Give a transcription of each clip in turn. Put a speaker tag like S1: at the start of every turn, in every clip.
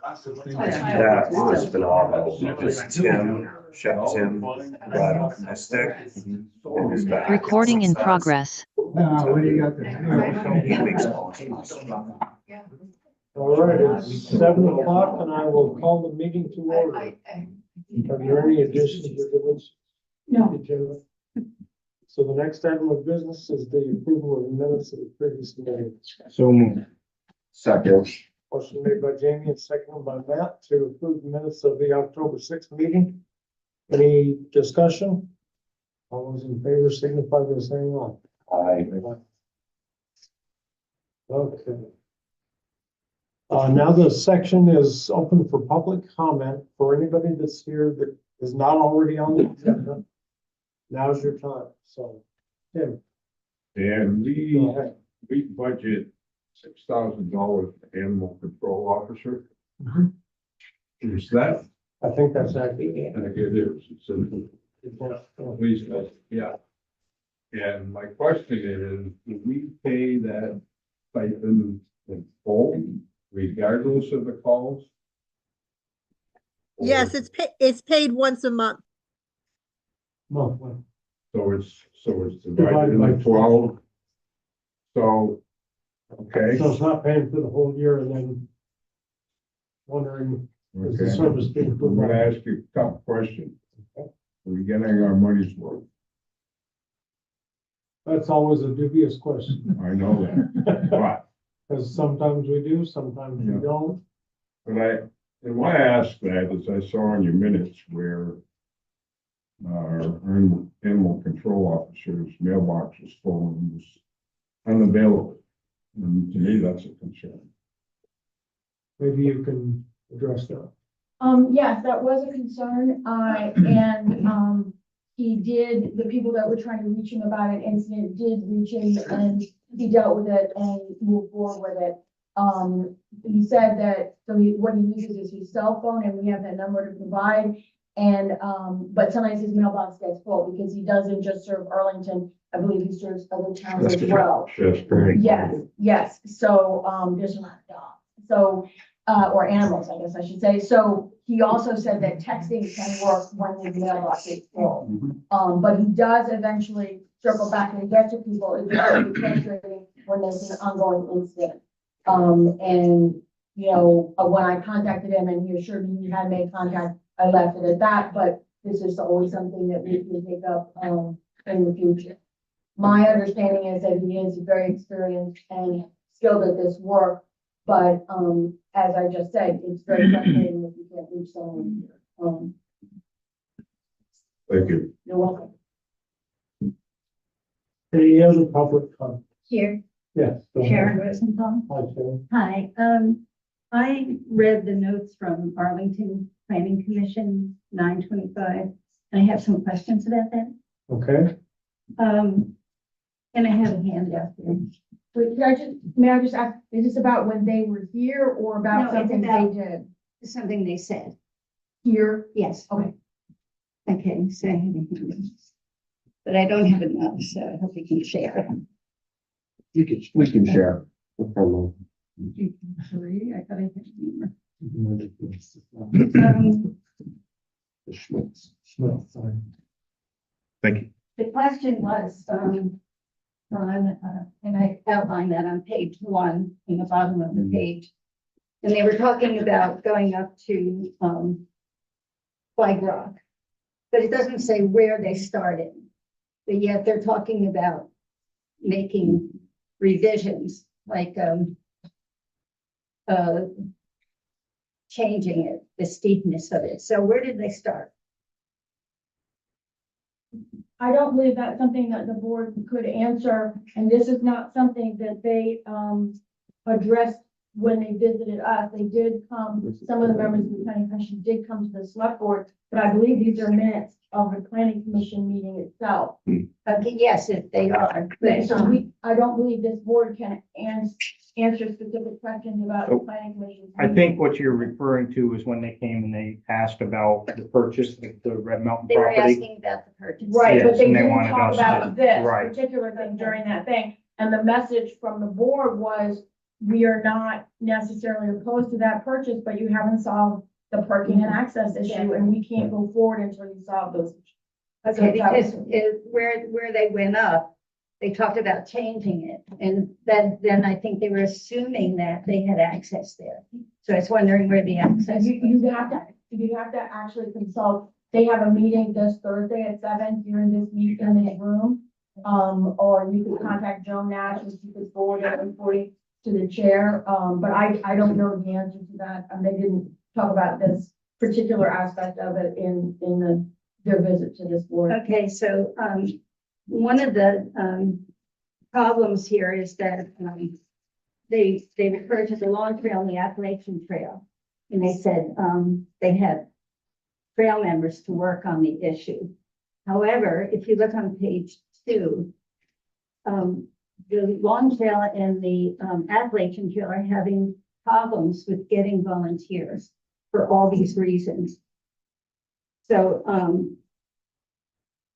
S1: That was phenomenal. Just Tim, Chef Tim, got a stick in his back.
S2: Recording in progress.
S3: What do you got there?
S1: He makes all kinds of stuff.
S3: All right, it's 7 o'clock and I will call the meeting to order. Are there any additions or deletions?
S4: No.
S3: So the next item of business is the approval of the minutes of the previous meeting.
S1: So moved. Second.
S3: Motion made by Jamie and seconded by Matt to approve the minutes of the October 6th meeting. Any discussion? All those in favor signify by saying aye.
S1: Aye.
S3: Okay. Now the section is open for public comment for anybody that's here that is not already on the agenda. Now's your time. So, Tim.
S5: And
S3: Go ahead.
S5: we budget $6,000 for animal control officer.
S3: Mhm.
S5: Is that,
S3: I think that's accurate.
S5: I think it is, it's in the police, yeah. And my question is, do we pay that stipend in full regardless of the calls?
S4: Yes, it's paid once a month.
S3: Monthly.
S5: So it's divided by 12. So, okay.
S3: So it's not paying for the whole year and then wondering, is the
S5: Okay.
S3: service being
S5: I'm gonna
S3: provided?
S5: ask you a tough question. Are we getting our money's worth?
S3: That's always a dubious question,
S5: I know that, but,
S3: because sometimes we do, sometimes we
S5: Yeah.
S3: don't.
S5: and why I ask that is I saw in your minutes where our animal control officer's mailbox was full and was unavailable. And to me, that's a concern.
S3: Maybe you can address that.
S6: Yes, that was a concern, the people that were trying to reach him about an incident did reach him and he dealt with it and moved forward with it. He said that, what he uses is his cell phone and we have that number to provide. And, but sometimes his mailbox gets full because he doesn't just serve Arlington, I believe he serves other towns as well.
S5: That's great.
S6: Yes, so, there's a lot of dogs, so, or animals, I guess I should say. So he also said that texting can work when his mailbox is full. But he does eventually circle back and get to people. It's really frustrating when there's an ongoing incident. And, when I contacted him and he assured me he had made contact, I left it at that, but this is always something that we can take up, in the future. My understanding is that he is very experienced and skilled at this work, but, as I just said, it's very frustrating if you can't reach someone.
S5: Thank you.
S6: You're welcome.
S3: Any other public comment?
S7: Here,
S3: Yes. go ahead.
S7: Sharon Rosenthal.
S3: Hi, Sharon.
S7: Hi, I read the notes from Arlington Planning Commission 9/25, and I have some questions about that.
S3: Okay,
S7: And I have a handout here.
S6: Wait, may I just ask, is this about when they were here or
S7: No,
S6: about
S7: it's
S6: something
S7: about-
S6: they did
S7: Something they said.
S6: here?
S7: Yes.
S6: Okay.
S7: Okay, so I have a handout. But I don't have enough, so I hope we can share.
S1: We can share. No problem.
S7: Three, I thought I had more.
S1: The Schmitz.
S3: Smith, sorry.
S1: Thank you.
S7: The question was, and I outlined that on page 1 in the bottom of the page. And they were talking about going up to, Flag Rock. But it doesn't say where they started. But yet they're talking about making revisions, like, changing it, the steepness of it. So where did they start?
S6: I don't believe that's something that the board could answer, and this is not something that they, addressed when they visited us. They did come, some of the members of the planning commission did come to the select board, but I believe these are minutes of the planning commission meeting itself.
S7: Okay, yes, if they are, but,
S6: So I don't believe this board can answer specific questions about the planning commission.
S8: I think what you're referring to is when they came and they asked about the purchase of the Red Mountain
S7: they were
S8: property.
S7: asking about the purchase.
S6: Right, but
S8: Yes,
S6: they
S8: and they
S6: didn't
S8: wanted
S6: talk
S8: us
S6: about
S8: to-
S6: this
S8: right.
S6: particular thing during that thing. And the message from the board was, we are not necessarily opposed to that purchase, but you haven't solved the parking and access issue, and we can't go forward until you solve those.
S7: Okay,
S6: So that was-
S7: because where they went up, they talked about changing it. And then I think they were assuming that they had access there. So I was wondering where the access.
S6: You have to actually consult. They have a meeting this Thursday at 7 here in this room. Or you could contact Joan Nash, and she could forward it to the chair. But I don't know the answer to that. And they didn't talk about this particular aspect of it in their visit to this board.
S7: Okay, so, one of the, problems here is that, they referred to the Long Trail and the Appalachian Trail. And they said, they had trail members to work on the issue. However, if you look on page 2, the Long Trail and the, Appalachian Trail are having problems with getting volunteers for all these reasons. So,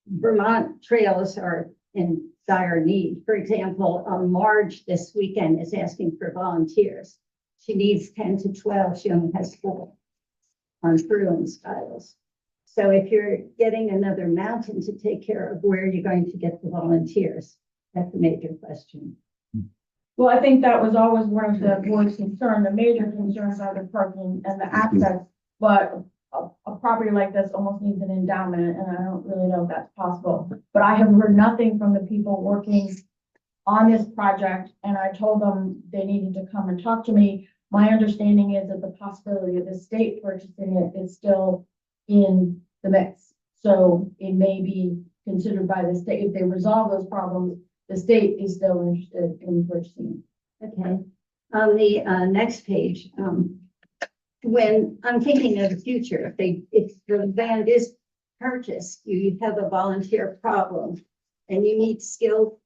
S7: Vermont trails are in dire need. For example, Marge this weekend is asking for volunteers. She needs 10 to 12. She only has 4 on Fruin styles. So if you're getting another mountain to take care of, where are you going to get the volunteers? That's a major question.
S6: Well, I think that was always one of the board's concern. The major concerns are the parking and the access, but a property like this almost needs an endowment, and I don't really know if that's possible. But I have heard nothing from the people working on this project, and I told them they needed to come and talk to me. My understanding is that the possibility of the state purchasing it is still in the mix. So it may be considered by the state. If they resolve those problems, the state is still interested in purchasing it.
S7: Okay, on the next page, when I'm thinking of the future, if the land is purchased, you have a volunteer problem and you need skilled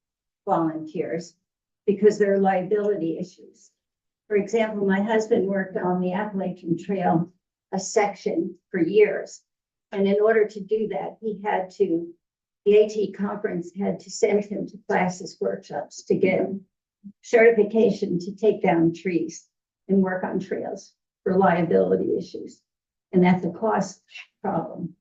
S7: volunteers because there are liability issues. For example, my husband worked on the Appalachian Trail, a section for years. And in order to do that, the AT conference had to send him to classes, workshops to get certification to take down trees and work on trails for liability issues. And that's a cost problem.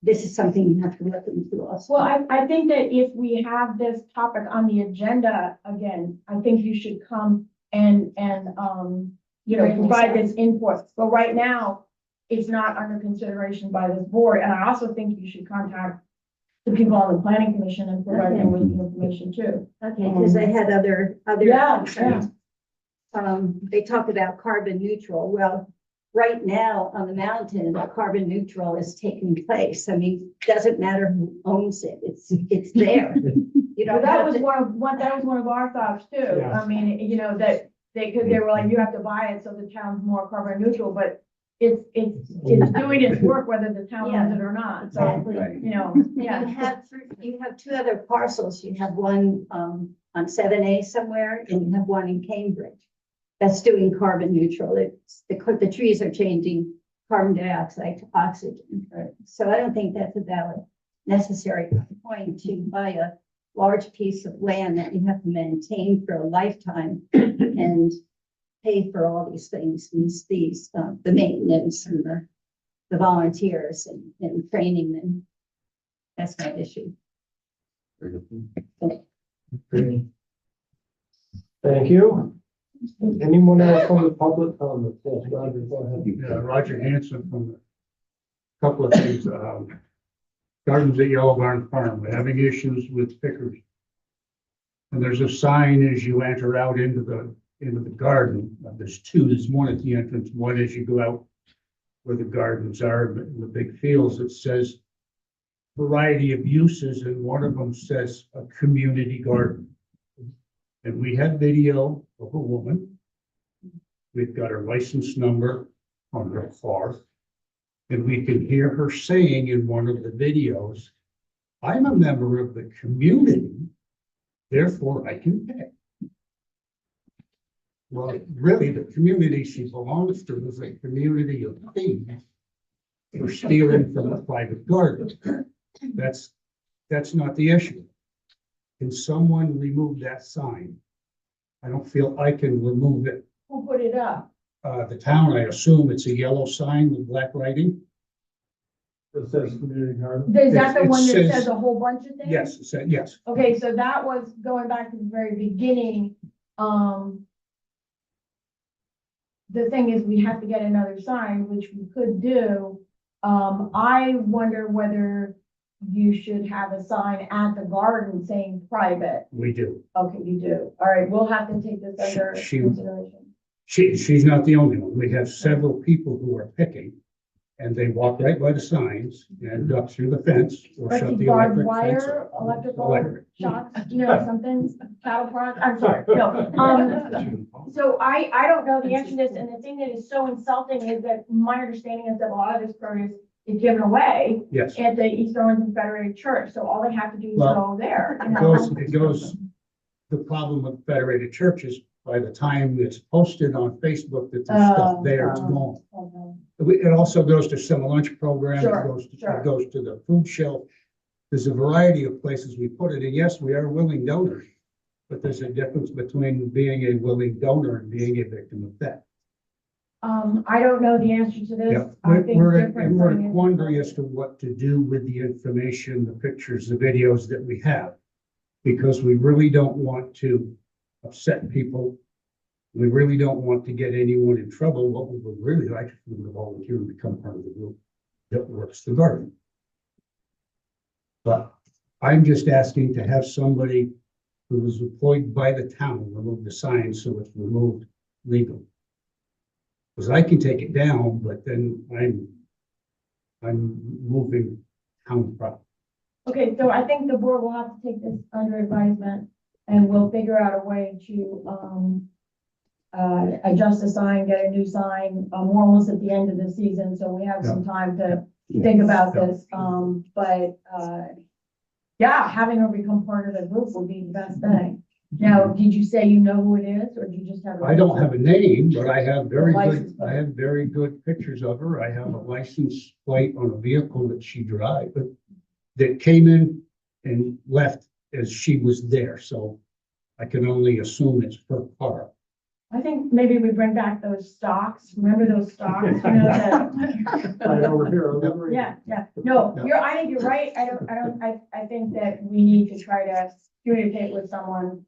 S7: This is something you have to look into also.
S6: Well, I think that if we have this topic on the agenda again, I think you should come and provide this input. But right now, it's not under consideration by this board. And I also think you should contact the people on the planning commission and provide them with the information too.
S7: Okay, because I had other
S6: Yeah,
S7: concerns. They talk about carbon neutral. Well, right now on the mountain, carbon neutral is taking place. I mean, doesn't matter who owns it. It's there. You
S6: But
S7: know,
S6: that was one of our thoughts too.
S3: Yeah.
S6: I mean, that they were like, you have to buy it so the town's more carbon neutral, but it's doing its work whether the town owns it or not. So,
S7: Exactly.
S6: yeah.
S7: You have 2 other parcels. You have one on 7A somewhere, and you have one in Cambridge. That's doing carbon neutral. The trees are changing carbon dioxide to oxygen. So I don't think that's a valid, necessary point to buy a large piece of land that you have to maintain for a lifetime and pay for all these things, the maintenance and the volunteers and training them. That's my issue.
S3: Thank you. Anyone else on the public comment? Yes, Roger, go ahead.
S2: Roger Hanson from a couple of things. Gardens at Yellow Barn Farm, we're having issues with pickers. And there's a sign as you enter out into the garden. There's 2. There's one at the entrance, one as you go out where the gardens are, in the big fields. It says variety of uses, and one of them says a community garden. And we have video of a woman. We've got her license number on her car. And we can hear her saying in one of the videos, I'm a member of the community, therefore I can pay. Well, really, the community she belongs to is a community of thieves for stealing from a private garden. That's not the issue. Can someone remove that sign? I don't feel I can remove it.
S6: Who put it up?
S2: The town, I assume it's a yellow sign with black writing.
S3: It says community garden.
S6: Is that the
S2: It
S6: one that
S2: says-
S6: says a whole bunch of things?
S2: Yes, it said, yes.
S6: Okay, so that was going back to the very beginning, the thing is, we have to get another sign, which we could do. I wonder whether you should have a sign at the garden saying private.
S2: We do.
S6: Okay, you do. All right, we'll have to take this under
S2: She-
S6: consideration.
S2: She's not the only one. We have several people who are picking. And they walk right by the signs and duck through the fence or
S6: Like
S2: shut the
S6: barbed
S2: electric fence.
S6: wire, electrical
S2: Electric.
S6: shots, something, cattle prods, I'm sorry, no. So I don't know the answer to this, and the thing that is so insulting is that my understanding is that a lot of this produce is given away
S2: Yes,
S6: at the East Arlington Federated Church, so all they have to do is
S2: Well,
S6: go there.
S2: it goes, the problem with Federated Churches, by the time it's posted on Facebook that there's stuff there, it's gone. It also goes to some lunch program,
S6: Sure,
S2: it
S6: sure.
S2: goes to the food shelf. There's a variety of places we put it, and yes, we are willing donors. But there's a difference between being a willing donor and being a victim of theft.
S6: I don't know the answer to this.
S2: Yeah,
S6: I think
S2: we're
S6: different
S2: in a
S6: finances-
S2: quandary as to what to do with the information, the pictures, the videos that we have. Because we really don't want to upset people. We really don't want to get anyone in trouble. What we would really like is for them to volunteer and become part of the group that works the garden. But I'm just asking to have somebody who is employed by the town remove the sign so it's removed legally. Because I can take it down, but then I'm moving town property.
S6: Okay, so I think the board will have to take this under advisement, and we'll figure out a way to, adjust the sign, get a new sign. We're almost at the end of the season, so we have some time to think about this. Yeah, having her become part of the group would be the best thing. Now, did you say you know who it is, or do you just have?
S2: I don't have a name, but I have
S6: License plate.
S2: I have very good pictures of her. I have a license plate on a vehicle that she drives, that came in and left as she was there, so I can only assume it's her car.
S6: I think maybe we bring back those stocks. Remember those stocks? You know, that-
S3: Right over here. on the green.
S6: Yeah, no, I think you're right. I think that we need to try to communicate with someone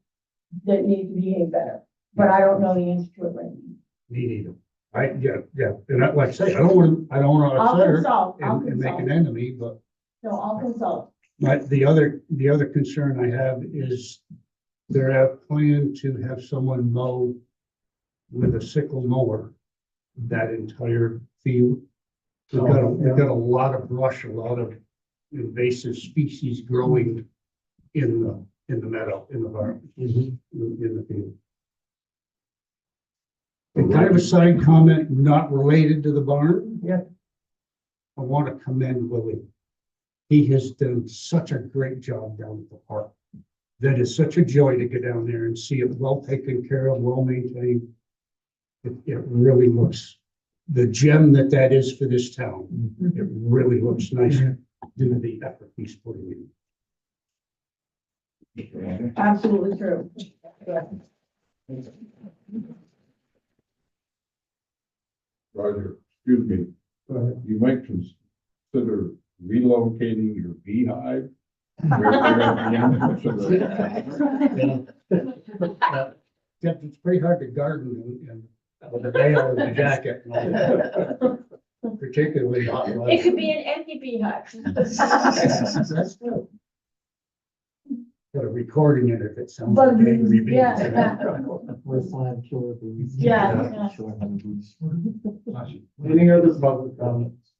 S6: that needs to behave better, but I don't know the answer to it right now.
S2: Me neither. And like I say, I don't want to
S6: I'll
S2: upset her
S6: consult,
S2: and make an enemy, but
S6: I'll consult.
S2: the other concern I have is they're have planned to have someone mow with a sickle mower that entire field. We've got a lot of brush, a lot of invasive species growing in the meadow, in the barn, in the field. And kind of a side comment, not related to the barn.
S3: Yeah.
S2: I want to commend Willie. He has done such a great job down at the park. That is such a joy to go down there and see it well taken care of, well maintained. It really looks, the gem that is for this town. It really looks nice due to the effort he's putting in.
S6: Absolutely true.
S5: Roger, excuse me, you might consider relocating your beehive.
S2: Except it's pretty hard to garden and with the veil and the jacket and all that. Particularly hot.
S6: It could be an empty beehive.
S2: That's true. Got a recording in it that sounds
S6: But,
S2: like angry bees.
S6: yeah.
S3: With five killer bees.
S6: Yeah.
S3: Any other public comments?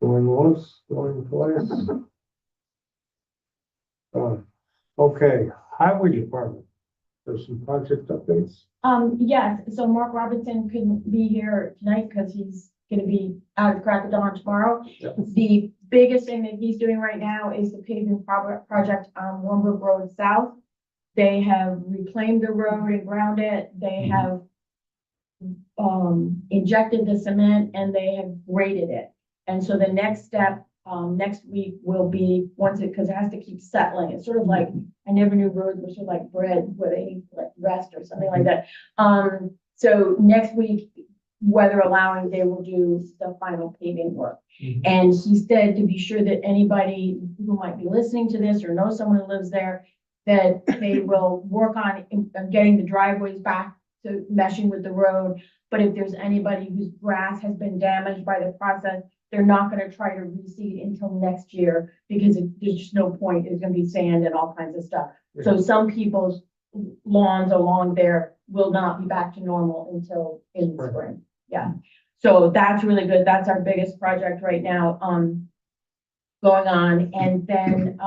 S3: Going once, going twice. Okay, highway department. There's some project updates.
S6: Yes, so Mark Robinson couldn't be here tonight because he's gonna be out of crack of dawn tomorrow.
S3: Yep.
S6: The biggest thing that he's doing right now is the paving project on Warmbrook Road South. They have reclaimed the road and ground it. They have injected the cement and they have graded it. And so the next step next week will be, once it, because it has to keep settling. It's sort of like, I never knew roads were sort of like bread where they need to like rest or something like that. So next week, weather allowing, they will do the final paving work. And he said to be sure that anybody who might be listening to this or know someone who lives there, that they will work on getting the driveways back to meshing with the road. But if there's anybody whose grass has been damaged by the process, they're not gonna try to reseed until next year because there's just no point. There's gonna be sand and all kinds of stuff. So some people's lawns along there will not be back to normal until in the spring. Yeah, so that's really good. That's our biggest project right now, going on. And then,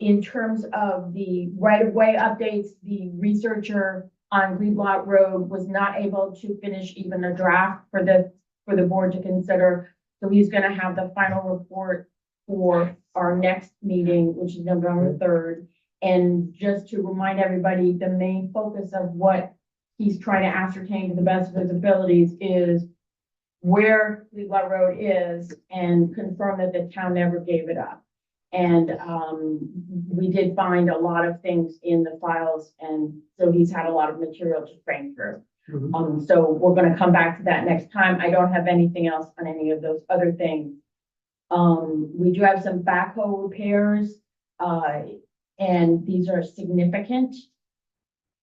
S6: in terms of the right-of-way updates, the researcher on Greenblatt Road was not able to finish even a draft for the board to consider. So he's gonna have the final report for our next meeting, which is November 3rd. And just to remind everybody, the main focus of what he's trying to ascertain to the best of his abilities is where Greenblatt Road is and confirm that the town never gave it up. And we did find a lot of things in the files, and so he's had a lot of material to crank through. So we're gonna come back to that next time. I don't have anything else on any of those other things. We do have some backhoe repairs, and these are significant.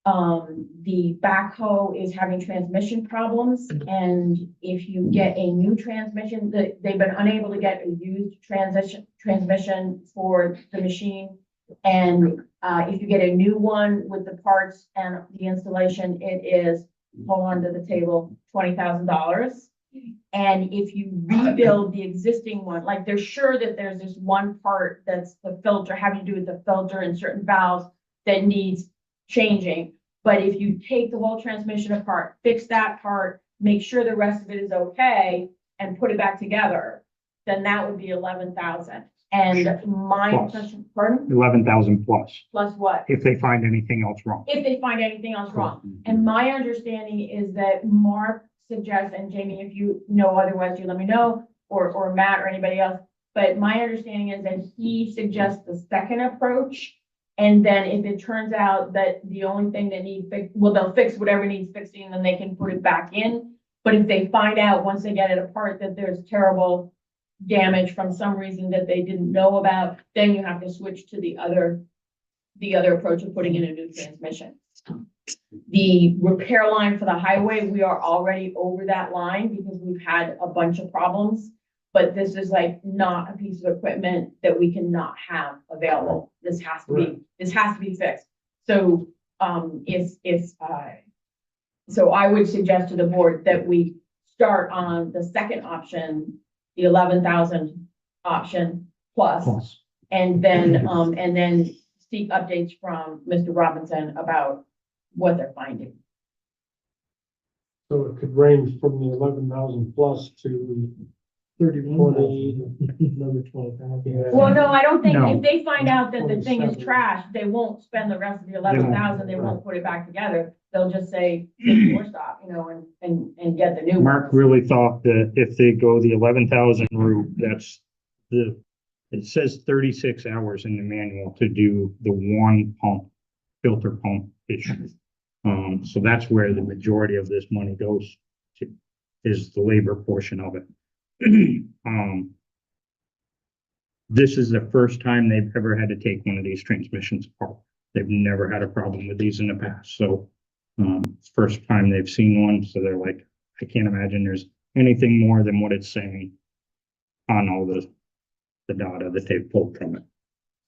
S6: The backhoe is having transmission problems, and if you get a new transmission, they've been unable to get a used transmission for the machine. And if you get a new one with the parts and the installation, it is, hold on to the table, $20,000. And if you rebuild the existing one, like they're sure that there's this one part that's the filter, having to do with the filter and certain valves that needs changing. But if you take the whole transmission apart, fix that part, make sure the rest of it is okay, and put it back together, then that would be 11,000. And my
S8: Plus.
S6: question, pardon,
S8: 11,000 plus,
S6: plus what?
S8: if they find anything else wrong.
S6: If they find anything else wrong. And my understanding is that Mark suggests, and Jamie, if you know otherwise, you let me know, or Matt or anybody else. But my understanding is that he suggests the second approach. And then if it turns out that the only thing that needs fixed, well, they'll fix whatever needs fixing and then they can put it back in. But if they find out once they get it apart that there's terrible damage from some reason that they didn't know about, then you have to switch to the other approach of putting in a new transmission. The repair line for the highway, we are already over that line because we've had a bunch of problems. But this is like not a piece of equipment that we cannot have available. This has to be fixed. So, so I would suggest to the board that we start on the second option, the 11,000 option plus, and then seek updates from Mr. Robinson about what they're finding.
S3: So it could range from the 11,000 plus to 20, another 12,000.
S6: Well, no, I don't think,
S8: No.
S6: if they find out that the thing is
S3: 27.
S6: trash, they won't spend the rest of the 11,000, they won't put it back together. They'll just say, more stop, and get the new one.
S8: Mark really thought that if they go the 11,000 route, it says 36 hours in the manual to do the one filter pump issue. So that's where the majority of this money goes to, is the labor portion of it. This is the first time they've ever had to take one of these transmissions apart. They've never had a problem with these in the past, so it's first time they've seen one, so they're like, I can't imagine there's anything more than what it's saying on all the data that they've pulled from it.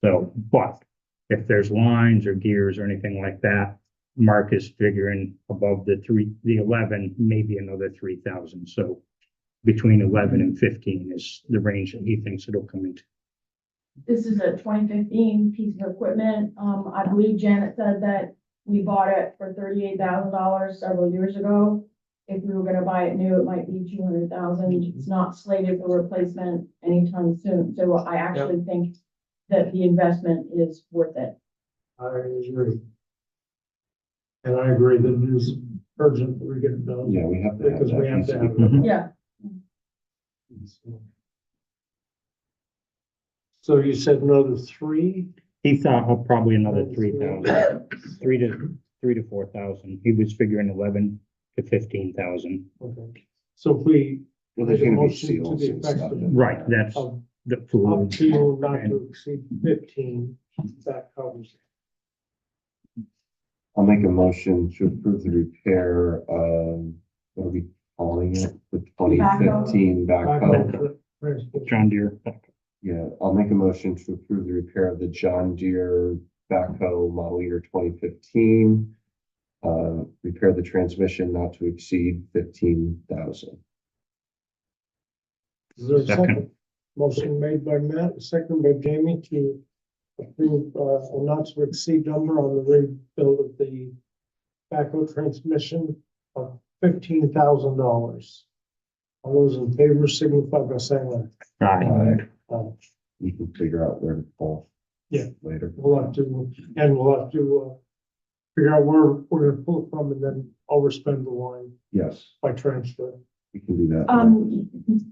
S8: So, but if there's lines or gears or anything like that, Mark is figuring above the 11, maybe another 3,000. So between 11 and 15 is the range that he thinks it'll come into.
S6: This is a 2015 piece of equipment. I believe Janet said that we bought it for $38,000 several years ago. If we were gonna buy it new, it might be 200,000. It's not slated for replacement anytime soon. So I actually think that the investment is worth it.
S3: I agree. And I agree that it is urgent that we get it done.
S1: Yeah, we have to have
S3: Because we have to have
S1: that.
S3: it.
S6: Yeah.
S3: So you said another three?
S8: He thought of probably another 3,000, 3 to 4,000. He was figuring 11 to 15,000.
S3: Okay. So if we.
S1: Well, there's
S3: make a
S1: gonna be
S3: motion to
S1: seals
S3: the
S1: and
S3: effect
S1: stuff.
S3: of-
S8: Right, that's
S3: of
S8: the
S3: Up
S8: fluid.
S3: to not to exceed 15, that covers.
S1: I'll make a motion to approve the repair of, what are we calling it? The 2015 backhoe.
S8: John Deere.
S1: Yeah, I'll make a motion to approve the repair of the John Deere backhoe model year 2015. Repair the transmission not to exceed 15,000.
S3: Is there a
S8: Second.
S3: second? Motion made by Matt, second by Jamie to approve, a not to exceed number on the rebuild of the backhoe transmission of $15,000. All those in favor signify by saying
S8: Right.
S3: aye.
S1: You can figure out where to pull.
S3: Yeah.
S1: Later.
S3: We'll have to, figure out where we're gonna pull it from and then overspend the line
S1: Yes,
S3: by transfer.
S1: we can do that.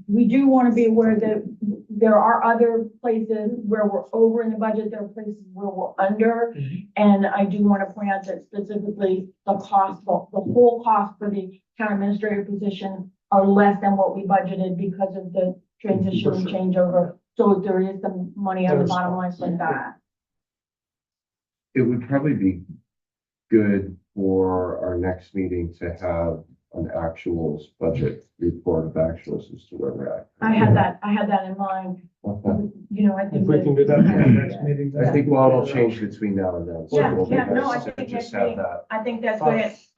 S6: We do want to be aware that there are other places where we're over in the budget, there are places where we're under. And I do want to point out that specifically the cost, the whole cost for the town administrator position are less than what we budgeted because of the transition and changeover. So there is some money on the bottom line for that.
S1: It would probably be good for our next meeting to have an actuals budget report of actuals as to where we're at.
S6: I had that in mind,
S1: Okay.
S6: you know, I
S3: If
S6: think.
S3: we can do that for the next meeting.
S1: I think well, it'll change between now and then. so
S6: Yeah,
S1: it'll be
S6: yeah, no,
S1: nice
S6: I
S1: to
S6: think
S1: just
S6: that's
S1: have that.
S6: I think that's good.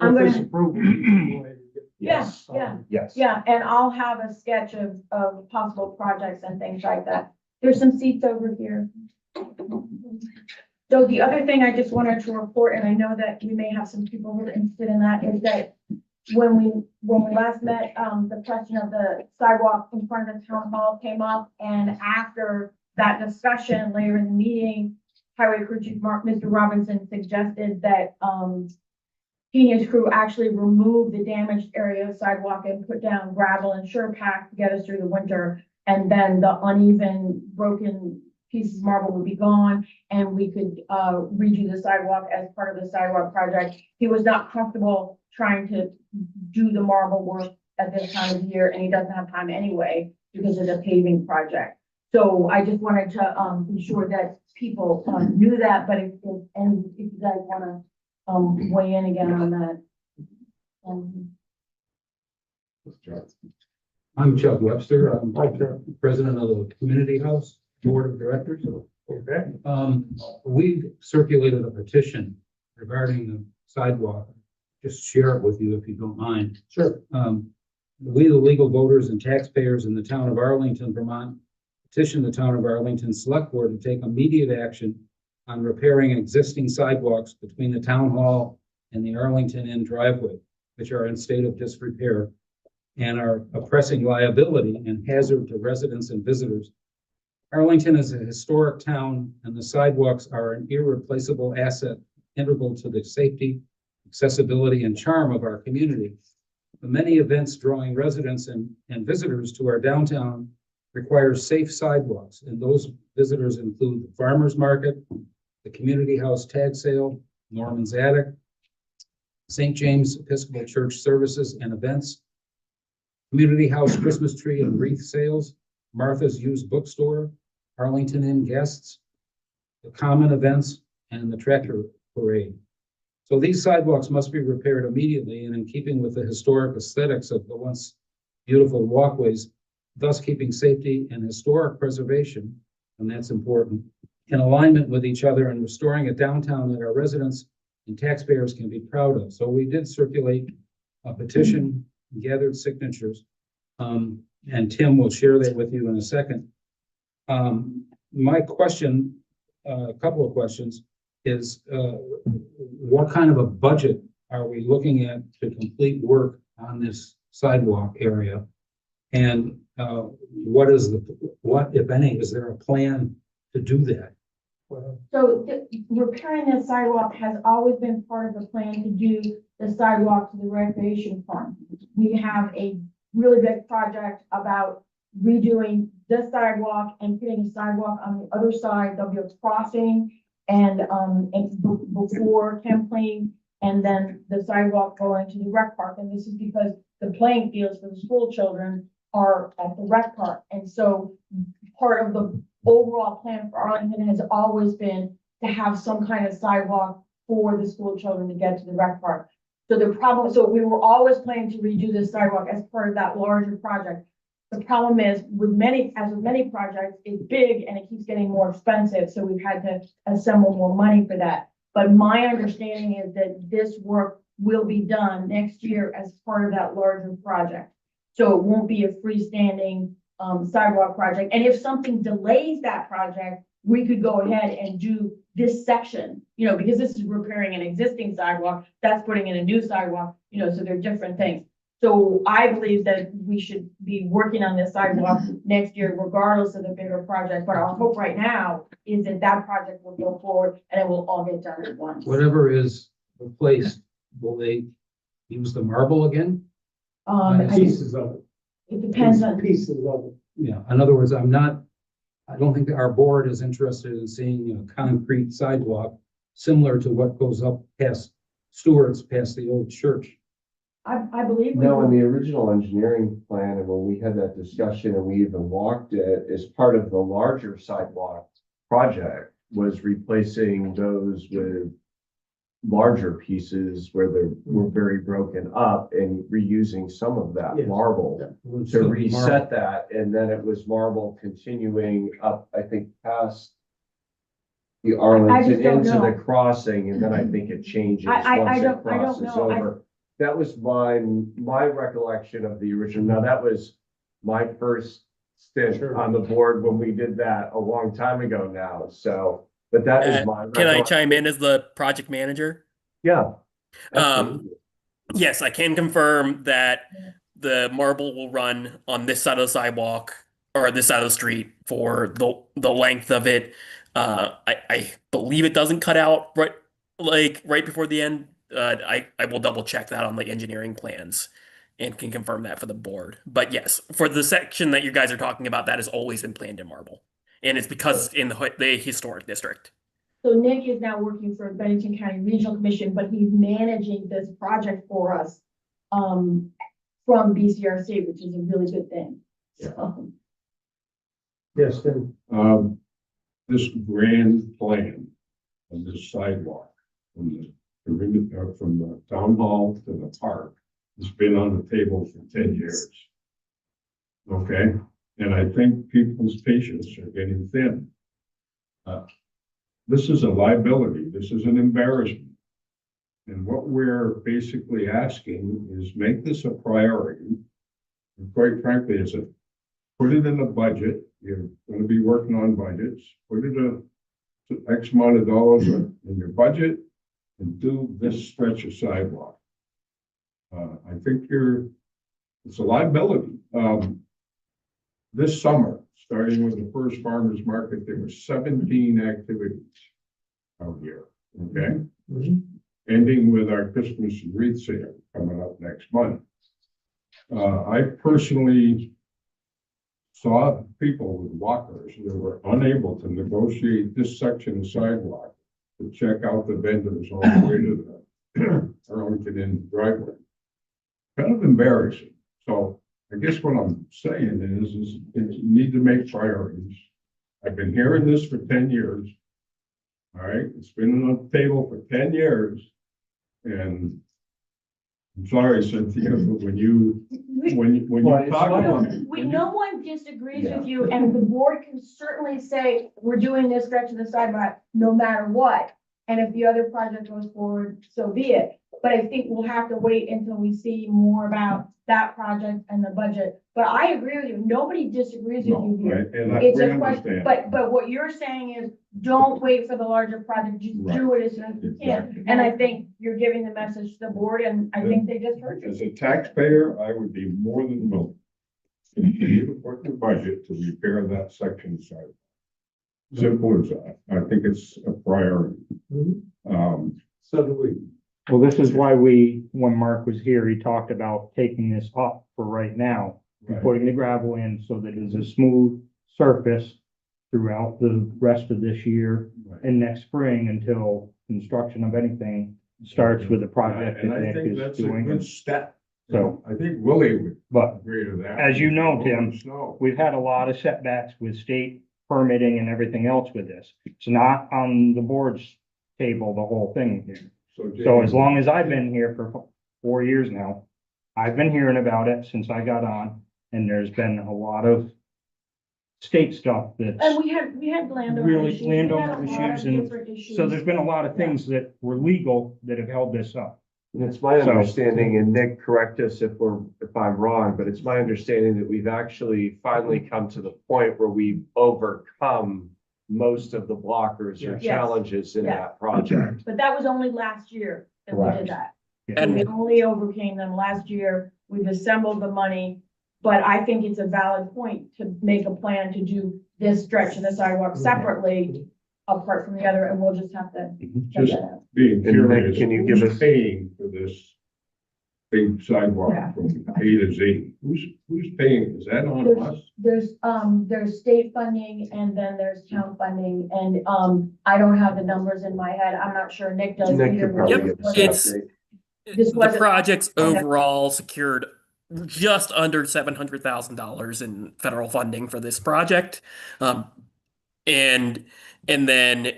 S3: I'm
S6: I'm
S3: this
S6: gonna,
S3: approval. we can go ahead and get-
S1: Yes. Yes.
S6: yeah, and I'll have a sketch of possible projects and things like that. There's some seats over here. So the other thing I just wanted to report, and I know that we may have some people who are interested in that, is that when we last met, the question of the sidewalk in front of the town hall came up, and after that discussion later in the meeting, Highway Crew Chief Mr. Robinson suggested that, he and his crew actually remove the damaged area of sidewalk and put down gravel and sure pack to get us through the winter. And then the uneven, broken pieces of marble would be gone, and we could redo the sidewalk as part of the sidewalk project. He was not comfortable trying to do the marble work at this time of year, and he doesn't have time anyway because of the paving project. So I just wanted to be sure that people knew that, but if you guys wanna weigh in again on that.
S2: I'm Chuck Webster. I'm
S3: Okay.
S2: president of the Community House Board of Directors.
S3: Okay.
S2: We've circulated a petition regarding the sidewalk. Just share it with you if you don't mind.
S3: Sure.
S2: We, the legal voters and taxpayers in the town of Arlington, Vermont, petition the town of Arlington Select Board to take immediate action on repairing existing sidewalks between the town hall and the Arlington Inn driveway, which are in state of disrepair and are a pressing liability and hazard to residents and visitors. Arlington is a historic town, and the sidewalks are an irreplaceable asset integral to the safety, accessibility, and charm of our community. The many events drawing residents and visitors to our downtown require safe sidewalks, and those visitors include the farmers market, the community house tag sale, Norman's Attic, St. James Episcopal Church services and events, community house Christmas tree and wreath sales, Martha's Used Bookstore, Arlington Inn guests, the common events, and the tractor parade. So these sidewalks must be repaired immediately and in keeping with the historic aesthetics of the once beautiful walkways, thus keeping safety and historic preservation, and that's important, in alignment with each other and restoring a downtown that our residents and taxpayers can be proud of. So we did circulate a petition, gathered signatures, and Tim will share that with you in a second. My question, a couple of questions, is what kind of a budget are we looking at to complete work on this sidewalk area? And what, if any, is there a plan to do that?
S6: So repairing the sidewalk has always been part of the plan to do the sidewalk to the recreation fund. We have a really big project about redoing this sidewalk and putting a sidewalk on the other side, there'll be a crossing and before Camp Plain, and then the sidewalk going to the rec park. And this is because the playing fields for the school children are at the rec park. And so part of the overall plan for Arlington has always been to have some kind of sidewalk for the school children to get to the rec park. So we were always planning to redo this sidewalk as part of that larger project. The problem is with many projects, it's big and it keeps getting more expensive. So we've had to assemble more money for that. But my understanding is that this work will be done next year as part of that larger project. So it won't be a freestanding sidewalk project. And if something delays that project, we could go ahead and do this section, because this is repairing an existing sidewalk, that's putting in a new sidewalk, so they're different things. So I believe that we should be working on this sidewalk next year, regardless of the bigger project. But our hope right now is that that project will go forward and it will all get done at once.
S9: Whatever is replaced, will they use the marble again?
S3: Pieces of it.
S6: It depends on,
S3: Pieces of it.
S9: Yeah, in other words, I don't think that our board is interested in seeing, concrete sidewalk similar to what goes up past Stewart's, past the old church.
S6: I believe. we
S1: No, in
S6: will-
S1: the original engineering plan, and when we had that discussion and we even walked it, as part of the larger sidewalk project was replacing those with larger pieces where they were very broken up and reusing some of that
S3: Yes.
S1: marble to
S9: Marble.
S1: reset that. And then it was marble continuing up, I think, past the Arlington
S6: don't
S1: into the
S6: know.
S1: crossing, and then I think it changes
S6: I
S1: once it
S6: don't
S1: crosses
S6: know.
S1: over. That was my recollection of the original. Now, that was my first stint
S3: Sure.
S1: on the board when we did that a long time ago now. So, but that is my.
S10: Can I
S1: recollection.
S10: chime in as the project manager?
S1: Yeah.
S10: Um, Yes, I can confirm that the marble will run on this side of the sidewalk or this side of the street for the length of it. I believe it doesn't cut out right before the end. I will double check that on the engineering plans and can confirm that for the board. But yes, for the section that you guys are talking about, that has always been planned in marble, and it's because in the historic district.
S6: So Nick is now working for Bennington County Regional Commission, but he's managing this project for us from BCRC, which is a really good thing. So,
S3: Yes, then.
S5: This grand plan of this sidewalk from the town hall to the park has been on the table for 10 years. Okay, and I think people's patience are getting thin. This is a liability. This is an embarrassment. And what we're basically asking is make this a priority. And quite frankly, put it in the budget. You're going to be working on budgets. Put it to X amount of dollars in your budget and do this stretch of sidewalk. I think it's a liability. This summer, starting with the first farmers market, there were 17 activities out here, okay? Ending with our Christmas wreath sale coming up next month. I personally saw people with walkers that were unable to negotiate this section of sidewalk to check out the vendors all the way to the Arlington Inn driveway. Kind of embarrassing. So I guess what I'm saying is you need to make priorities. I've been hearing this for 10 years. All right, it's been on the table for 10 years. And I'm sorry, Cynthia, but when you talk about it.
S6: no one disagrees with you, and the board can certainly say, we're doing this stretch of the sidewalk no matter what. And if the other project goes forward, so be it. But I think we'll have to wait until we see more about that project and the budget. But I agree with you. Nobody disagrees with you here.
S5: Right, and
S6: It's
S5: we
S6: a question,
S5: understand.
S6: but what you're saying is, don't wait for the larger project, just do it as soon as you can.
S5: Exactly.
S6: And I think you're giving the message to the board, and I think they just heard you.
S5: As a taxpayer, I would be more than willing to put in the budget to repair that section side. Simple as that. I think it's a priority.
S3: So do we.
S8: Well, this is why when Mark was here, he talked about taking this up for right now, and
S5: Right.
S8: putting the gravel in so that it's a smooth surface throughout the rest of this year
S5: Right.
S8: and next spring until construction of anything starts with the project
S5: And
S8: that
S5: I
S8: Nick
S5: think
S8: is
S5: that's a
S8: doing.
S5: good step.
S8: So-
S5: I think Willie would
S8: But
S5: agree to that.
S8: as you know, Tim,
S5: Snow.
S8: we've had a lot of setbacks with state permitting and everything else with this. It's not on the board's table, the whole thing here. So as long as I've been here for 4 years now, I've been hearing about it since I got on, and there's been a lot of state stuff
S6: And
S8: that's,
S6: we had landowner
S8: Really
S6: issues. We had
S8: landowner
S6: a lot of
S8: issues and
S6: different issues.
S8: so there's been a lot of things that were legal that have held this up.
S1: And it's my
S8: So-
S1: understanding, and Nick, correct us if I'm wrong, but it's my understanding that we've actually finally come to the point where we've overcome most of the blockers or
S2: Yes.
S1: challenges in
S6: Yeah.
S1: that project.
S6: But that was only last year that we
S1: Correct.
S6: did that.
S10: And-
S6: We only overcame them last year. We've assembled the money. But I think it's a valid point to make a plan to do this stretch of the sidewalk separately, apart from the other, and we'll just have to. check
S5: Just
S6: that out.
S5: being
S1: And Nick,
S5: curious,
S1: can you give
S5: who's
S1: us-
S5: paying for this big sidewalk
S6: Yeah.
S5: from A to Z? Who's paying? Is that on us?
S6: There's state funding and then there's town funding, and, I don't have the numbers in my head. I'm not sure Nick does
S1: Nick
S6: either.
S1: could probably
S10: Yep,
S1: give us an
S10: it's-
S1: update.
S6: This
S10: The
S6: wasn't-
S10: project's overall secured just under $700,000 in federal funding for this project. And then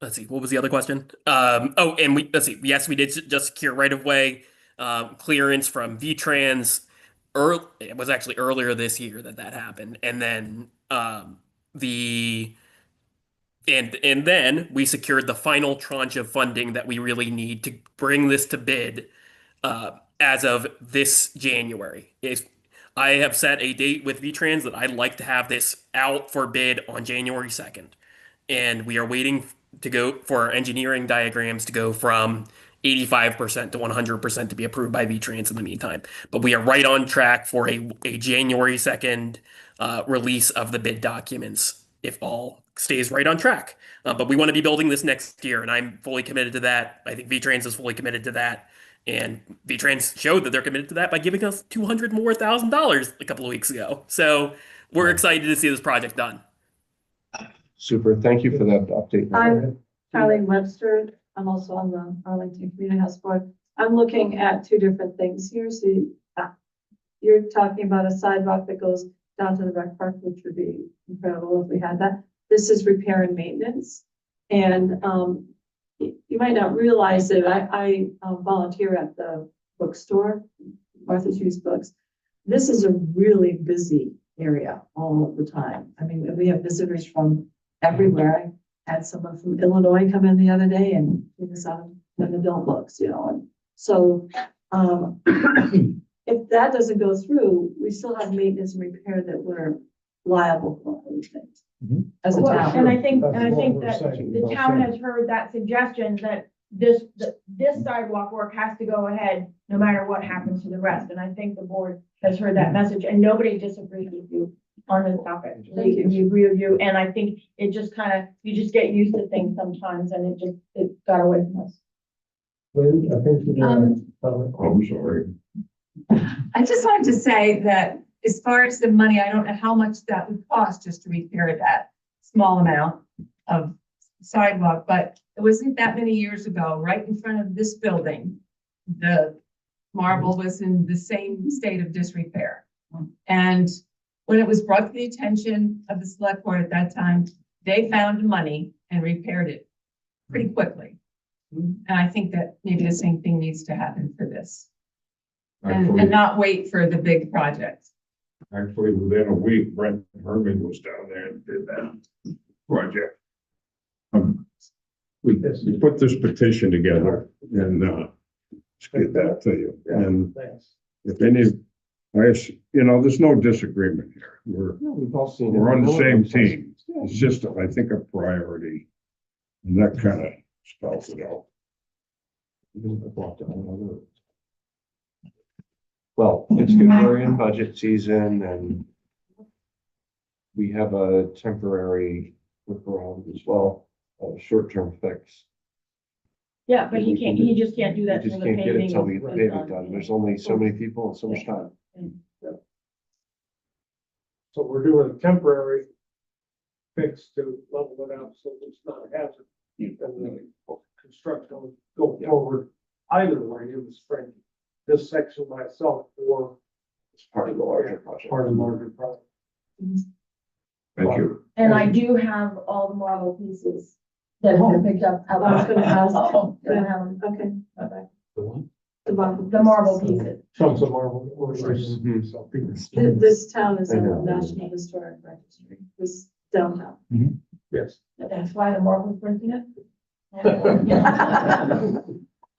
S10: let's see, what was the other question? Let's see, yes, we did just secure right of way clearance from V-Trans. It was actually earlier this year that happened. And then and then we secured the final tranche of funding that we really need to bring this to bid as of this January. If I have set a date with V-Trans that I'd like to have this out for bid on January 2nd. And we are waiting to go for our engineering diagrams to go from 85% to 100% to be approved by V-Trans in the meantime. But we are right on track for a January 2nd release of the bid documents if all stays right on track. But we want to be building this next year, and I'm fully committed to that. I think V-Trans is fully committed to that. And V-Trans showed that they're committed to that by giving us $200,000 more a couple of weeks ago. So we're excited to see this project done.
S1: Super, thank you for that update.
S11: I'm Charlie Webster. I'm also on the Arlington Community House Board. I'm looking at two different things here. So you're talking about a sidewalk that goes down to the rec park, which would be incredible if we had that. This is repair and maintenance. And you might not realize that I volunteer at the bookstore, Martha Hughes Books. This is a really busy area all the time. I mean, we have visitors from everywhere. I had someone from Illinois come in the other day and give us an adult books, and so if that doesn't go through, we still have maintenance and repair that we're liable for, I would think, as a
S6: Well,
S11: town.
S6: and I think
S3: That's what we're
S6: that
S3: saying.
S6: the town has heard that suggestion that this sidewalk work has to go ahead no matter what happens to the rest. And I think the board has heard that message, and nobody disagrees with you on this topic.
S11: Thank you.
S6: We agree with you, and I think it just you just get used to things sometimes, and it got away from us.
S3: Lynn, I think you
S5: I'm sorry.
S12: I just wanted to say that as far as the money, I don't know how much that would cost just to repair that small amount of sidewalk, but it wasn't that many years ago, right in front of this building, the marble was in the same state of disrepair. And when it was brought to the attention of the select board at that time, they found money and repaired it pretty quickly. And I think that maybe the same thing needs to happen for this. And not wait for the big project.
S5: Actually, within a week, Brent Herman was down there and did that project. We put this petition together and let's get that to you. And
S3: Thanks.
S5: if any, there's no disagreement here.
S1: We've all seen it.
S5: We're on the same team. It's just, I think, a priority. And that kind of spells it out.
S1: Well, it's good, we're in budget season and we have a
S3: temporary
S1: workaround as well, a short-term fix.
S6: Yeah, but he just can't do that
S1: You
S6: till
S1: just
S6: the
S1: can't get it
S6: paving
S1: till we get the
S6: is
S1: paving
S6: done.
S1: done. There's only so many people and so much time.
S3: So we're doing a temporary fix to level it out, so it's not a hazard. And the construction will go forward either way in the spring. This section by itself or
S1: It's part of the larger project.
S3: part of the larger project.
S5: Thank you.
S6: And I do have all the marble pieces that have been picked up.
S11: I was gonna ask.
S6: Oh, I have them.
S11: Okay,
S6: Okay.
S9: The one?
S6: The marble pieces.
S3: Chunks of marble.
S11: This town is in
S1: I
S11: the
S1: know.
S11: National Historic Registry, this downtown.
S3: Yes.
S6: That's why the marble's printing it.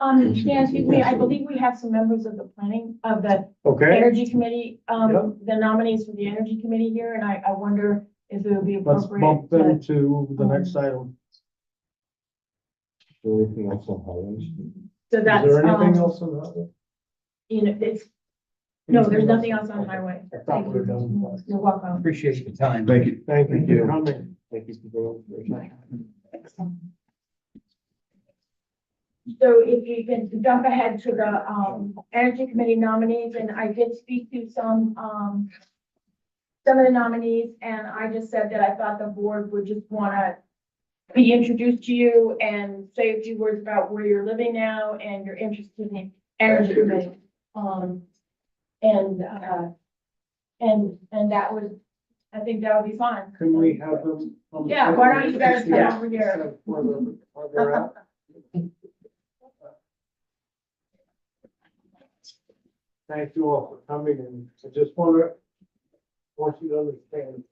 S6: Stan, excuse me, I believe we have some members of the planning, of the
S3: Okay,
S6: Energy Committee,
S3: Yep.
S6: the nominees for the Energy Committee here, and I wonder if it would be
S3: let's
S6: appropriate
S3: bump
S6: to.
S3: them to the next item.
S1: Anything else on Highlands?
S6: So
S3: Is
S6: that's,
S3: there anything else on that?
S6: you know, it's, no, there's nothing else on highway.
S3: I thought we were done.
S6: You're welcome.
S9: Appreciate your time.
S5: Thank you.
S3: Thank you
S1: Thank
S3: for
S1: you.
S3: coming.
S1: Thank you for the.
S6: So if you can jump ahead to the, Energy Committee nominees, and I did speak to some of the nominees, and I just said that I thought the board would just wanna be introduced to you and say a few words about where you're living now and your interest in the Energy Committee. And that would, I think that would be fine.
S3: Can we have them?
S6: Yeah, why don't you guys come over here?
S3: Where they're at? Thank you all for coming, and I just want you to understand,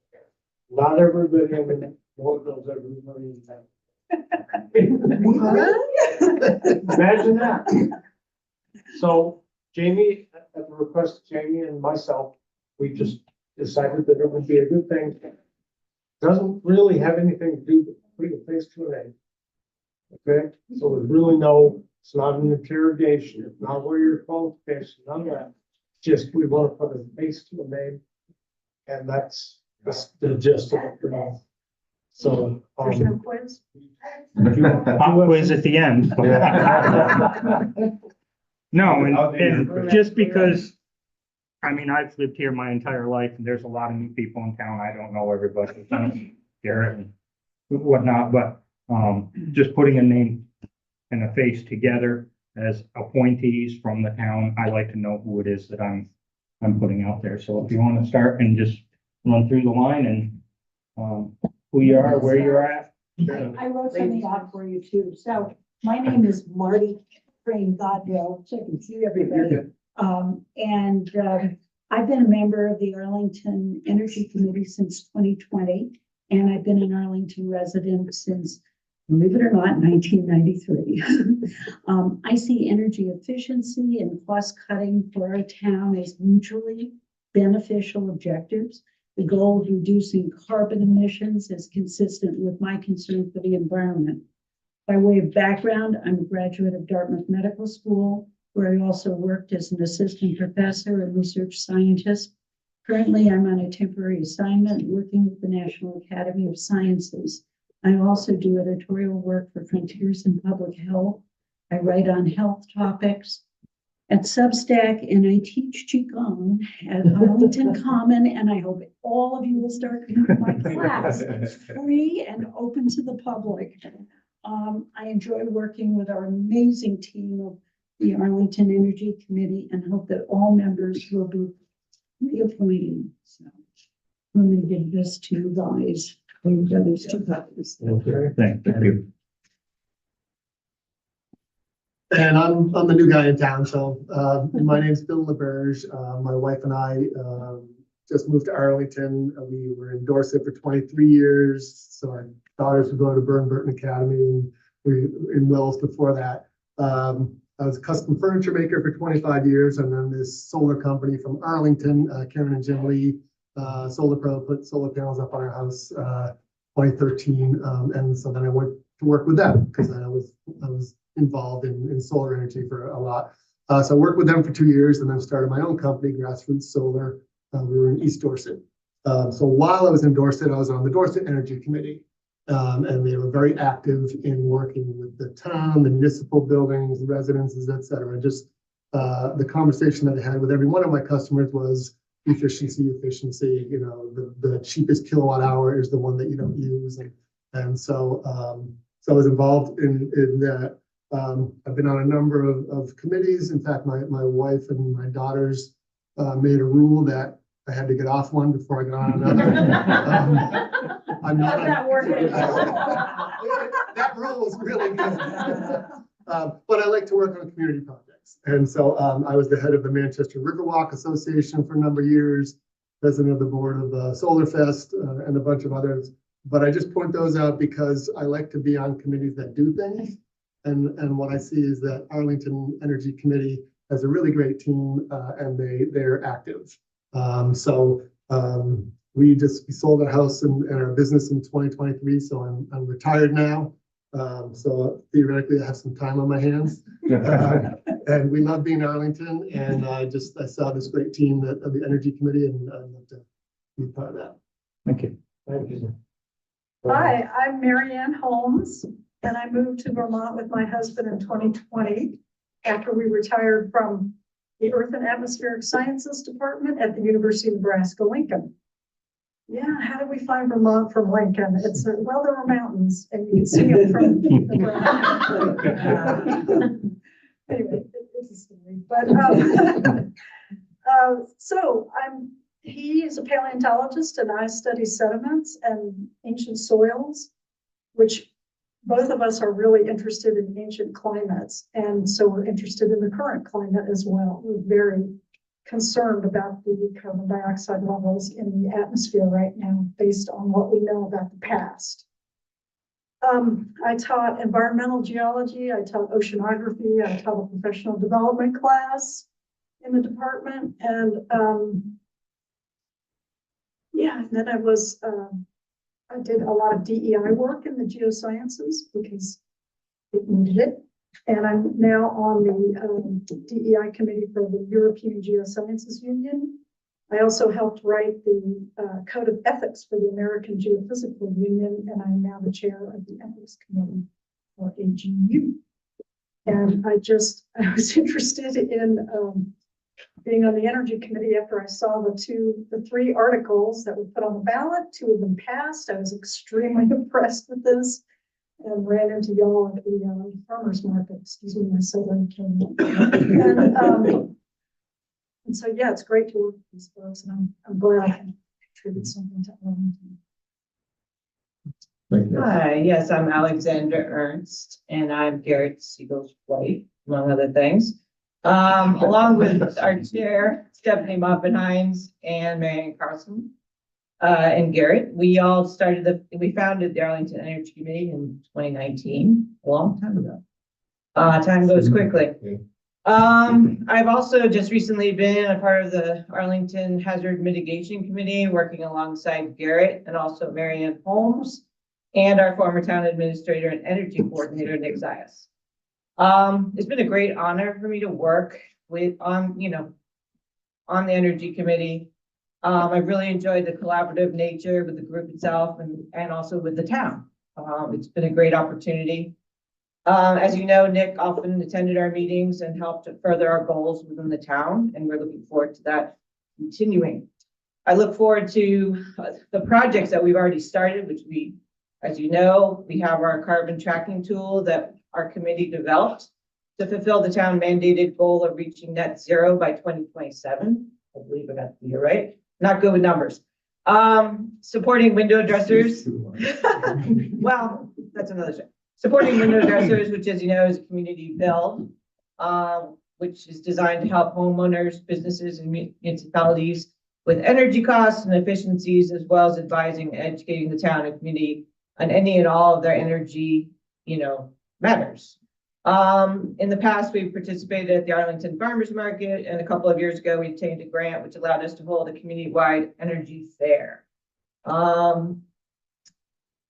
S3: not everybody in the board knows everybody in town. Imagine that. So Jamie, at the request of Jamie and myself, we just decided that it would be a good thing. Doesn't really have anything to do with putting a face to a name. Okay, so there's really no, it's not an interrogation, it's not where your qualification, none of that. Just, we want to put a face to a name. And that's the gist of it for now. So.
S11: There's no quiz?
S8: Pop quiz at the end. No, and just because, I mean, I've lived here my entire life and there's a lot of new people in town. I don't know everybody, Garrett and whatnot, but just putting a name and a face together as appointees from the town, I like to know who it is that I'm putting out there. So if you want to start and just run through the line and who you are, where you're at.
S13: I wrote something out for you too. So my name is Marty Crane Godwell, so I can see everybody. I've been a member of the Arlington Energy Committee since 2020, and I've been an Arlington resident since, believe it or not, 1993. I see energy efficiency and cost cutting for our town as mutually beneficial objectives. The goal of reducing carbon emissions is consistent with my concern for the environment. By way of background, I'm a graduate of Dartmouth Medical School, where I also worked as an assistant professor and research scientist. Currently, I'm on a temporary assignment working with the National Academy of Sciences. I also do editorial work for Frontiers in Public Health. I write on health topics at Substack, and I teach Qigong at Arlington Common, and I hope all of you will start coming to my class. It's free and open to the public. I enjoy working with our amazing team of the Arlington Energy Committee and hope that all members will be reappointed. So let me give this to you guys. Thank
S8: you.
S14: And I'm the new guy in town, so my name's Bill LaBerge. My wife and I just moved to Arlington. We were in Dorset for 23 years, so our daughters would go to Burton Academy, and we were in Wells before that. I was a custom furniture maker for 25 years, and then this solar company from Arlington, Karen and Jim Lee, Solar Pro, put solar panels up on our house 2013, and so then I went to work with them because I was involved in solar energy for a lot. So I worked with them for 2 years and then started my own company, Grassroots Solar. We were in East Dorset. So while I was in Dorset, I was on the Dorset Energy Committee. And they were very active in working with the town, the municipal buildings, residences, et cetera. Just the conversation that I had with every one of my customers was, efficiency, you know, the cheapest kilowatt hour is the one that you don't use. And so, so I was involved in that. I've been on a number of committees. In fact, my wife and my daughters made a rule that I had to get off one before I got on another. I'm not.
S6: How's that working?
S14: That rule was really good. But I like to work on community projects. And so I was the head of the Manchester Riverwalk Association for a number of years, president of the board of the Solar Fest and a bunch of others. But I just point those out because I like to be on committees that do things. And what I see is that Arlington Energy Committee has a really great team and they're active. We sold our house and our business in 2023, so I'm retired now. So theoretically, I have some time on my hands. And we love being in Arlington, and I saw this great team of the Energy Committee, and I'd love to be part of that.
S8: Thank you.
S14: Thank you.
S11: Hi, I'm Mary Ann Holmes, and I moved to Vermont with my husband in 2020 after we retired from the Earth and Atmospheric Sciences Department at the University of Nebraska-Lincoln. Yeah, how did we find Vermont from Lincoln? It's well, there were mountains, and you can see them from the ground. Anyway, it's a story. But so he is a paleontologist, and I study sediments and ancient soils, which both of us are really interested in ancient climates, and so we're interested in the current climate as well. We're very concerned about the carbon dioxide levels in the atmosphere right now, based on what we know about the past. I taught environmental geology, I taught oceanography, I taught a professional development class in the department, and yeah, and then I did a lot of DEI work in the geosciences because it needed it. And I'm now on the DEI committee for the European Geosciences Union. I also helped write the Code of Ethics for the American Geophysical Union, and I'm now the chair of the Ethics Committee for AGU. And I was interested in being on the Energy Committee after I saw the three articles that were put on the ballot. 2 of them passed. I was extremely impressed with this. And ran into y'all at the farmer's market, excuse me, my southern king. And so, yeah, it's great to work with these folks, and I'm glad I can contribute something to Arlington.
S15: Hi, yes, I'm Alexander Ernst, and I'm Garrett Siegel's wife, among other things. Along with our chair, Stephanie Moppenhines, and Marianne Carlson. And Garrett, we founded the Arlington Energy Committee in 2019, a long time ago. Time goes quickly. I've also just recently been a part of the Arlington Hazard Mitigation Committee, working alongside Garrett and also Marianne Holmes and our former town administrator and energy coordinator, Nick Zayas. It's been a great honor for me to work on the Energy Committee. I've really enjoyed the collaborative nature with the group itself and also with the town. It's been a great opportunity. As you know, Nick often attended our meetings and helped to further our goals within the town, and we're looking forward to that continuing. I look forward to the projects that we've already started, which as you know, we have our carbon tracking tool that our committee developed to fulfill the town mandated goal of reaching net zero by 2027. I believe I got the year right. Not good with numbers. Supporting window dressers. Well, that's another thing. Supporting window dressers, which, as you know, is a community bill, which is designed to help homeowners, businesses, and municipalities with energy costs and efficiencies, as well as advising and educating the town and community on any and all of their energy, matters. In the past, we've participated at the Arlington Farmers Market, and a couple of years ago, we obtained a grant which allowed us to hold a community-wide energy fair.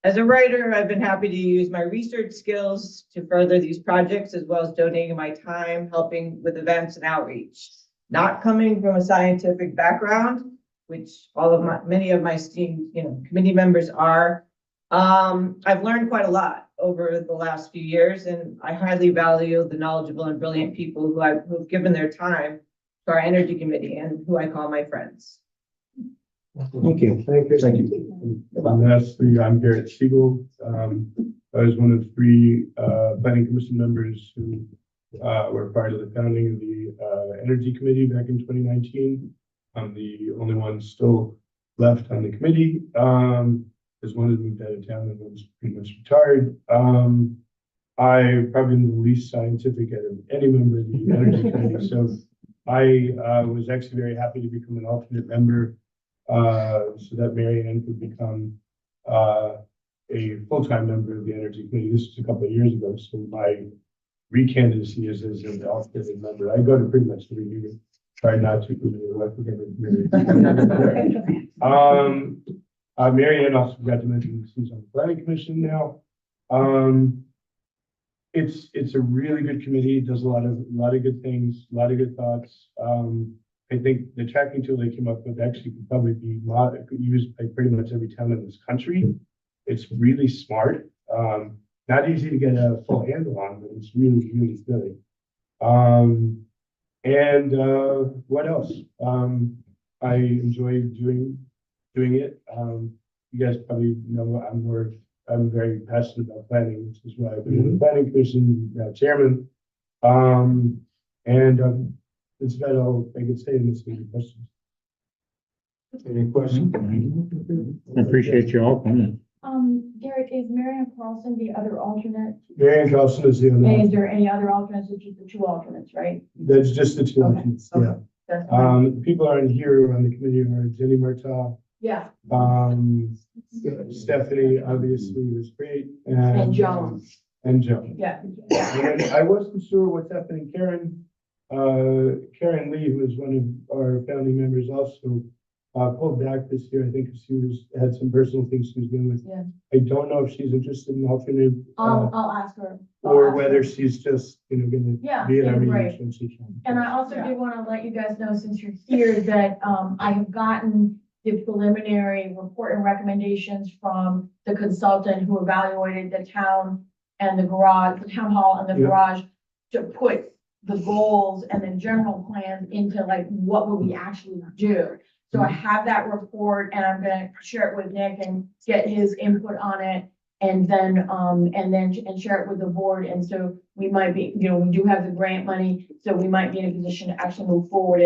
S15: As a writer, I've been happy to use my research skills to further these projects, as well as donating my time helping with events and outreach. Not coming from a scientific background, which many of my esteemed committee members are, I've learned quite a lot over the last few years, and I highly value the knowledgeable and brilliant people who've given their time to our energy committee and who I call my friends.
S8: Thank you.
S3: Thank you.
S1: Thank you.
S5: And lastly, I'm Garrett Siegel. I was one of three planning commission members who were part of the founding of the Energy Committee back in 2019. I'm the only one still left on the committee. Because one of them moved out of town and was pretty much retired. I probably am the least scientific out of any member of the Energy Committee, so I was actually very happy to become an alternate member so that Mary Ann could become a full-time member of the Energy Committee. This was a couple of years ago, so my recandidacy is as an alternate member. I go to pretty much every meeting. Try not to, Mary Ann also got to mention she's on the planning commission now. It's a really good committee. It does a lot of good things, a lot of good thoughts. I think the tracking tool they came up with actually could probably be used by pretty much every town in this country. It's really smart. Not easy to get a full handle on, but it's really, really good. What else? I enjoy doing it. You guys probably know I'm very passionate about planning, which is why I've been in the planning commission, now chairman. It's about all I can say in this question.
S1: Any questions?
S8: I appreciate you all coming.
S6: Derek, is Marion Carlson the other alternate?
S14: Mary Ann Carlson is the
S6: And is
S14: other.
S6: there any other alternates, or just the two alternates, right?
S14: That's just the two.
S6: Okay.
S14: alternates, Yeah.
S6: That's fine.
S14: People aren't here on the committee are Jenny Martel,
S6: Yeah,
S14: Stephanie obviously was great.
S6: and Joan,
S14: And Joan.
S6: yeah.
S14: And I wasn't sure what's happening. Karen Lee, who is one of our founding members, also pulled back this year. I think she had some personal things she was dealing with.
S6: Yeah.
S14: I don't know if she's interested in alternate,
S6: I'll ask her.
S14: or whether she's just, gonna
S6: Yeah,
S14: be at our
S6: yeah,
S14: meetings
S6: great.
S14: when she can.
S6: And I also do want to let you guys know, since you're here, that I have gotten the preliminary report and recommendations from the consultant who evaluated the town and the garage, the town hall and the
S14: Yeah.
S6: garage, to put the goals and the general plans into like, what would we actually do? So I have that report, and I'm gonna share it with Nick and get his input on it. And then share it with the board. And so we might be, we do have the grant money, so we might be in a position to actually move forward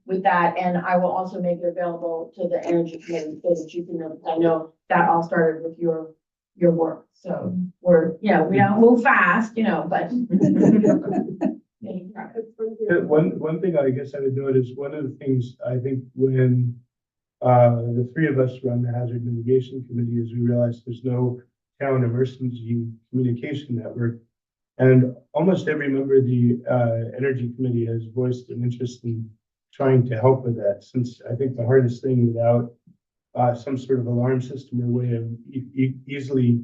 S6: with that. And I will also make it available to the energy committee, so that you can know, I know that all started with your work. So we don't move fast, but.
S14: One thing I guess I would note is one of the things I think when the three of us run the hazard mitigation committee is we realized there's no town emergency communication network. And almost every member of the energy committee has voiced an interest in trying to help with that, since I think the hardest thing without some sort of alarm system or way of easily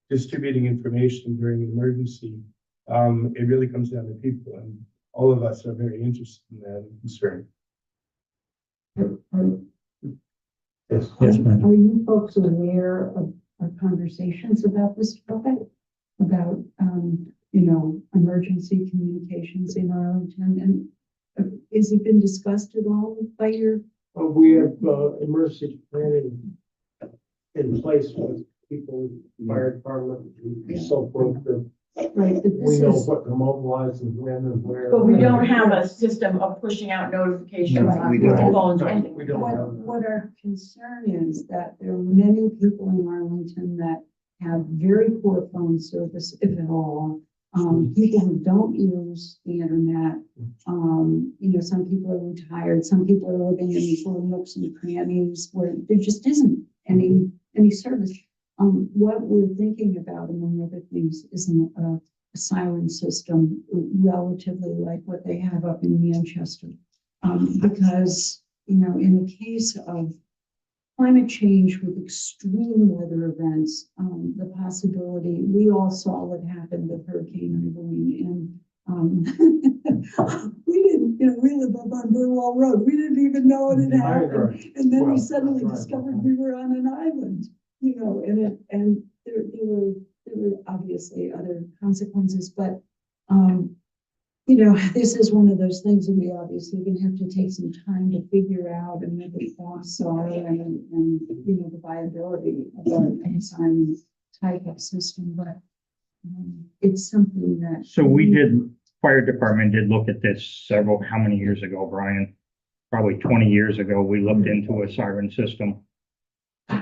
S14: distributing information during an emergency, it really comes down to people, and all of us are very interested in that and concerned.
S1: Yes.
S8: Yes, ma'am.
S13: Are you folks aware of our conversations about this topic? About, emergency communications in Arlington, and has it been discussed at all by your?
S3: We have emergency planning in place with people, fire department, and so forth.
S13: Right, but
S3: We
S13: this
S3: know
S13: is,
S3: what to mobilize and when and where.
S6: But we don't have a system of pushing out notifications
S13: No,
S6: on
S1: we don't.
S6: phones. And
S3: We don't have.
S13: what our concern is that there are many people in Arlington that have very poor phone service, if at all. People who don't use the internet, some people are retired, some people are living in these little nooks and crannies where there just isn't any service. What we're thinking about, among other things, is a siren system relatively like what they have up in Manchester. Because, in the case of climate change with extreme weather events, the possibility, we all saw what happened with Hurricane Irene, and we didn't, we live up on Burwell Road. We didn't even know it had happened. And then we suddenly discovered we were on an island, and there were obviously other consequences, but you know, this is one of those things that we obviously gonna have to take some time to figure out and what the costs are and, you know, the viability of an ensign type of system, but it's something that.
S8: So we did, fire department did look at this how many years ago, Brian? Probably 20 years ago, we looked into a siren system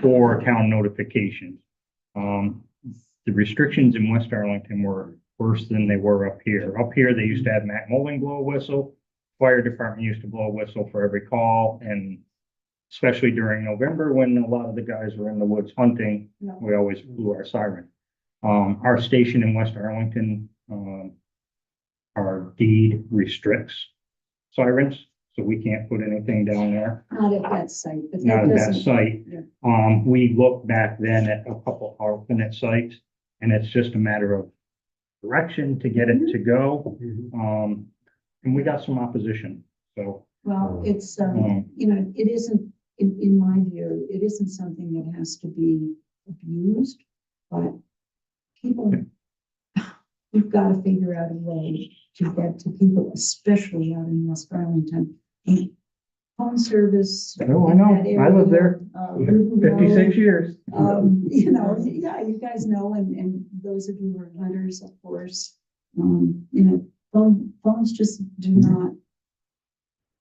S8: for town notifications. The restrictions in West Arlington were worse than they were up here. Up here, they used to have Matt Mullen blow a whistle. Fire department used to blow a whistle for every call, and especially during November, when a lot of the guys were in the woods hunting, we always blew our siren. Our station in West Arlington, our deed restricts sirens, so we can't put anything down there.
S13: Not at that site. But
S8: Not at that
S13: doesn't-
S8: site.
S13: Yeah.
S8: We looked back then at a couple alternate sites, and it's just a matter of direction to get it to go. And we got some opposition, so.
S13: Well, it's, you know, it isn't, in my view, it isn't something that has to be abused, but people, we've got to figure out a way to get to people, especially out in West Arlington. Phone service.
S8: Oh, I
S13: in
S8: know.
S13: that
S8: I lived
S13: area,
S8: there 56 years.
S13: You know, yeah, you guys know, and those of you who are hunters, of course, you know, phones just do not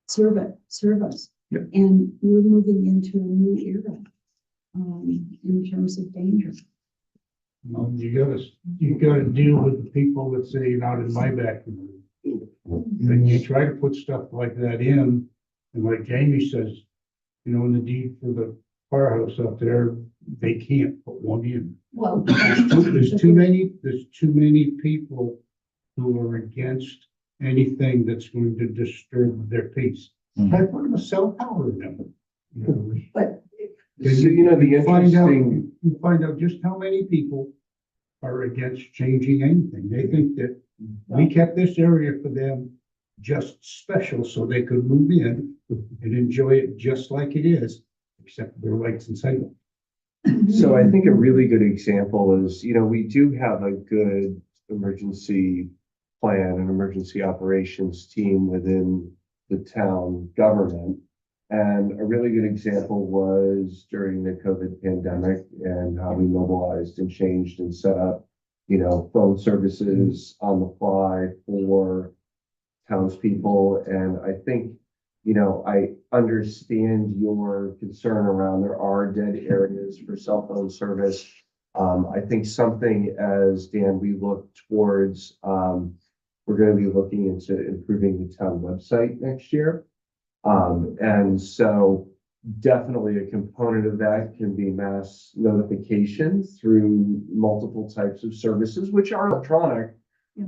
S13: serve us.
S8: Yep.
S13: And we're moving into a new era, in terms of danger.
S2: You gotta deal with the people that say not in my backyard. And you try to put stuff like that in, and like Jamie says, you know, in the deed for the firehouse up there, they can't put one in.
S13: Well,
S2: There's too many people who are against anything that's going to disturb their peace. I put a cell tower in them. You know,
S13: but
S1: So, you know, the
S2: you find out,
S1: interesting,
S2: you find out just how many people are against changing anything. They think that we kept this area for them just special so they could move in and enjoy it just like it is, except their lights and signal.
S1: so I think a really good example is, you know, we do have a good emergency plan and emergency operations team within the town government. And a really good example was during the COVID pandemic and how we mobilized and changed and set up, you know, phone services on the fly for townspeople. And I think, you know, I understand your concern around there are dead areas for cell phone service. I think something, as Dan, we look towards, we're going to be looking into improving the town website next year. And so definitely a component of that can be mass notification through multiple types of services, which are electronic,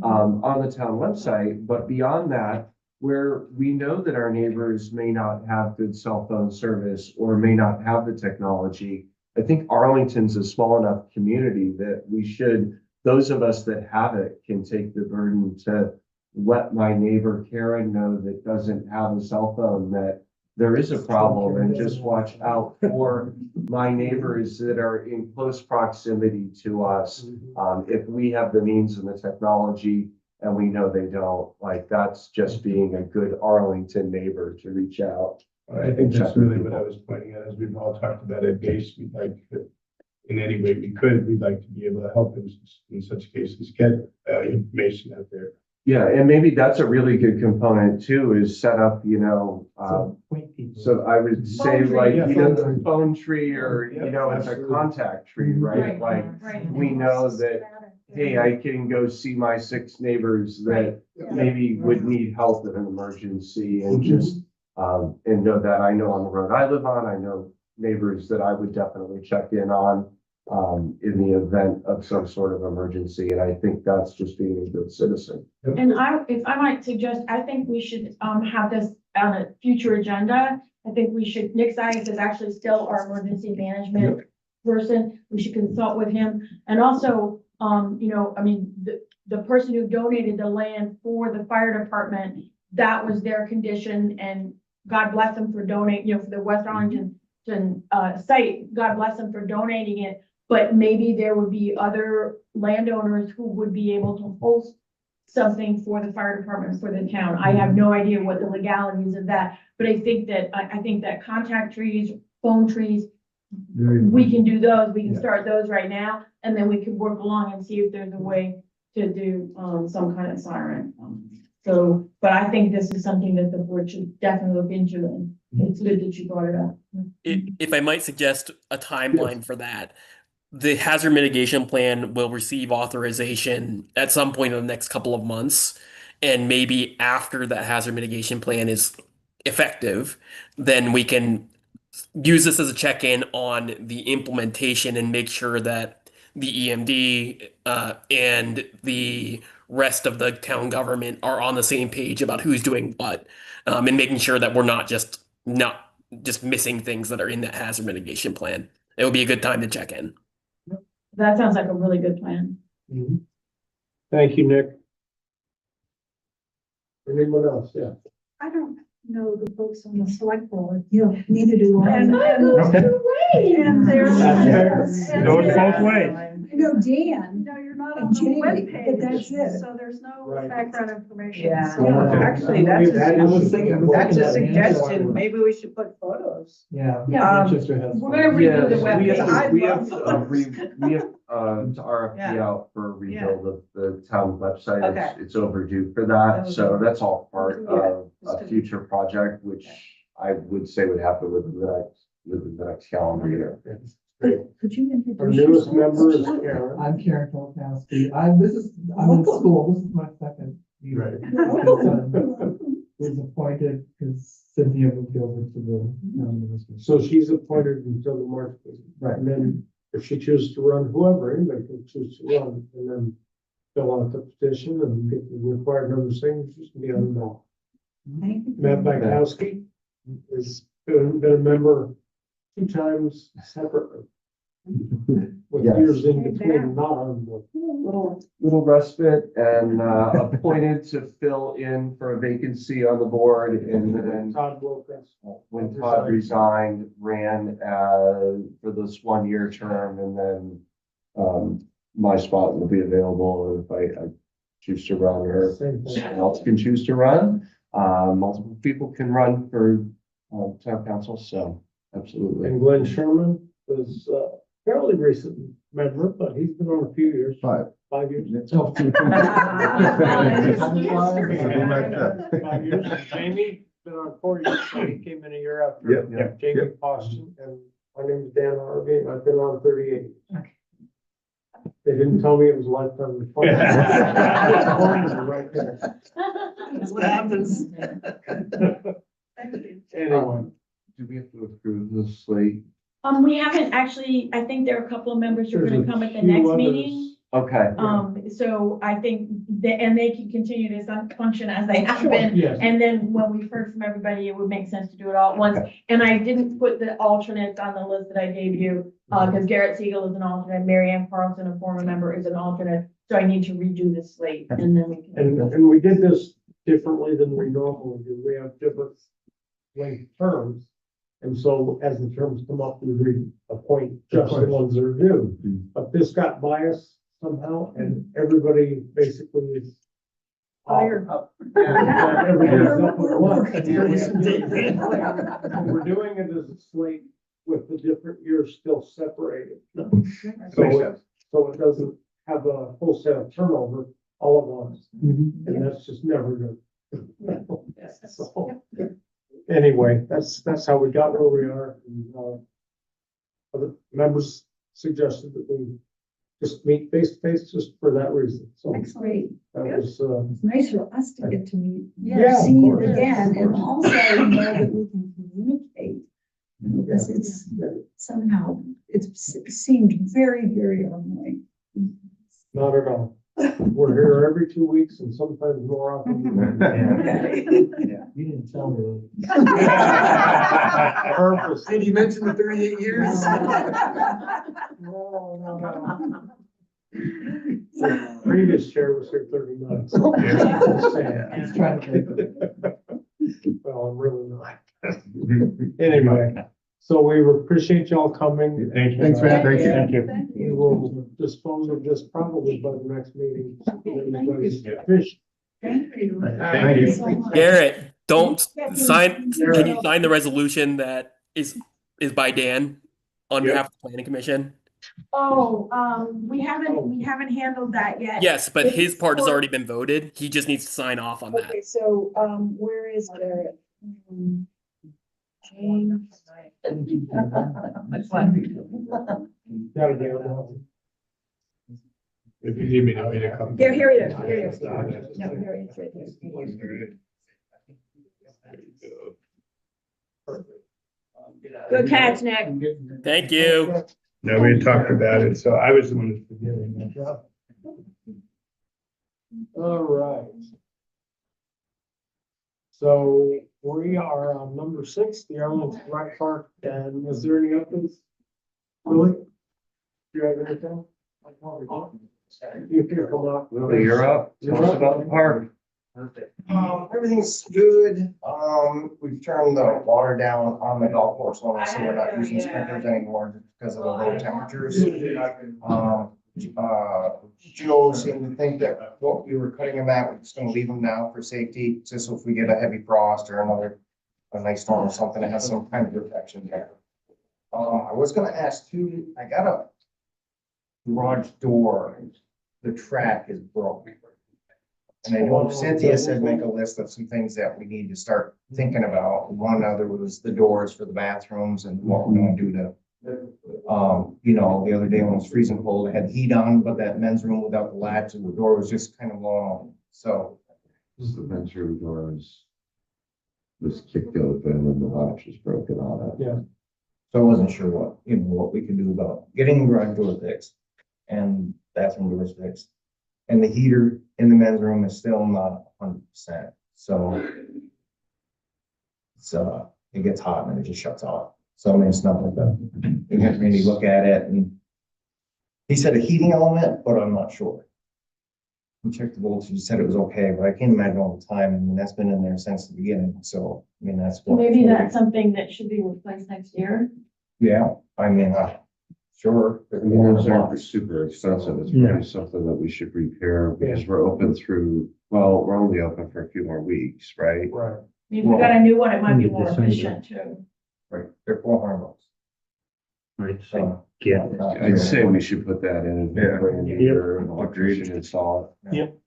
S1: on the town website. But beyond that, where we know that our neighbors may not have good cell phone service or may not have the technology, I think Arlington's a small enough community that we should, those of us that have it can take the burden to let my neighbor Karen know that doesn't have a cell phone that there is a problem, and just watch out for my neighbors that are in close proximity to us. If we have the means and the technology and we know they don't, like, that's just being a good Arlington neighbor to reach out.
S2: I think that's really what I was pointing at, as we've all talked about at base, we'd like to, in any way we could, we'd like to be able to help in such cases, get information out there.
S1: Yeah, and maybe that's a really good component too, is set up, you know, so I would say
S6: Phone tree,
S1: like,
S2: yeah,
S1: you know,
S2: phone
S1: the
S2: tree.
S1: phone tree, or, you know, it's a
S2: absolutely.
S1: contact tree, right? Like, we know that, hey, I can go see my 6 neighbors that maybe would need help in an emergency, and just, and know that I know on the road I live on, I know neighbors that I would definitely check in on, in the event of some sort of emergency. And I think that's just being a good citizen.
S6: And if I might suggest, I think we should, have this on a future agenda. I think we should, Nick Zias is actually still our emergency management person. We should consult with him. And also, you know, I mean, the person who donated the land for the fire department, that was their condition, and God bless them for donating, you know, for the West Arlington site. God bless them for donating it. But maybe there would be other landowners who would be able to host something for the fire department, for the town. I have no idea what the legalities of that, but I think that contact trees, phone trees, we can do those, we can start those right now, and then we can work along and see if there's a way to do, some kind of siren. So, but I think this is something that the board should definitely look into, and it's good that you brought it up.
S10: If I might suggest a timeline for that, the hazard mitigation plan will receive authorization at some point in the next couple of months. And maybe after that hazard mitigation plan is effective, then we can use this as a check-in on the implementation and make sure that the EMD and the rest of the town government are on the same page about who's doing what, and making sure that we're not just missing things that are in that hazard mitigation plan. It would be a good time to check in.
S6: That sounds like a really good plan.
S3: Thank you, Nick. Anyone else? Yeah.
S13: I don't know the folks on the select board. Yeah, neither do I.
S11: And there's.
S2: It goes both ways.
S13: I know Dan.
S11: No, you're not
S13: And
S11: on the
S13: Jamie,
S11: webpage,
S13: but that's it.
S11: so there's no
S3: Right.
S11: background information.
S15: Yeah.
S11: So-
S15: Actually, that's
S3: That's
S15: a suggestion. Maybe we should put photos.
S3: Yeah.
S11: Yeah.
S3: Manchester has.
S6: We're gonna redo the
S1: Yes,
S6: webpage.
S1: we have to RFP
S15: Yeah.
S1: out for a rebuild of the town website.
S15: Okay.
S1: It's overdue for that, so that's all part of
S15: Yeah.
S1: a future project, which I would say would happen within the next calendar year.
S13: Could you introduce
S3: Our newest
S13: yourself?
S3: member is Karen.
S16: I'm Karen Polkowski. I'm in school. This is my second year. Was appointed because Cynthia moved over to the university.
S3: So she's appointed until the March meeting.
S16: Right.
S3: And then if she chooses to run, whoever, anybody can choose to run, and then fill out the petition and get the required number of signatures to be on the ballot.
S13: Thank you.
S3: Matt Bykowski has been a member 2 times separately. With
S1: Yes.
S3: years in between, not on board.
S1: Little respite and appointed to fill in for a vacancy on the board, and then
S3: Todd Wilkins.
S1: when Todd resigned, ran for this 1-year term, and then my spot will be available if I choose to run, or
S3: Same thing.
S1: someone else can choose to run. Multiple people can run for town council, so absolutely.
S3: And Glenn Sherman was fairly recent member, but he's been on a few years. 5 years. 5 years. Jamie been on 4 years, so he came in a year after.
S1: Yep.
S3: Jamie Poston, and my name is Dan Harvey, and I've been on 38 years. They didn't tell me it was a lifetime. Right there.
S16: That's what happens.
S3: Anyway.
S1: Do we have to approve the slate?
S6: We haven't actually, I think there are a couple of members who are
S3: There's
S6: gonna
S3: a
S6: come at the
S3: few
S6: next
S3: others.
S6: meeting.
S1: Okay.
S6: So I think and they can continue to function as they have been.
S3: Yes.
S6: And then when we've heard from everybody, it would make sense to do it all at once. And I didn't put the alternates on the list that I gave you, because Garrett Siegel is an alternate, Mary Ann Carlson, a former member, is an alternate. So I need to redo the slate, and then we can.
S3: And we did this differently than we normally do. We have different length terms. And so as the terms come up, we reappoint just the ones that are due. But this got biased somehow, and everybody basically is fired up. Everybody's up at once. We're doing it as a slate with the different years still separated. So it doesn't have a wholesale turnover all at once, and that's just never good. So, anyway, that's how we got where we are. And, other members suggested that we just meet face to face just for that reason. So
S13: That's great.
S3: that was,
S13: It's nice for us to get to meet,
S3: Yeah, of
S13: see you
S3: course.
S13: again, and also know that we can communicate. Because it's somehow, it seemed very, very annoying.
S3: not at all. We're here every 2 weeks and sometimes more often.
S16: You didn't tell me.
S3: Purpose.
S9: Did you mention the 38 years?
S3: No. Previous chair was here 39.
S16: He's trying to think of it.
S3: Well, I'm really not. Anyway, So we appreciate y'all coming.
S14: Thanks, man. Thank you.
S8: Thank you.
S3: We will dispose of this probably by the next meeting. Everybody's
S7: you.
S3: fish.
S7: Thank you.
S14: Thank you.
S7: So much.
S10: Garrett, don't sign,
S3: Garrett.
S10: can you sign the resolution that is by Dan on
S3: Yep.
S10: behalf of the planning commission?
S6: Oh, we haven't handled that yet.
S10: Yes, but
S6: This
S10: his
S6: is
S10: part has
S6: for-
S10: already been voted. He just needs to sign off on that.
S6: Okay, so, where is the? James.
S15: Which one?
S3: Gotta get it out.
S16: If you need me to come.
S6: Here it is, here it is. No, here it is, right here. Good catch, Nick.
S10: Thank you.
S16: No, we had talked about it, so I was the one who's forgetting that.
S3: All right. So we are on number 6, the Arlington Rec Park, and is there any updates? Really? Do you have anything? You can come up.
S1: Lily, you're up. Tell us about the park.
S17: Everything's good. We've turned the water down on the golf course line, so we're not using sprinklers anymore because of the low temperatures. Joe seemed to think that what we were cutting them at, we're just gonna leave them now for safety, just so if we get a heavy frost or a nice storm or something, it has some kind of protection there. I was gonna ask too, I got a garage door, the track is broken. And I know Cynthia said make a list of some things that we need to start thinking about. One other was the doors for the bathrooms and what we're gonna do to. The other day when it was freezing cold, I had heat on, but that men's room without the latch and the door was just kind of long, so.
S1: The men's room door was kicked open and the latch was broken on it.
S3: Yeah.
S17: So I wasn't sure what we could do about getting the garage door fixed and bathroom doors fixed. And the heater in the men's room is still not 100%, so. It gets hot and it just shuts off. So I mean, it's not like that. We had Randy look at it and he said a heating element, but I'm not sure. He checked the voltage, he said it was okay, but I can't imagine all the time. I mean, that's been in there since the beginning, so, I mean, that's. what-
S6: Maybe that's something that should be replaced next year.
S17: Yeah, I mean, sure.
S1: I mean, those aren't super expensive. It's really something that we should repair because we're open we're only open for a few more weeks, right?
S3: Right.
S6: If we got a new one, it might be more efficient too.
S17: Right, they're $400.
S8: Right,
S17: So.
S8: yeah.
S1: I'd say we should put that in and bring in here and electrician install it.
S3: Yep.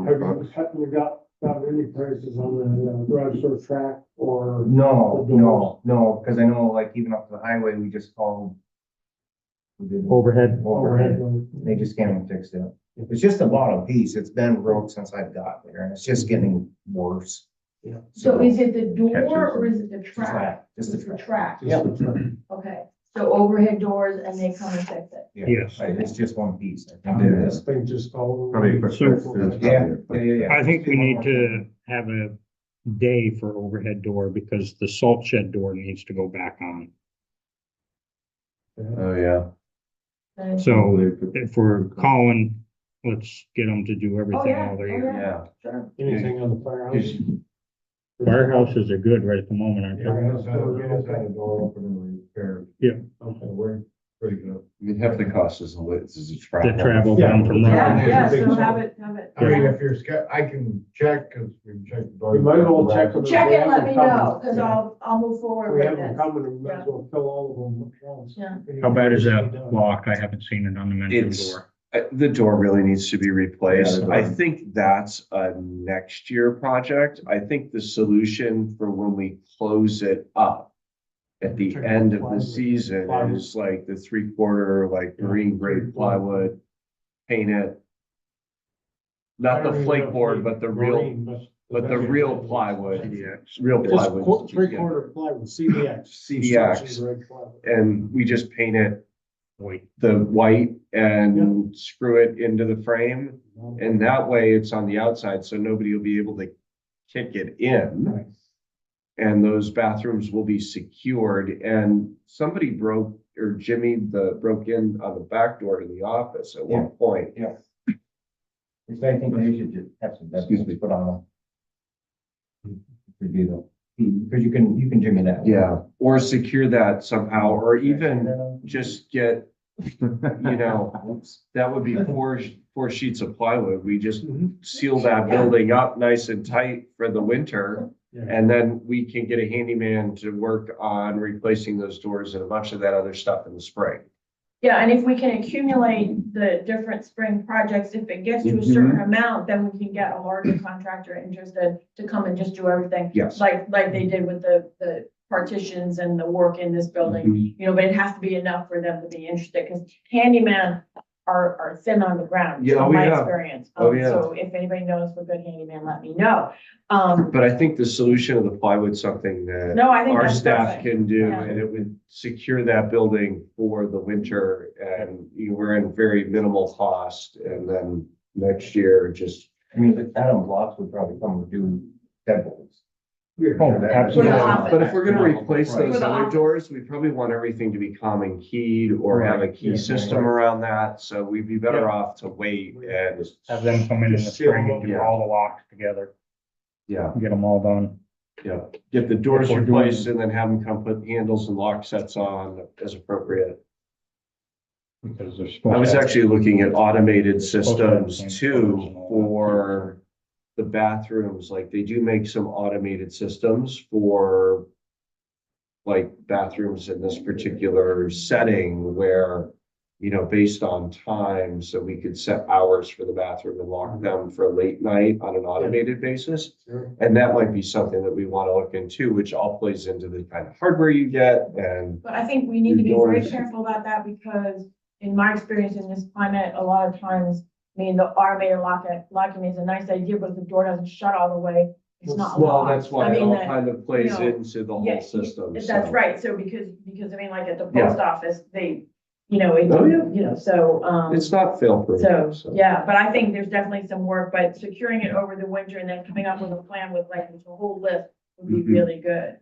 S3: Have you got any prices on the garage door track or?
S17: No, because I know like even up to the highway, we just called. we did
S8: Overhead.
S17: Overhead, they just came and fixed it. It's just a bottom piece, it's been broke since I've got there, and it's just getting worse.
S3: Yeah.
S6: So is it the door or is it the track?
S17: Track, just the
S6: It's the
S17: track.
S6: track.
S17: Yeah.
S6: Okay, so overhead doors and they come and fix it.
S8: Yes.
S17: Right, it's just one piece. I think.
S3: This thing just all.
S1: Probably a quick fix.
S17: Yeah.
S8: I think we need to have a day for overhead door because the salt shed door needs to go back on.
S1: Oh, yeah.
S6: And-
S8: So if we're calling, let's get them to do
S6: Oh,
S8: everything
S6: yeah,
S8: while they're
S6: oh,
S8: here.
S6: yeah, sure.
S3: Anything on the firehouse?
S8: Firehouses are good right at the moment, aren't
S5: Yeah,
S8: they?
S5: that's how the door open and repaired.
S8: Yeah.
S3: Okay.
S5: We're pretty good.
S1: I mean, half the cost is
S8: The travel down from
S6: Yeah,
S8: Raleigh.
S6: yeah, so have it.
S5: I mean, if you're I can check, because we can check the door.
S3: You might as well check them.
S6: Check it, let me know, cause I'll move forward
S3: We
S6: with
S3: have them
S6: this.
S3: coming, we might as well fill all of them at once.
S6: Yeah.
S8: How bad is that lock? I haven't seen it on the men's
S1: It's,
S8: door.
S1: the door really needs to be replaced.
S5: Yeah, the
S1: I
S5: door.
S1: think that's a next year project. I think the solution for when we close it up at the end of the season is like the 3/4, like marine grade plywood, paint it. Not the flake board, but the real plywood. Real plywood.
S3: Just 3/4 plywood, CDX.
S1: CDX.
S3: Construction grade plywood.
S1: And we just paint it
S8: Wait,
S1: the white and screw it into the frame. And that way it's on the outside, so nobody will be able to kick it in. And those bathrooms will be secured. And somebody broke broke in on the back door to the office at one point.
S17: Yeah. I think they should just have some, put on. Review them. Because you can jimmy that.
S1: Yeah, or secure that somehow, or even just get, you know, that would be four sheets of plywood. We just seal that building up nice and tight for the winter. And then we can get a handyman to work on replacing those doors and a bunch of that other stuff in the spring.
S6: Yeah, and if we can accumulate the different spring projects, if it gets to a certain amount, then we can get a larger contractor interested to come and just do everything.
S1: Yes.
S6: Like they did with the partitions and the work in this building, you know, but it has to be enough for them to be interested, because handyman are thin on the ground,
S1: Yeah,
S6: from
S1: oh,
S6: my
S1: yeah.
S6: experience.
S1: Oh, yeah.
S6: So if anybody knows of a good handyman, let me know.
S1: But I think the solution of the plywood, something that
S6: No, I think
S1: our
S6: that's
S1: staff
S6: perfect.
S1: can do,
S6: Yeah.
S1: and it would secure that building for the winter, and we're in very minimal cost, and then next year, just.
S17: I mean, the Adam Blocks would probably come and do deadbolts.
S8: Oh, absolutely.
S1: But if we're gonna replace
S6: For
S1: those
S6: the
S1: other
S6: office.
S1: doors, we probably want everything to be common keyed or have a
S8: Right,
S1: key system around that, so we'd be better off to wait and.
S8: Have them come in the
S1: Just seal
S8: spring and
S1: them,
S8: do
S1: yeah.
S8: all the locks together,
S1: Yeah,
S8: get them all done.
S1: yeah, get the doors
S8: If we're doing-
S1: replaced and then have them come put handles and lock sets on as appropriate.
S8: Because they're
S1: I
S8: supposed
S1: was
S8: to have-
S1: actually looking at automated
S8: supposed to have the
S1: systems
S8: same colors
S1: too
S8: and all that,
S1: for the bathrooms, like they do make some automated systems for like bathrooms in this particular setting where, you know, based on time, so we could set hours for the bathroom and lock them for a late night on an automated basis. And that might be something that we want to look into, which all plays into the kind of hardware you get and.
S6: But I think we need to be very
S1: Doors.
S6: careful about that, because in my experience in this climate, a lot of times, I mean, the automated locking is a nice idea, but if the door doesn't shut all the way, it's not
S1: Well,
S6: locked.
S1: that's why
S6: I
S1: it
S6: mean,
S1: all
S6: that-
S1: kind of plays
S6: you know,
S1: into the
S6: yeah,
S1: whole system.
S6: That's
S1: so.
S6: right, so because I mean, like at the
S1: Yeah.
S6: post office, they, you know, it,
S1: Oh, yeah.
S6: you know, so,
S1: It's not fail-proof.
S6: so, yeah, but I think there's definitely some work, but securing it over the winter and then coming up with a plan with like a whole list would be
S1: Mhm.
S6: really good.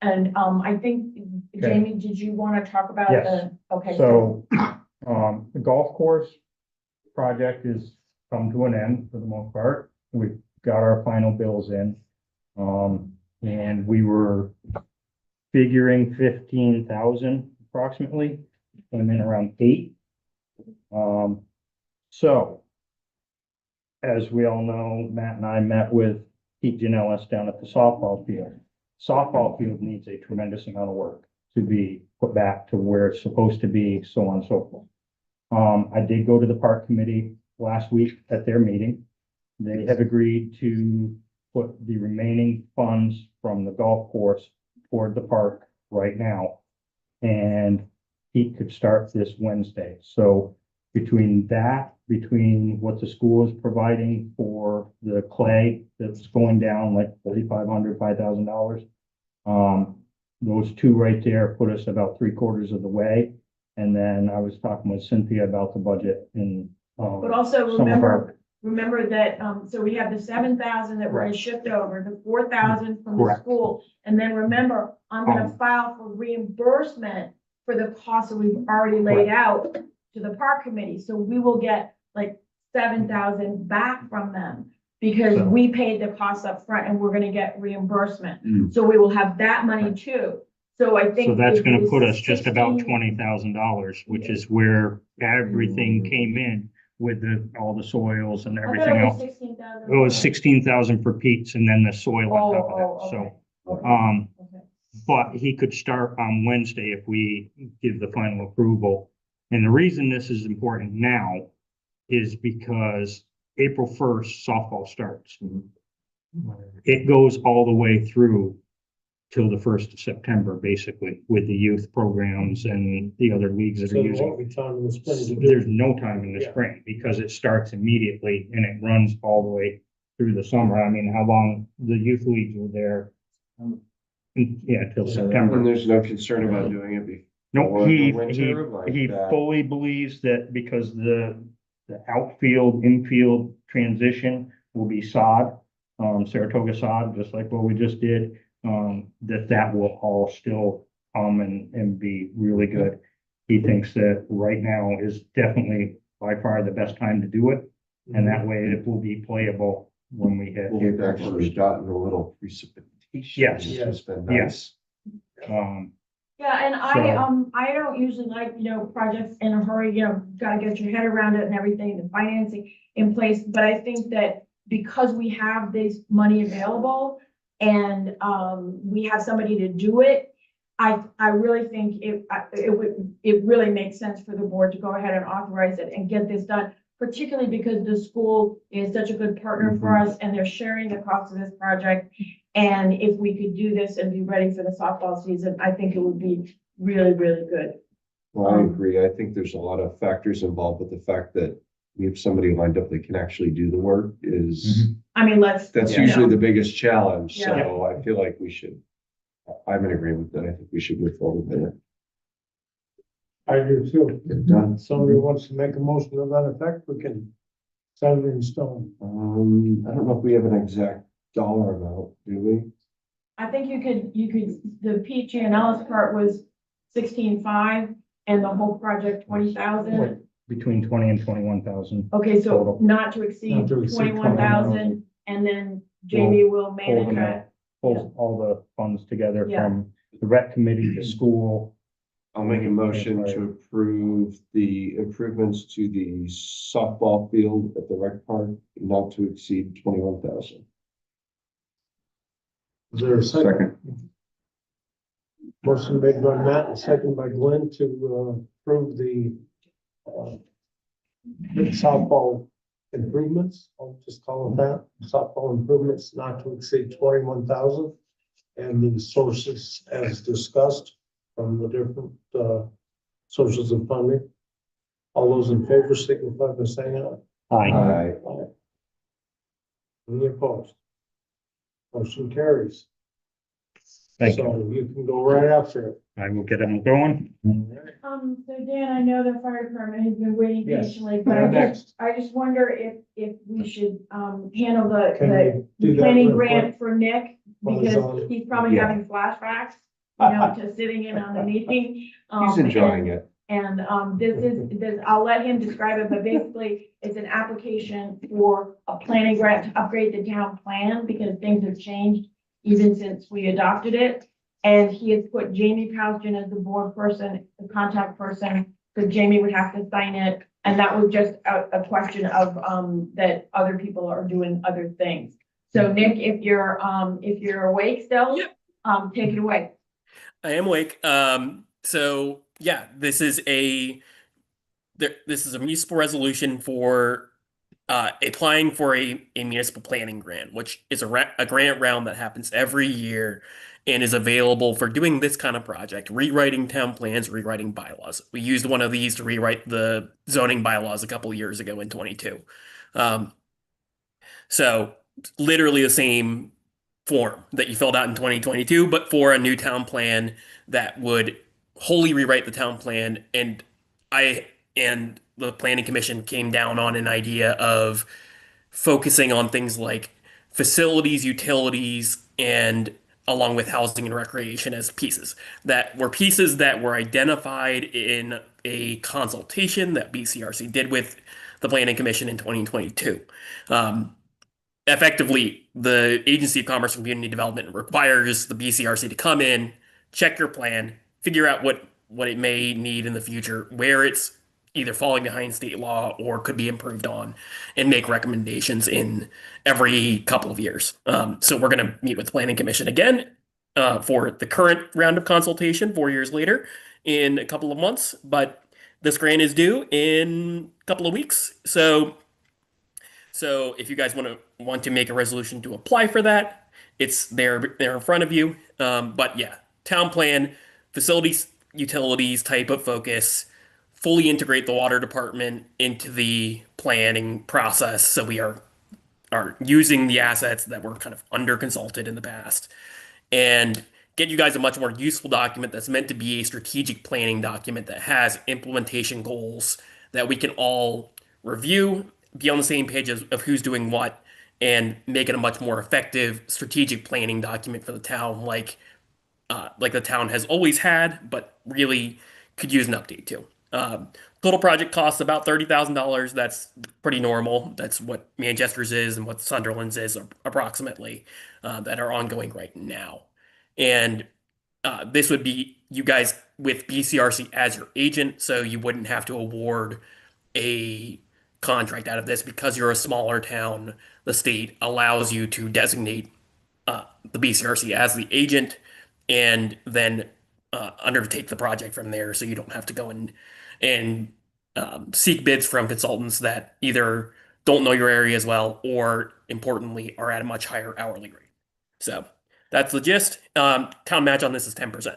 S6: And, I think, Jamie, did you want to talk about
S8: Yes.
S6: okay.
S8: So, the golf course project is come to an end for the most part. We've got our final bills in. And we were figuring 15,000 approximately, came in around 8. So as we all know, Matt and I met with Pete Janellis down at the softball field. Softball field needs a tremendous amount of work to be put back to where it's supposed to be, so on and so forth. I did go to the park committee last week at their meeting. They have agreed to put the remaining funds from the golf course toward the park right now. And Pete could start this Wednesday. So between that, between what the school is providing for the clay that's going down like $4,500, $5,000. Those two right there put us about 3/4 of the way. And then I was talking with Cynthia about the budget and,
S6: But also
S8: some of our-
S6: remember that, so we have the 7,000 that we're gonna
S8: Right.
S6: shift over, the 4,000 from the
S8: Correct.
S6: school. And then remember, I'm gonna file for reimbursement for the costs that we've already laid out to the park committee. So we will get like 7,000 back from them because
S8: So-
S6: we paid the costs up front and we're gonna get reimbursement.
S1: Mm.
S6: So we will have that money too. So I think.
S8: So that's
S6: it
S8: gonna
S6: was
S8: put us just about
S6: 16
S8: $20,000, which is where everything came in with all the soils and
S6: I thought
S8: everything
S6: it was
S8: else.
S6: 16,000.
S8: It was 16,000 for Pete's and then the soil on top of that, so.
S6: Okay.
S8: But he could start on Wednesday if we give the final approval. And the reason this is important now is because April 1st softball starts. It goes all the way through till the 1st of September, basically, with the youth programs and the other leagues that
S3: So
S8: are
S3: there
S8: using.
S3: won't be time in the spring to do.
S8: There's no time in the
S3: Yeah.
S8: spring because it starts immediately and it runs all the way through the summer. I mean, how long the youth leagues were there? Yeah, till
S1: And
S8: September.
S1: there's no concern about doing it before.
S8: No,
S1: the winter, like
S8: he
S1: that.
S8: fully believes that because the outfield, infield transition will be sod, Saratoga sod, just like what we just did, that will all still come and be really good. He thinks that right now is definitely by far the best time to do it. And that way it will be playable when we hit.
S1: We've actually gotten a little precipitation
S8: Yes.
S1: It's been
S8: Yes.
S1: nice.
S6: Yeah, and
S8: So-
S6: I don't usually like, projects in a hurry, gotta get your head around it and everything, the financing in place, but I think that because we have this money available and, we have somebody to do it, I really think it really makes sense for the board to go ahead and authorize it and get this done, particularly because the school is such a good partner for us and they're sharing the cost of this project. And if we could do this and be ready for the softball season, I think it would be really, really good.
S1: Well, I agree. I think there's a lot of factors involved, but the fact that we have somebody lined up that can actually do the work is,
S6: I mean,
S1: that's
S6: you
S1: usually
S6: know,
S1: the biggest challenge.
S6: Yeah.
S1: So I feel like we should, I'm in agreement that I think we should move forward with it.
S3: I do too.
S1: Get done.
S3: Somebody wants to make a motion to that effect, we can set it in stone.
S1: I don't know if we have an exact dollar amount, do we?
S6: I think the PG and L's part was 16.5 and the whole project 20,000.
S8: Between 20 and 21,000.
S6: Okay, so
S8: Total.
S6: not to exceed
S3: Not to exceed
S6: 21,000 and then Jamie will manage
S8: Holding
S6: that.
S8: Pull all the funds together
S6: Yeah.
S8: from the rec committee, the school.
S1: I'll make a motion to approve the improvements to the softball field at the rec park, not to exceed 21,000.
S3: Is there a second? Motion made by Matt and second by Glenn to approve the softball improvements. I'll just call it that, softball improvements not to exceed 21,000. And the sources as discussed from the different sources of funding. All those in favor signify by saying aye.
S8: Aye.
S3: Aye. Any opposed? Motion carries.
S8: Thank you.
S3: So you can go right after it.
S8: I will get them going.
S6: So Dan, I know the fire department has been waiting
S3: Yes.
S6: patiently, but I just wonder if we should, handle
S3: Can
S6: the
S3: we do that
S6: planning
S3: real
S6: grant for Nick,
S3: while he's
S6: because
S3: on?
S6: he's probably
S1: Yeah.
S6: having flashbacks, to sitting in on the meeting.
S1: He's enjoying it.
S6: And, I'll let him describe it, but basically it's an application for a planning grant to upgrade the town plan because things have changed even since we adopted it. And he has put Jamie Powston as the board person, the contact person, so Jamie would have to sign it. And that was just a question of, that other people are doing other things. So Nick, if you're awake still, take it away.
S10: I am awake. So yeah, this is a municipal resolution for applying for a municipal planning grant, which is a grant round that happens every year and is available for doing this kind of project, rewriting town plans, rewriting bylaws. We used one of these to rewrite the zoning bylaws a couple of years ago in 22. So literally the same form that you filled out in 2022, but for a new town plan that would wholly rewrite the town plan. And the planning commission came down on an idea of focusing on things like facilities, utilities, and along with housing and recreation as pieces that were identified in a consultation that BCRC did with the planning commission in 2022. Effectively, the Agency of Commerce and Community Development requires the BCRC to come in, check your plan, figure out what it may need in the future, where it's either falling behind state law or could be improved on, and make recommendations in every couple of years. So we're going to meet with the Planning Commission again for the current round of consultation 4 years later in a couple of months, but this grant is due in a couple of weeks. So if you guys want to make a resolution to apply for that, it's there in front of you. But yeah, town plan, facilities, utilities type of focus, fully integrate the water department into the planning process. So we are using the assets that were kind of under consulted in the past, and get you guys a much more useful document that's meant to be a strategic planning document that has implementation goals that we can all review, be on the same page of who's doing what, and make it a much more effective strategic planning document for the town, like the town has always had, but really could use an update to. Total project costs about $30,000. That's pretty normal. That's what Manchester's is and what Sunderland's is approximately, that are ongoing right now. And this would be you guys with BCRC as your agent, so you wouldn't have to award a contract out of this because you're a smaller town. The state allows you to designate the BCRC as the agent and then undertake the project from there, so you don't have to go and seek bids from consultants that either don't know your area as well or, importantly, are at a much higher hourly rate. So that's the gist. Town match on this is 10%.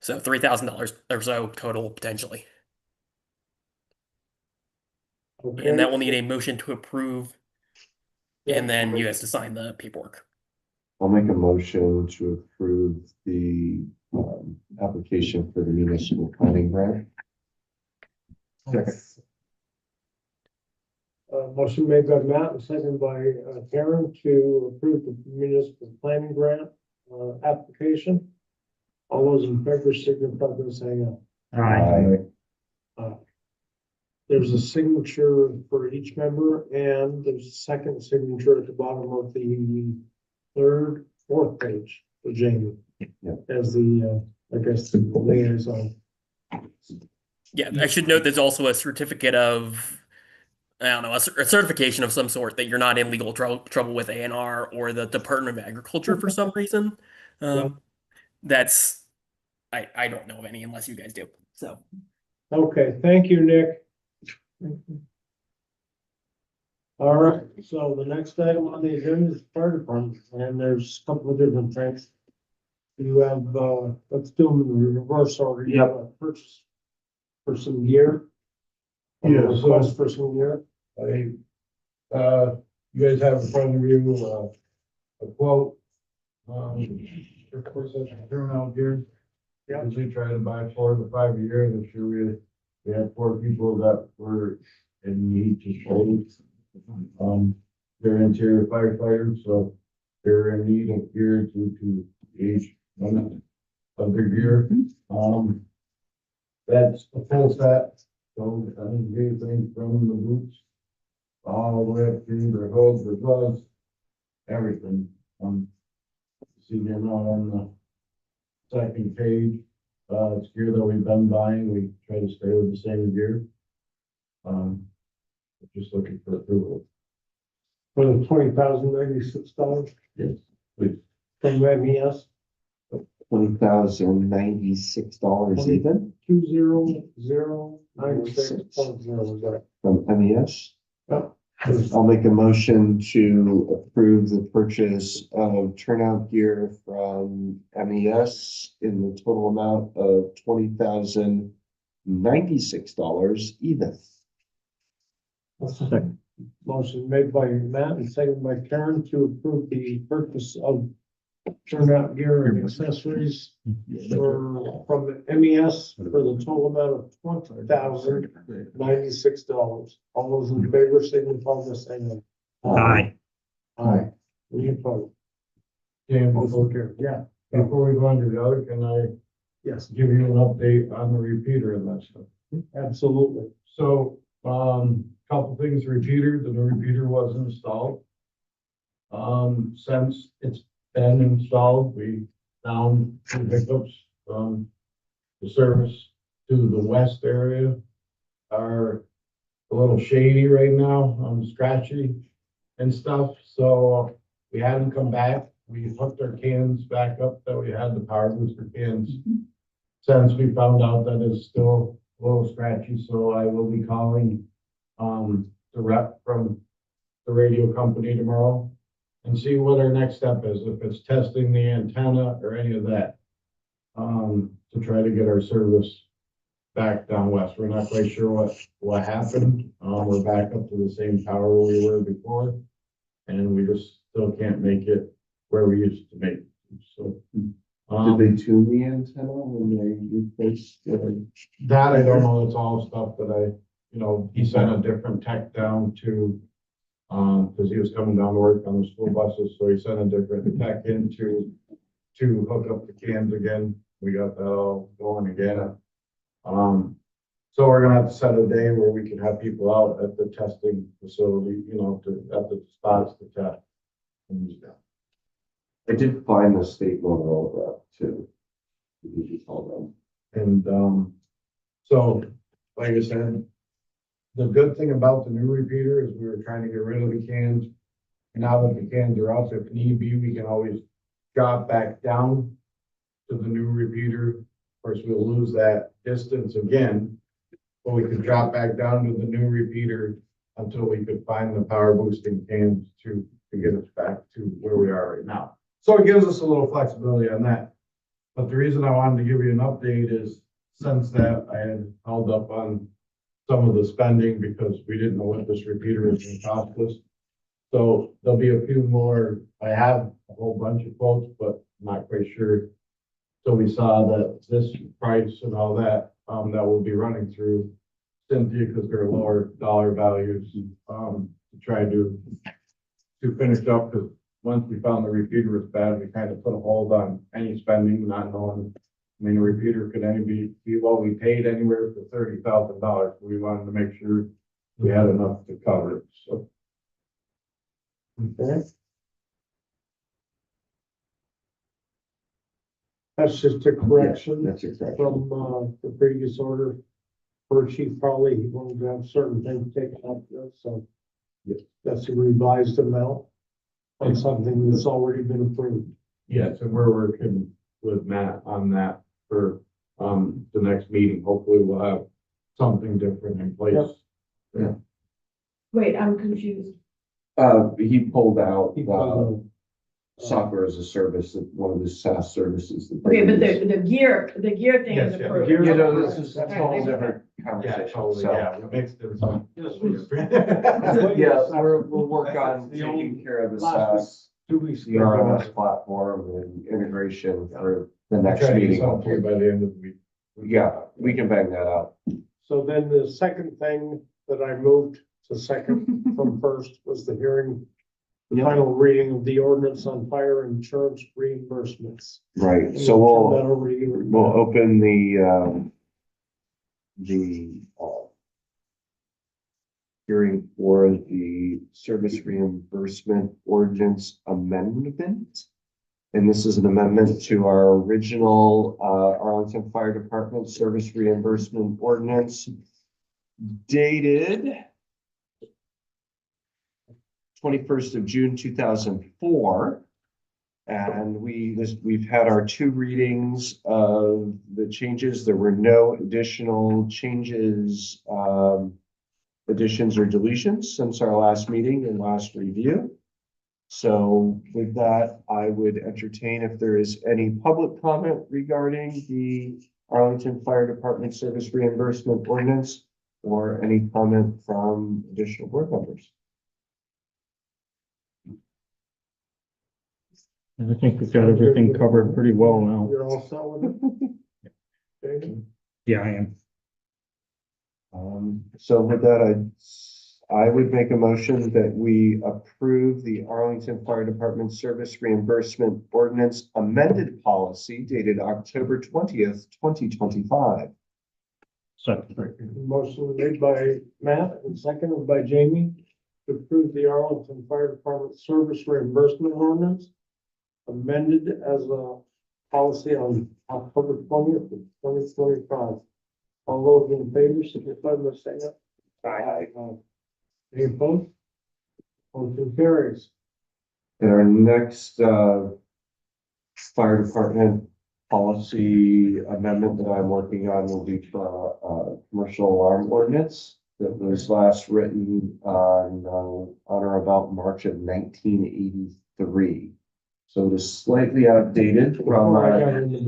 S10: So $3,000 or so total potentially.
S3: Okay.
S10: And that will need a motion to approve, and then you guys to sign the paperwork.
S1: I'll make a motion to approve the application for the municipal planning grant. Second.
S3: Motion made by Matt and seconded by Karen to approve the municipal planning grant application. All those in favor signify by saying aye. There's a signature for each member, and there's a second signature at the bottom of the fourth page for Jamie.
S1: Yeah.
S3: As the, I guess, the liaison.
S10: Yeah, I should note there's also a certificate of, I don't know, a certification of some sort that you're not in legal trouble with ANR or the Department of Agriculture for some reason. That's, I don't know of any unless you guys do. So.
S3: Okay, thank you, Nick. All right, so the next item on the agenda is fire department, and there's a couple of different things. You have, let's do them in reverse order. You have a purchase for some gear.
S5: Yeah,
S3: Request for some gear.
S5: you guys have in front of you, a quote. Of course, that's turnout gear.
S3: Yeah.
S5: Usually try to buy 4 to 5 a year. This year we had 4 people that were in need to close. They're interior firefighters, so they're in need of gear due to age limit of their gear. That's a full set, so I think everything from the boots all the way up to their hoods, their gloves, everything. See them on the second page. It's gear that we've been buying. We try to stay with the same gear. Just looking for approval.
S3: For the $20,096.
S5: Yes, please.
S3: From MES.
S1: $20,096 even
S3: 20096.0.
S1: from MES.
S3: Yep.
S1: I'll make a motion to approve the purchase of turnout gear from MES in the total amount of $20,096 even.
S3: Motion made by Matt and seconded by Karen to approve the purchase of turnout gear and accessories from the MES for the total amount of $20,096. All those in favor signify by saying
S8: Aye.
S3: aye. Any opposed?
S5: Dan,
S3: Motion carried. Yeah.
S5: before we go on to the other, can I
S3: Yes,
S5: give you an update on the repeater and that stuff?
S3: absolutely.
S5: So, couple things, repeater, the new repeater was installed. Since it's been installed, we found some hiccups from the service to the west area are a little shady right now, scratchy and stuff, so we had them come back. We hooked our cans back up that we had, the power booster cans. Since we found out that it's still a little scratchy, so I will be calling the rep from the radio company tomorrow and see what our next step is, if it's testing the antenna or any of that, to try to get our service back down west. We're not quite sure what happened. We're back up to the same power we were before, and we just still can't make it where we used to make it. So,
S1: Did they tune the antenna when they replaced
S5: that I don't know. It's all stuff that he sent a different tech down to, because he was coming down to work on the school buses, so he sent a different tech in to hook up the cans again. We got that all going again. So we're gonna have to set a day where we can have people out at the testing facility, at the spots to test. And use that.
S1: I did find the state motor too. You told them.
S5: And, so, like I said, the good thing about the new repeater is we were trying to get rid of the cans. And now that the cans are out, if need be, we can always drop back down to the new repeater. Of course, we'll lose that distance again, but we could drop back down to the new repeater until we could find the power boosting cans to get us back to where we are right now. So it gives us a little flexibility on that. But the reason I wanted to give you an update is since that I had held up on some of the spending because we didn't know what this repeater was going to cost us. So there'll be a few more. I have a whole bunch of quotes, but I'm not quite sure. So we saw that this price and all that, that will be running through Cynthia because they're lower dollar values, to try to finish up. Because once we found the repeater was bad, we kind of put a hold on any spending, not knowing. I mean, a repeater could only be what we paid anywhere for $30,000. We wanted to make sure we had enough to cover it, so.
S3: Okay. That's just a correction
S1: That's your correction.
S3: from, the previous order. Per chief probably, he wanted to have certain things taken up, so.
S1: Yes.
S3: That's a revised amount on something that's already been approved.
S5: Yes, and we're working with Matt on that for, the next meeting. Hopefully we'll have something different in place.
S3: Yep.
S6: Wait, I'm confused.
S1: He pulled out,
S3: He called,
S1: software as a service, one of the SaaS services. that they
S6: Okay, but
S1: use.
S6: the gear thing is
S5: Yes, yeah, the
S6: approved.
S5: gear-
S1: You know, this is a total different
S5: Yeah,
S1: conversation,
S5: totally,
S1: so.
S5: yeah, we mixed it some.
S1: Yeah, we'll work on
S3: The old
S1: taking care of the
S3: last
S1: SaaS,
S3: 2 weeks
S1: the
S3: ago.
S1: RMS platform and integration for the next
S5: Try to get
S1: meeting.
S5: something to you by the end of the week.
S1: Yeah, we can bang that out.
S3: So then the second thing that I moved to second from first was the hearing, the
S1: Yep.
S3: final reading of the ordinance on fire insurance reimbursements.
S1: Right,
S3: And
S1: so
S3: we'll turn that
S1: we'll
S3: over to you.
S1: open hearing for the service reimbursement ordinance amendment. And this is an amendment to our original Arlington Fire Department service reimbursement ordinance dated 21st of June, 2004. And we've had our 2 readings of the changes. There were no additional changes, additions or deletions since our last meeting and last review. So with that, I would entertain if there is any public comment regarding the Arlington Fire Department service reimbursement ordinance or any comment from additional board members.
S8: I think we've got everything covered pretty well now.
S3: You're all set with it? Okay.
S8: Yeah, I am.
S1: So with that, I would make a motion that we approve the Arlington Fire Department service reimbursement ordinance amended policy dated October 20th, 2025.
S3: Motion made by Matt and seconded by Jamie to approve the Arlington Fire Department service reimbursement ordinance amended as a policy on October 20th, 2025. All those in favor, signify by saying aye. Any opposed? Motion carries.
S1: And our next fire department policy amendment that I'm working on will be for commercial alarm ordinance that was last written on or about March of 1983. So it is slightly outdated from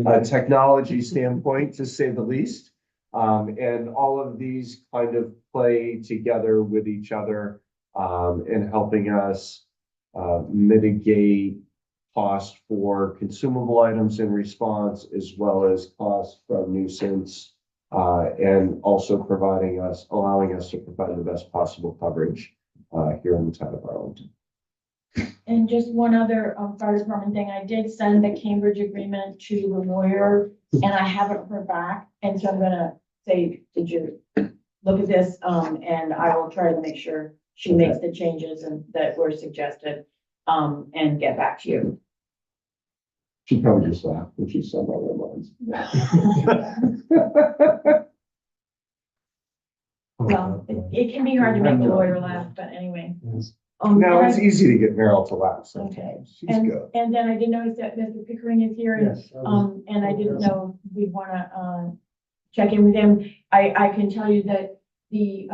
S1: a technology standpoint, to say the least. And all of these kind of play together with each other in helping us mitigate cost for consumable items in response, as well as cost from nuisance, and also allowing us to provide the best possible coverage here in the town of Arlington.
S6: And just one other fire department thing, I did send the Cambridge agreement to the lawyer and I haven't heard back. And so I'm gonna say, did you look at this, and I will try to make sure she makes the changes and that were suggested, and get back to you.
S1: She probably just laughed when she saw my red lines.
S6: Well, it can be hard to make a lawyer laugh, but anyway.
S1: No,
S6: and
S1: it's
S6: I-
S1: easy to get Meryl to laugh
S6: Okay,
S1: sometimes. She's
S6: and,
S1: good.
S6: and then I did notice that Mr. Pickering is here, and,
S3: Yes. I was-
S6: and I didn't know if we'd wanna, check in with him. I can tell you that the,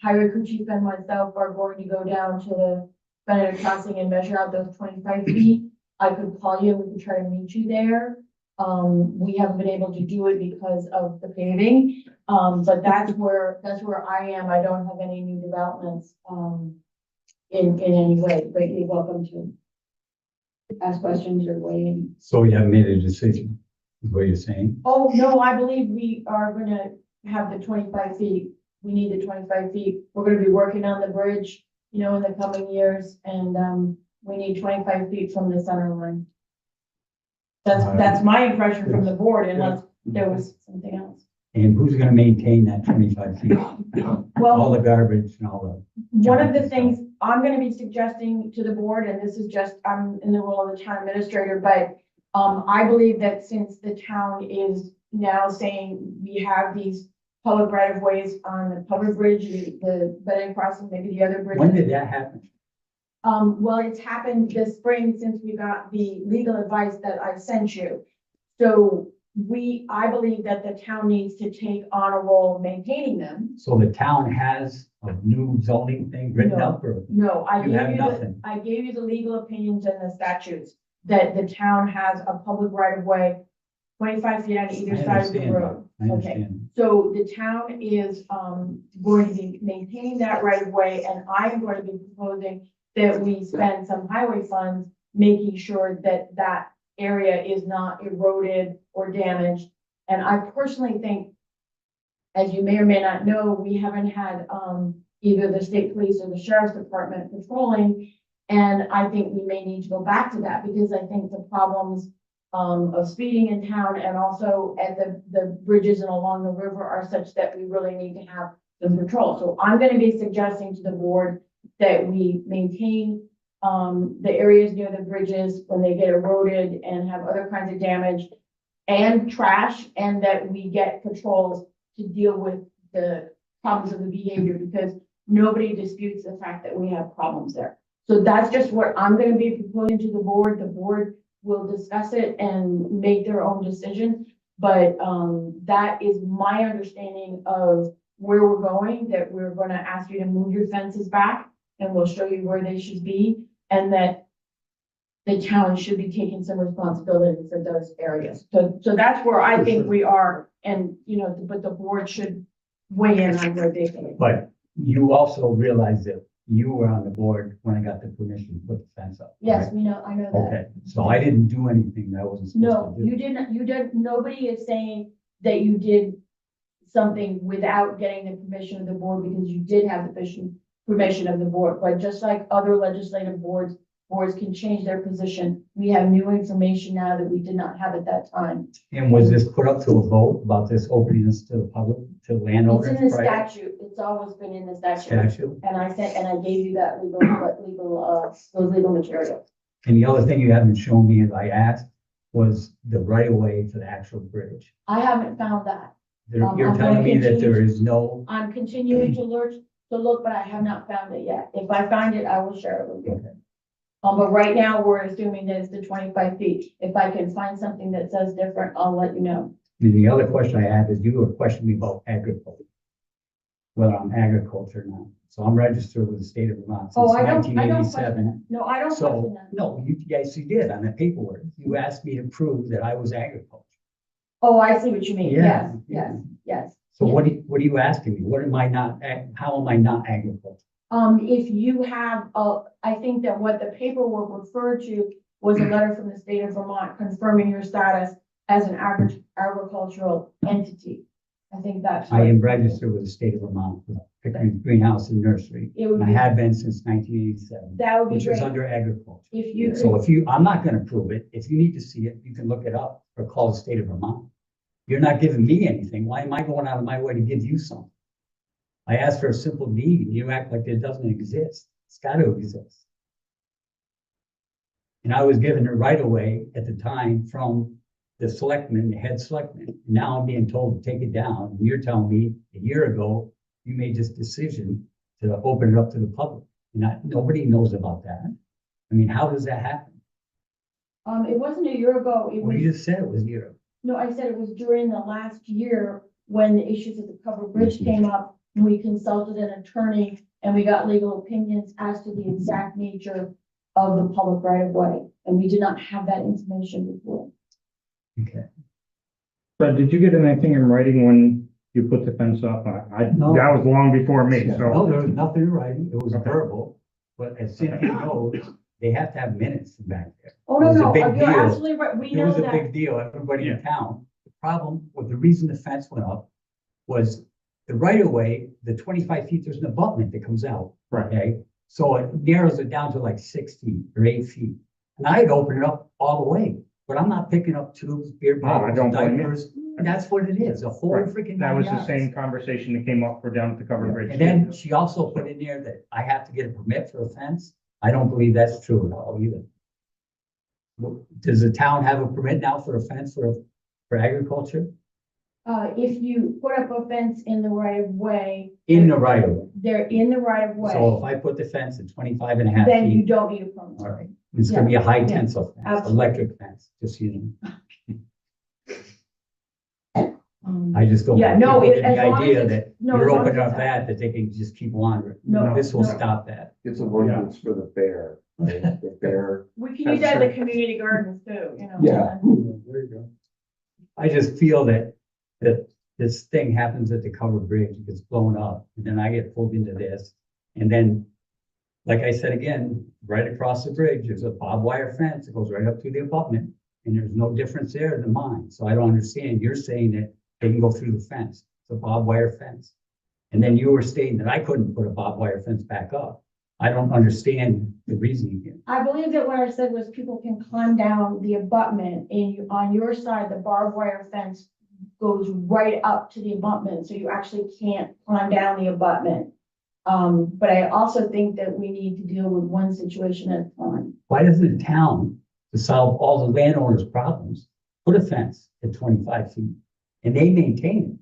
S6: highway crew chief and myself are going to go down to the Benedict Crossing and measure out those 25 feet. I could call you, and we could try to meet you there. We haven't been able to do it because of the paving, but that's where I am. I don't have any new developments, in any way, but you're welcome to ask questions or weigh in.
S9: So you haven't made a decision, is what you're saying?
S6: Oh, no, I believe we are gonna have the 25 feet. We need the 25 feet. We're gonna be working on the bridge, in the coming years, and, we need 25 feet from the center line. That's my impression from the board, unless there was something else.
S9: And who's gonna maintain that 25 feet? All
S6: Well,
S9: the garbage and all the.
S6: one of the things I'm gonna be suggesting to the board, and this is just, I'm in the role of the town administrator, but I believe that since the town is now saying we have these public right of ways on the public bridge, the Benedict Crossing, maybe the other bridges.
S9: When did that happen?
S6: Well, it's happened this spring since we got the legal advice that I sent you. So I believe that the town needs to take on a role maintaining them.
S9: So the town has a new zoning thing written up, or
S6: No,
S9: you have nothing?
S6: I gave you the legal opinions and the statutes, that the town has a public right of way, 25 feet on either
S9: I
S6: side of the
S9: understand
S6: road.
S9: I understand.
S6: So the town is, going to be maintaining that right of way, and I'm going to be proposing that we spend some highway funds making sure that that area is not eroded or damaged. And I personally think, as you may or may not know, we haven't had, either the state police or the sheriff's department patrolling. And I think we may need to go back to that, because I think the problems, of speeding in town and also at the bridges and along the river are such that we really need to have the patrol. So I'm gonna be suggesting to the board that we maintain, the areas near the bridges when they get eroded and have other kinds of damage and trash, and that we get patrols to deal with the problems of the behavior, because nobody disputes the fact that we have problems there. So that's just what I'm gonna be proposing to the board. The board will discuss it and make their own decision. But, that is my understanding of where we're going, that we're gonna ask you to move your fences back, and we'll show you where they should be, and that the town should be taking some responsibility for those areas. So that's where I think we are, and, but the board should weigh in on where they think.
S9: But you also realize that you were on the board when I got the permission to put the fence up.
S6: Yes,
S9: right?
S6: I know that.
S9: Okay, so I didn't do anything that I wasn't
S6: No,
S9: supposed to do.
S6: you did, nobody is saying that you did something without getting the permission of the board, because you did have the permission of the board. But just like other legislative boards can change their position. We have new information now that we did not have at that time.
S9: And was this put up to a vote about this opening this to the public, to
S6: It's
S9: landowners?
S6: in the
S9: prior?
S6: statute. It's always been in the statute.
S9: Statute.
S6: And I gave you that those legal materials.
S9: And the other thing you haven't shown me, as I asked, was the right of way to the actual bridge.
S6: I haven't found that.
S9: You're
S6: I'm gonna
S9: telling me that there
S6: continue-
S9: is no,
S6: I'm continuing to look, but I have not found it yet. If I find it, I will share it with you.
S9: Okay.
S6: But right now, we're assuming that it's the 25 feet. If I can find something that says different, I'll let you know.
S9: and the other question I have is you were questioning me about agriculture. Whether I'm agriculture or not. So I'm registered with the state of Vermont
S6: Oh,
S9: since
S6: I don't
S9: nineteen
S6: question
S9: eighty-seven.
S6: that. No, I don't question
S9: So,
S6: that.
S9: no, yes, you did on the paperwork. You asked me to prove that I was agriculture.
S6: Oh, I see what you mean.
S9: Yeah,
S6: Yes.
S9: So what are you asking me? What am I not, how am I not agriculture?
S6: If you have, I think that what the paperwork referred to was a letter from the state of Vermont confirming your status as an agricultural entity. I think that's.
S9: I am registered with the state of Vermont, with Pickering Greenhouse and Nursery.
S6: It would
S9: And I
S6: be,
S9: have been since nineteen eighty-seven,
S6: that would be
S9: which is
S6: great.
S9: under agriculture.
S6: If you
S9: So
S6: could,
S9: I'm not gonna prove it. If you need to see it, you can look it up or call the state of Vermont. You're not giving me anything. Why am I going out of my way to give you something?
S18: I asked for a simple deed, and you act like it doesn't exist. It's gotta exist. And I was given it right away at the time from the selectman, the head selectman. Now I'm being told to take it down, and you're telling me a year ago, you made this decision to open it up to the public. And nobody knows about that. I mean, how does that happen?
S6: It wasn't a year ago, it
S18: Well,
S6: was,
S18: you just said it was a year ago.
S6: no, I said it was during the last year when the issues of the covered bridge came up. And we consulted an attorney and we got legal opinions as to the exact nature of the public right of way. And we did not have that information before.
S18: Okay.
S8: But did you get anything in writing when you put the fence up?
S18: No.
S8: That was long before me,
S18: No,
S8: so.
S18: there was nothing in writing. It was verbal. But as Cynthia knows, they have to have minutes back there.
S6: Oh,
S18: It
S6: no,
S18: was a
S6: no,
S18: big
S6: you're
S18: deal.
S6: absolutely right. We
S18: It
S6: know
S18: was a
S6: that.
S18: big deal, everybody in town. The problem with the reason the fence went up was the right of way, the 25 feet, there's an abutment that comes out.
S8: Right.
S18: Okay, so it narrows it down to like 6 feet or 8 feet. And I'd open it up all the way, but I'm not picking up tubes, beer
S8: No, I
S18: bottles,
S8: don't blame you.
S18: diapers. And that's what it is, a whole
S8: Right.
S18: freaking.
S8: That was
S18: 9
S8: the
S18: yards.
S8: same conversation that came up for down at the covered bridge.
S18: And then she also put in there that I have to get a permit for a fence. I don't believe that's true at all either. Does the town have a permit now for a fence for agriculture?
S6: If you put up a fence in the right of way.
S18: In the right of way.
S6: They're in the right of way.
S18: So if I put the fence at 25 and a half
S6: Then you
S18: feet,
S6: don't need a permit.
S18: all right, it's gonna be a high tensile fence,
S6: absolutely.
S18: electric fence, just so you know.
S6: Um,
S18: I just don't.
S6: Yeah,
S18: want
S6: no,
S18: people
S6: it-
S18: to get
S6: as
S18: the
S6: long as
S18: idea
S6: it's-
S18: that
S6: no,
S18: you're
S6: as long
S18: opening
S6: as
S18: up
S6: it's-
S18: that they can just keep wandering.
S6: No,
S18: This will
S6: no.
S18: stop that.
S1: It's a ordinance for the bear, right? The bear.
S6: We can use that in the community gardens too, you know.
S1: Yeah.
S18: There you go. I just feel that this thing happens at the covered bridge, it gets blown up, and then I get pulled into this. And then, like I said again, right across the bridge, there's a barbed wire fence that goes right up to the abutment. And there's no difference there than mine. So I don't understand. You're saying that they can go through the fence. It's a barbed wire fence. And then you were stating that I couldn't put a barbed wire fence back up. I don't understand the reasoning here.
S6: I believe that what I said was people can climb down the abutment and on your side, the barbed wire fence goes right up to the abutment, so you actually can't climb down the abutment. But I also think that we need to deal with one situation at a time.
S18: Why doesn't the town, to solve all the landowners' problems, put a fence at 25 feet and they maintain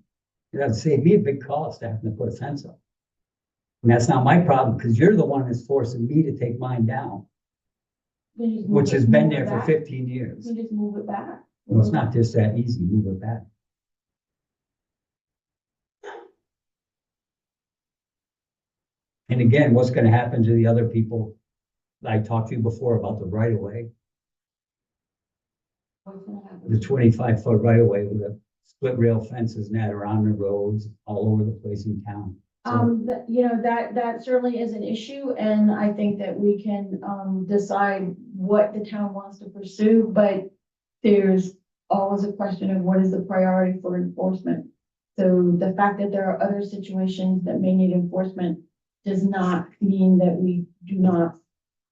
S18: it? It would save me a big cost having to put a fence up. And that's not my problem, because you're the one that's forcing me to take mine down,
S6: We just move
S18: which
S6: it-
S18: has been
S6: move it
S18: there for
S6: back.
S18: 15 years.
S6: We just move it back.
S18: Well, it's not just that easy, move it back. And again, what's gonna happen to the other people? I talked to you before about the right of way,
S6: What's gonna happen?
S18: the 25-foot right of way with the split rail fences and that around the roads all over the place in town. So
S6: You know, that certainly is an issue, and I think that we can, decide what the town wants to pursue, but there's always a question of what is the priority for enforcement. So the fact that there are other situations that may need enforcement does not mean that we do not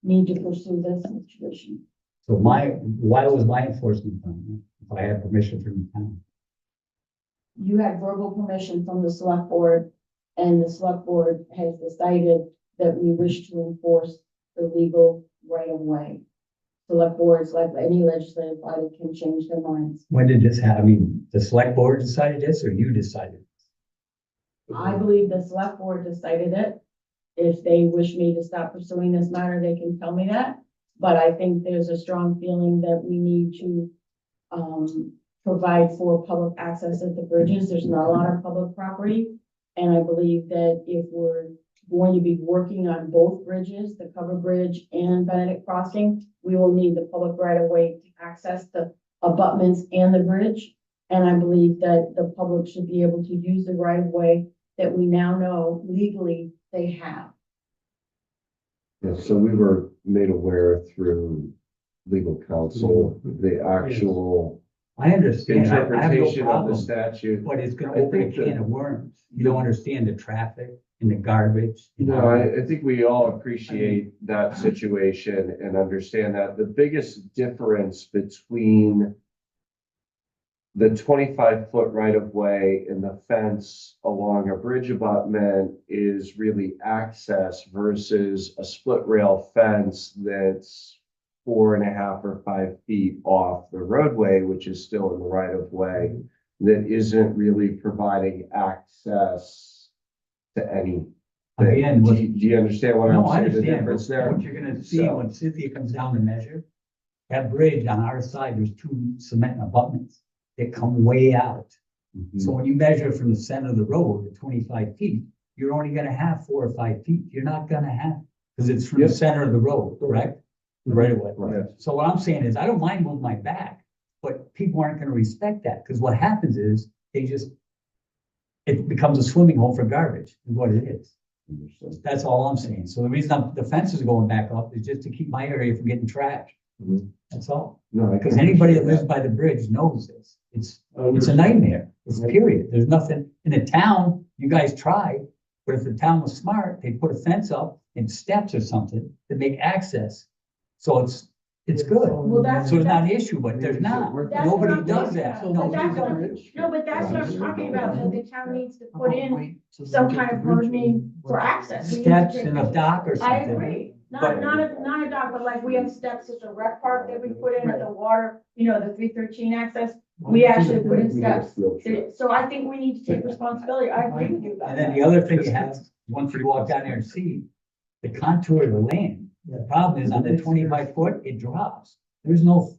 S6: need to pursue this situation.
S18: so why was my enforcement done if I had permission from the town?
S6: You had verbal permission from the select board, and the select board has decided that we wish to enforce the legal right of way. Select boards, like any legislative body, can change their minds.
S18: When did this happen? I mean, the select board decided this or you decided?
S6: I believe the select board decided it. If they wish me to stop pursuing this matter, they can tell me that. But I think there's a strong feeling that we need to, provide for public access at the bridges. There's not a lot of public property. And I believe that if we're going to be working on both bridges, the covered bridge and Benedict Crossing, we will need the public right of way to access the abutments and the bridge. And I believe that the public should be able to use the right of way that we now know legally they have.
S1: Yeah, so we were made aware through legal counsel, the actual
S18: I understand. I have no
S1: interpretation of the
S18: problem,
S1: statute.
S18: but it's gonna
S1: I
S18: open a
S1: think that-
S18: can of worms. You don't understand the traffic and the garbage. you
S1: No,
S18: know?
S1: I think we all appreciate that situation and understand that the biggest difference between the 25-foot right of way and the fence along a bridge abutment is really access versus a split rail fence that's 4.5 or 5 feet off the roadway, which is still in the right of way, that isn't really providing access to any.
S18: Again,
S1: Do you understand what I'm
S18: No, I
S1: saying? The
S18: understand,
S1: difference
S18: but
S1: there?
S18: what you're gonna see
S1: So-
S18: when Cynthia comes down to measure, that bridge on our side, there's 2 cement abutments that come way out.
S1: Mm-hmm.
S18: So when you measure from the center of the road at 25 feet, you're only gonna have 4 or 5 feet. You're not gonna have, because it's from the center of the road, correct? Right away.
S1: Right.
S18: So what I'm saying is, I don't mind moving my back, but people aren't gonna respect that, because what happens is, it becomes a swimming hole for garbage, is what it is. That's all I'm saying. So the reason the fence is going back up is just to keep my area from getting trashed.
S1: Mhm.
S18: That's all.
S1: No, I
S18: Because
S1: can
S18: anybody that lives
S1: understand
S18: by the bridge knows this. It's a nightmare. It's period. There's nothing, in a town, you guys tried, but if the town was smart, they'd put a fence up and steps or something to make access. So it's good.
S6: Well, that's.
S18: So it's not an issue, but there's not.
S6: That's what
S18: Nobody
S6: I'm
S18: does
S6: talking
S18: that.
S6: about.
S18: No,
S6: But that's what, no, but that's what I'm talking about, that the town needs to put in some kind of permitting for access. We need to
S18: Steps
S6: take-
S18: and a dock or
S6: I
S18: something.
S6: agree,
S18: But-
S6: not a dock, but like we have steps at the rec park that we put in at the water, the 313 access. We actually put in steps. So I think we need to take responsibility. I agree with you about
S18: And then
S6: that.
S18: the other thing you have, once you walk down there and see the contour of the land, the problem is on the 25 foot, it drops. There's no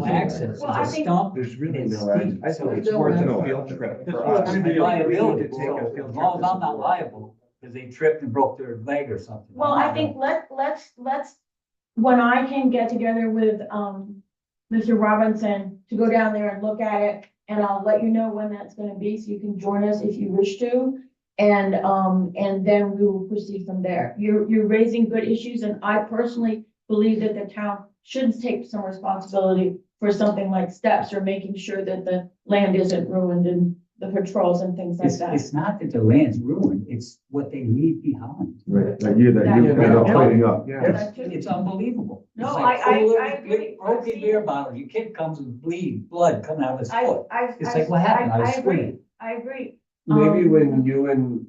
S18: access.
S6: Well, I
S18: It's a
S6: think-
S18: stump.
S1: There's really
S18: and it's
S1: no,
S18: steep.
S1: I
S18: So
S1: think it's worth a field trip for us.
S18: it's liability.
S1: We need to take a
S18: So
S1: field
S18: as long as
S1: trip
S18: I'm not liable, because they tripped and broke their leg or something.
S6: Well, I think let's, when I can get together with, Mr. Robinson to go down there and look at it, and I'll let you know when that's gonna be, so you can join us if you wish to. And then we will proceed from there. You're raising good issues, and I personally believe that the town should take some responsibility for something like steps or making sure that the land isn't ruined and the patrols and things like that.
S18: It's not that the land's ruined, it's what they leave behind.
S1: Right, that you end up cleaning up, yeah.
S18: It's unbelievable.
S6: No,
S18: It's like
S6: I
S18: full of
S6: agree. I've
S18: Broken
S6: seen
S18: beer
S6: it.
S18: bottle, your kid comes with blood coming out of his foot. It's
S6: I
S18: like, what happened? I was
S6: agree,
S18: swimming.
S6: I agree.
S1: Maybe when you and,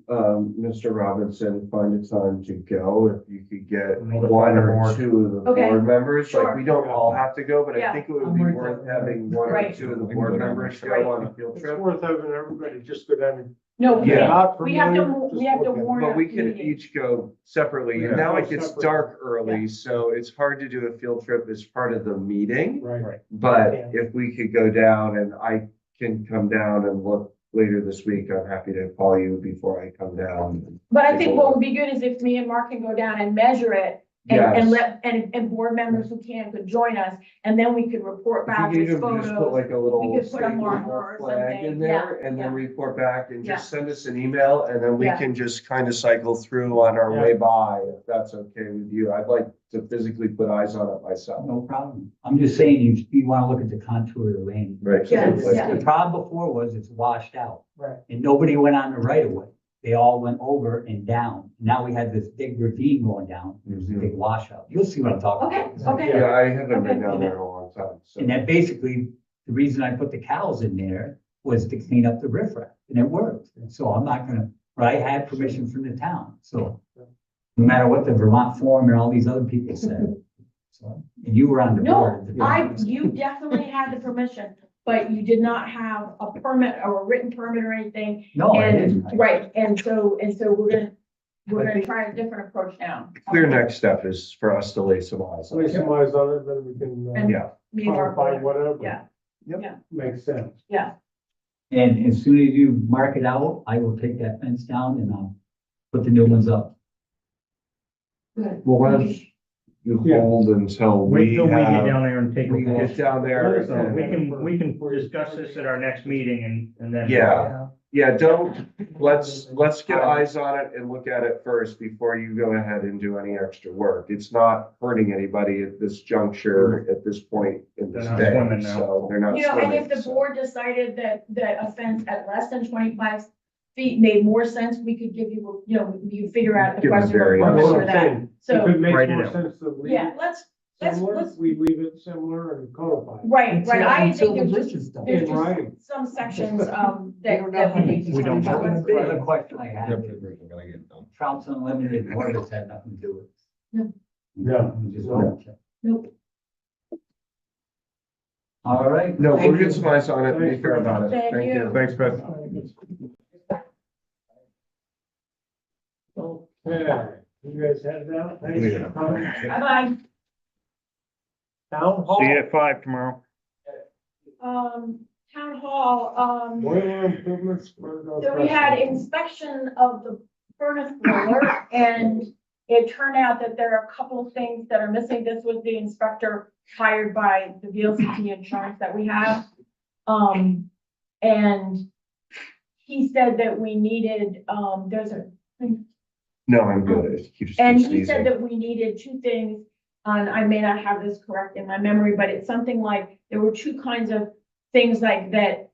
S1: Mr. Robinson find a time to go, if you could get one or two of the
S6: Okay,
S1: board members, like,
S6: sure.
S1: we don't all have to go, but I
S6: Yeah.
S1: think it would be worth having one or
S6: Right.
S1: two of the board members
S6: Right.
S1: go on a field
S3: It's
S1: trip.
S3: worth having everybody just go down and.
S6: No,
S1: Yeah.
S3: Not
S6: we have to,
S3: familiar,
S6: we
S3: just
S6: have to
S3: look at it.
S6: warn.
S1: But we
S6: a
S1: could
S6: meeting.
S1: each go separately, and
S5: Yeah.
S1: now it gets
S3: Separate.
S1: dark early, so it's hard to do a field trip as part of the meeting.
S3: Right.
S1: But
S3: Yeah.
S1: if we could go down and I can come down and look later this week, I'm happy to call you before I come down.
S6: But I think what would be good is if me and Mark can go down and measure it and
S1: Yes.
S6: and board members who can could join us, and then we could report
S1: If
S6: back
S1: you
S6: with
S1: could even just put
S6: photos.
S1: like a little
S6: We could put a
S1: state
S6: marker
S1: level
S6: or
S1: flag
S6: something.
S1: in there
S6: Yeah,
S1: and then
S6: yeah.
S1: report back and just
S6: Yeah.
S1: send us an email and then we
S6: Yeah.
S1: can just kind of cycle through on our way by, if that's okay with you. I'd like to physically put eyes on it myself.
S18: No problem. I'm just saying, you want to look at the contour of the land.
S1: Right.
S6: Yes,
S1: Like-
S6: yeah.
S18: The problem before was it's washed out.
S3: Right.
S18: And nobody went on the right of way. They all went over and down. Now we have this big ravine going down. There's a big washout. You'll see what I'm talking
S6: Okay,
S18: about.
S6: okay.
S1: Yeah, I haven't been
S6: Okay.
S1: down there in a long time, so.
S18: And that basically, the reason I put the cows in there was to clean up the riffraff, and it worked. So I'm not gonna, but I had permission from the town, so. No matter what the Vermont Forum and all these other people said. So, and you were on the
S6: No,
S18: board.
S6: you definitely had the permission, but you did not have a permit or a written permit or anything.
S18: No, I
S6: And,
S18: didn't.
S6: right, and so we're gonna try a different approach now.
S1: Clear next step is for us to lay some eyes on
S3: Lay
S1: it.
S3: some eyes on it, then we can,
S6: And-
S1: Yeah.
S6: Me and Mark,
S3: clarify whatever.
S6: yeah,
S3: Makes sense.
S6: yeah.
S18: And as soon as you mark it out, I will take that fence down and I'll put the new ones up.
S6: Good.
S1: Well, why don't you
S3: Yeah.
S1: hold until
S8: Wait
S1: we
S8: till we get
S1: have,
S8: down there and take a
S1: we
S8: look.
S1: get down there
S8: So
S1: and.
S8: we can discuss this at our next meeting and then.
S1: Yeah. Yeah, let's get eyes on it and look at it first before you go ahead and do any extra work. It's not hurting anybody at this juncture, at this point in this
S8: They're not
S1: day,
S8: swimming now.
S1: so they're not
S6: You know, and
S1: swimming.
S6: if the
S1: so.
S6: board decided that a fence at less than 25 feet made more sense, we could give you, you figure out the
S1: Give them
S6: question.
S1: variance.
S6: or
S3: That's what
S6: for
S3: I'm
S6: that.
S3: saying.
S6: So,
S3: If it makes
S8: Write it
S3: more
S8: out.
S3: sense to leave
S6: yeah,
S3: it,
S6: let's
S3: similar, we leave it similar and codify. it.
S6: Right, I
S16: Until
S6: think
S16: the
S6: there's
S16: bridge is
S6: just,
S16: done.
S6: there's
S3: In writing.
S6: just some sections, that,
S16: don't know
S6: that
S16: how
S6: we need to.
S8: We don't
S6: talk
S8: know.
S6: about.
S18: The other question I have,
S5: Gotta get done.
S18: Trout's Unlimited, what has had nothing to do with?
S6: No.
S3: No.
S18: You just want to check.
S6: Nope.
S18: All right.
S1: No,
S6: Thank
S1: we'll get some eyes on it, be fair about it.
S6: Thank you.
S5: Thanks, Beth.
S3: Okay, you guys headed out? Thanks for coming.
S6: Bye-bye.
S3: Town hall.
S8: See you at 5 tomorrow.
S6: Town hall,
S3: Boiler improvements for the.
S6: so we had inspection of the furnace boiler, and it turned out that there are a couple of things that are missing. This was the inspector hired by the VLCT insurance that we have. And he said that we needed, there's a,
S1: No, I'm good. You just
S6: and
S1: keep
S6: he said
S1: sneezing.
S6: that we needed two things, and I may not have this correct in my memory, but it's something like, there were two kinds of things like that.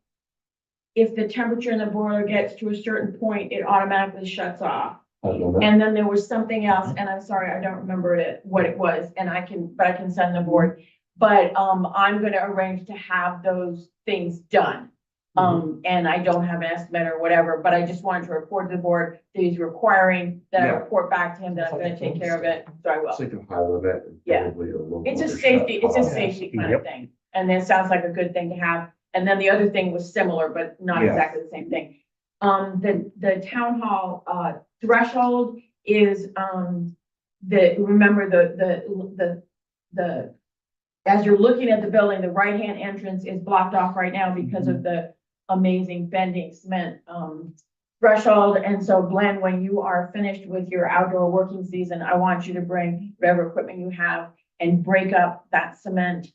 S6: If the temperature in the boiler gets to a certain point, it automatically shuts off.
S1: I don't know.
S6: And then there was something else, and I'm sorry, I don't remember what it was, and but I can send the board. But, I'm gonna arrange to have those things done. And I don't have an estimate or whatever, but I just wanted to report to the board that he's requiring that I
S1: Yeah.
S6: report back to him that I'm gonna take care of it, so I will.
S1: It's like a high limit. and
S6: Yeah.
S1: probably a little
S6: It's a
S1: overshot
S6: safety, it's a
S1: cost.
S6: safety kind of
S8: Yep.
S6: thing, and it sounds like a good thing to have. And then the other thing was similar, but not
S1: Yeah.
S6: exactly the same thing. The town hall, threshold is, remember as you're looking at the building, the right-hand entrance is blocked off right now because of the amazing bending cement, threshold. And so Glenn, when you are finished with your outdoor working season, I want you to bring whatever equipment you have and break up that cement.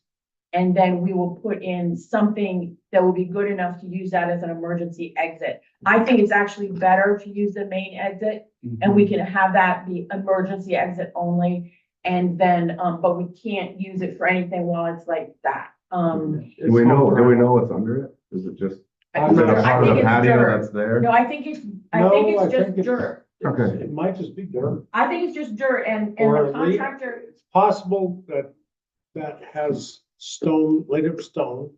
S6: And then we will put in something that will be good enough to use that as an emergency exit. I think it's actually better to use the main exit, and we can have that be emergency exit only. And then, but we can't use it for anything while it's like that.
S5: Do we know what's under it? Is it just,
S6: I
S5: is
S6: think
S5: it a
S6: it's
S5: part of the patio
S6: dirt.
S5: that's there?
S6: No, I think it's
S3: No,
S6: just dirt.
S5: Okay.
S3: It might just be dirt.
S6: I think it's just dirt, and
S3: Or
S6: the
S3: a leak.
S6: contractor,
S3: It's possible that that has stone, laid up stone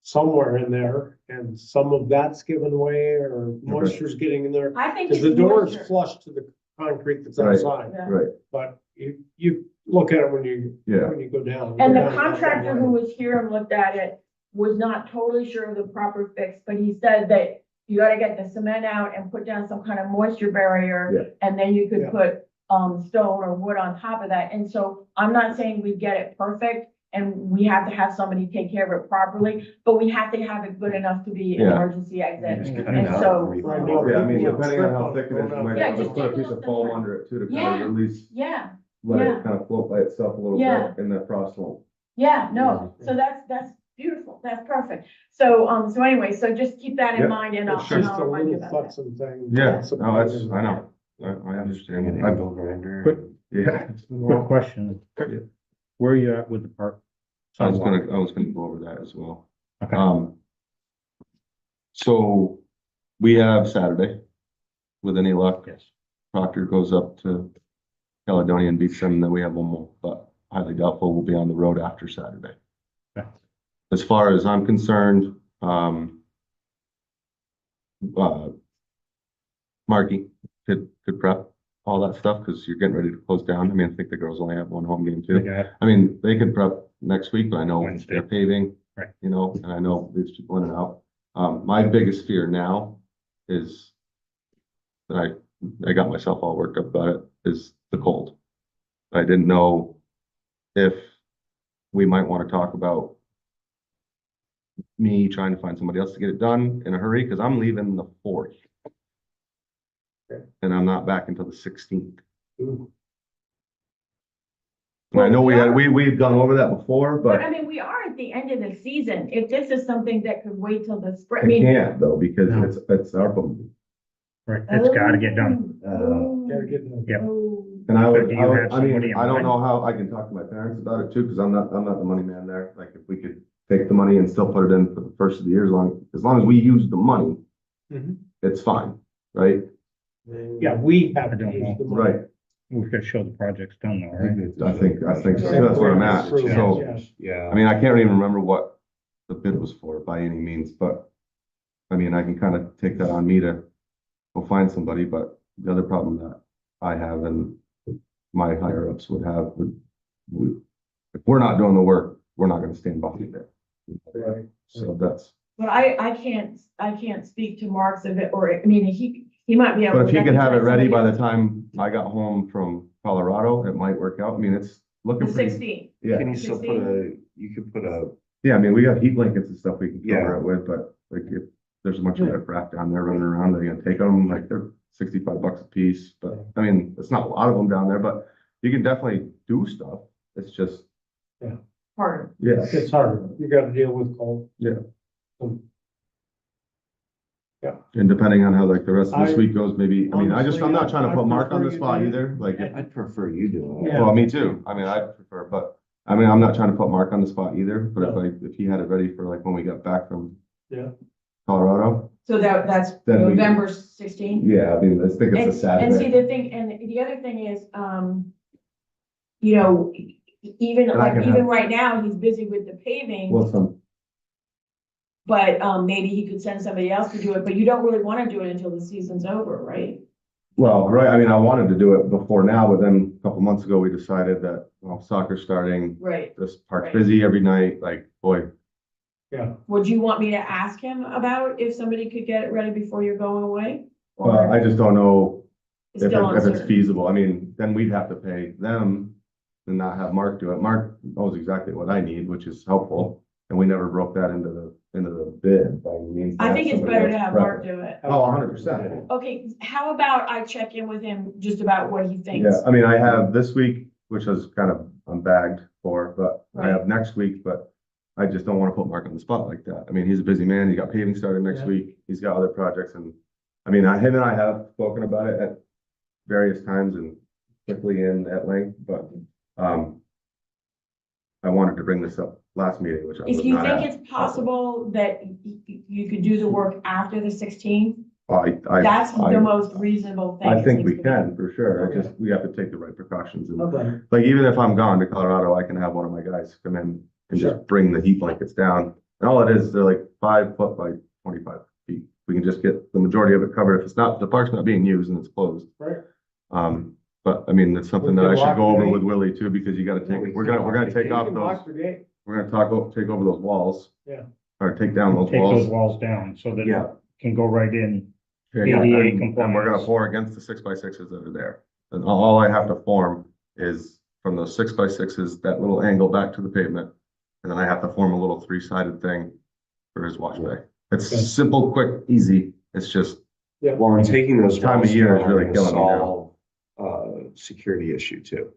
S3: somewhere in there, and some of that's given way or moisture's getting in there.
S6: I think
S3: Because
S6: it's
S3: the door is
S6: moisture.
S3: flush to the concrete that's
S5: Right.
S3: outside,
S6: Yeah.
S5: Right,
S3: but you look at it when you
S5: yeah.
S3: go down.
S6: And
S3: Go
S6: the
S3: down
S6: contractor
S3: that
S6: who
S3: way.
S6: was here and looked at it was not totally sure of the proper fix, but he said that you gotta get the cement out and put down some kind of moisture barrier.
S5: Yeah.
S6: And then you could
S3: Yeah.
S6: put, stone or wood on top of that. And so I'm not saying we get it perfect and we have to have somebody take care of it properly, but we have to have it good enough to be an
S5: Yeah.
S6: emergency exit.
S1: Just cut
S6: And
S1: it out
S6: so-
S1: and
S3: Right
S1: re-
S3: now,
S5: Yeah, I mean,
S3: people
S5: depending on how
S3: trip
S5: thick it is, you might
S6: Yeah,
S5: have to
S6: just
S5: put a
S6: take
S5: piece
S6: it
S5: of
S6: off the
S5: foam
S6: floor.
S5: under it too, to kind
S6: Yeah.
S5: of release,
S6: Yeah,
S5: let
S6: Yeah.
S5: it kind of float by itself a little
S6: Yeah.
S5: bit, and that frost won't.
S6: yeah, no, so that's beautiful, that's perfect. So, so anyway, so just keep that in
S5: Yeah.
S6: mind and I'll,
S3: It's
S6: and
S3: just
S6: I'll
S3: a
S6: remind you
S3: little
S6: about that.
S3: futzing thing.
S5: Yeah,
S3: Some-
S5: no, that's, I know, I understand.
S1: An angle grinder.
S8: Quick.
S5: Yeah.
S8: One question. Where are you at with the park?
S5: I was gonna go over that as well.
S8: Okay.
S5: So we have Saturday, with any luck.
S8: Yes.
S5: Proctor goes up to Caledonia and beats them, and then we have one more, but highly doubtful we'll be on the road after Saturday.
S8: Okay.
S5: As far as I'm concerned, Marky could prep all that stuff, because you're getting ready to close down. I mean, I think the girls only have one home game too.
S8: Okay.
S5: I mean, they could prep next week, but I know
S8: Wednesday.
S5: they're paving.
S8: Right.
S5: You know, and I know these people in and out. My biggest fear now is that I got myself all worked up about it, is the cold. I didn't know if we might want to talk about me trying to find somebody else to get it done in a hurry, because I'm leaving the 4th. And I'm not back until the 16th. And I know we've gone over that before,
S6: But
S5: but
S6: I mean, we are at the end of the season. If this is something that could wait till the spring, I
S5: I
S6: mean.
S5: can't though, because
S8: No.
S5: it's our boom.
S8: Right, it's gotta get done.
S3: Gotta get done.
S8: Yep.
S5: And I would,
S8: Do you have
S5: I mean,
S8: somebody in
S5: I don't
S8: mind?
S5: know how I can talk to my parents about it too, because I'm not the money man there. Like, if we could take the money and still put it in for the first of the year, as long as we use the money,
S3: Mhm.
S5: it's fine, right?
S3: Yeah, we have
S8: I
S3: to
S8: don't
S3: use
S8: know.
S3: the money.
S5: Right.
S8: We could show the project's done though, right?
S1: I think so. That's where I'm at. So, yeah, I mean, I can't even remember what the bid was for by any means, but I mean, I can kind of take that on me to go find somebody, but the other problem that I have and my higher ups would have if we're not doing the work, we're not gonna stand behind it.
S3: Right.
S1: So that's,
S6: But I can't speak to Mark's of it, or, I mean, he might be able.
S1: but if
S6: to
S1: he could have it
S6: recognize
S1: ready by
S6: somebody
S1: the time I got home from Colorado, it might work out. I mean, it's looking
S6: The
S1: pretty.
S6: 16th.
S1: Yeah.
S6: Can you still put
S1: you could put a. Yeah, I mean, we got heat blankets and stuff we can cover it with, but like if there's a bunch of riffraff down there running around, they're gonna take them, like they're $65 a piece. But I mean, it's not a lot of them down there, but you can definitely do stuff. It's just,
S6: harder.
S1: yeah,
S3: It's harder. You gotta deal with cold.
S1: yeah.
S3: Yeah.
S1: And depending on how like the rest of this
S3: I-
S1: week goes, maybe, I mean, I'm not trying to
S3: I
S1: put Mark on the
S3: prefer you
S1: spot
S3: do-
S1: either, like.
S3: I'd
S1: prefer you do
S3: it. Yeah.
S1: Well, me too. I mean, I prefer, but, I mean, I'm not trying to put Mark on the spot either, but if he had it ready for like when we got back from
S3: Yeah.
S1: Colorado.
S6: So that's
S1: Then we-
S6: November 16th.
S1: Yeah, I mean, I think it's a
S6: And see,
S1: Saturday.
S6: the thing, and the other thing is, you know, even
S1: And I can
S6: even
S1: have-
S6: right now, he's busy with the paving,
S1: Well,
S6: but, maybe he could send somebody else to do it, but you don't really want to do it until the season's over, right?
S1: well, right, I mean, I wanted to do it before now, but then a couple months ago, we decided that, well, soccer's starting.
S6: Right.
S1: This park's
S6: Right.
S1: busy every night, like, boy,
S3: Yeah.
S6: Would you want me to ask him about if somebody could get it ready before you're going away?
S1: I just don't know
S6: It's
S1: if
S6: still
S1: if it's
S6: uncertain.
S1: feasible. I mean, then we'd have to pay them and not have Mark do it. Mark knows exactly what I need, which is helpful. And we never broke that into the bid by any means.
S6: I think it's
S1: Somebody
S6: better to
S1: else
S6: have
S1: prep
S6: Mark
S1: it.
S6: do it.
S1: Oh, 100%.
S6: Okay, how about I check in with him just about what he thinks?
S1: Yeah, I mean, I have this week, which is kind of, I'm bagged for, but I have next week, but I just don't want to put Mark on the spot like that. I mean, he's a busy man. He got paving started next
S3: Yeah.
S1: week. He's got other projects and, I mean, him and I have spoken about it at various times and quickly and at length, but, I wanted to bring this up last meeting, which I was
S6: If you
S1: not
S6: think
S1: at.
S6: it's possible that you could do the work after the 16th, that's the
S1: I-
S6: most reasonable thing.
S1: I
S6: it
S1: think
S6: seems
S1: we
S6: to me.
S1: can, for sure. I
S3: Okay.
S1: just, we have to take the right precautions and
S3: Okay.
S1: like, even if I'm gone to Colorado, I can have one of my guys come in and
S3: Sure.
S1: just bring the heat blankets down. And all it is, they're like 5 foot by 25 feet. We can just get the majority of it covered. If it's not, the park's not being used and it's closed.
S3: Right.
S1: But I mean, it's something
S3: We
S1: that I
S3: can
S1: should
S3: lock
S1: go
S3: the
S1: over
S3: gate.
S1: with Willie too, because you gotta take, we're gonna take off those,
S3: Gate.
S1: we're gonna take over those walls.
S3: Yeah.
S1: Or take down those
S8: Take those
S1: walls.
S8: walls down so that
S1: Yeah.
S8: it can go right in.
S1: Yeah,
S8: ADA
S1: and we're gonna
S8: compliance.
S1: pour against the 6x6s that are there. And all I have to form is from those 6x6s, that little angle back to the pavement. And then I have to form a little 3-sided thing for his wash bay. It's
S3: Okay.
S1: simple, quick, easy. It's just, well, and taking those time of
S19: walls
S1: year is
S19: down
S1: really
S19: will
S1: killing me now.
S19: solve, security issue too.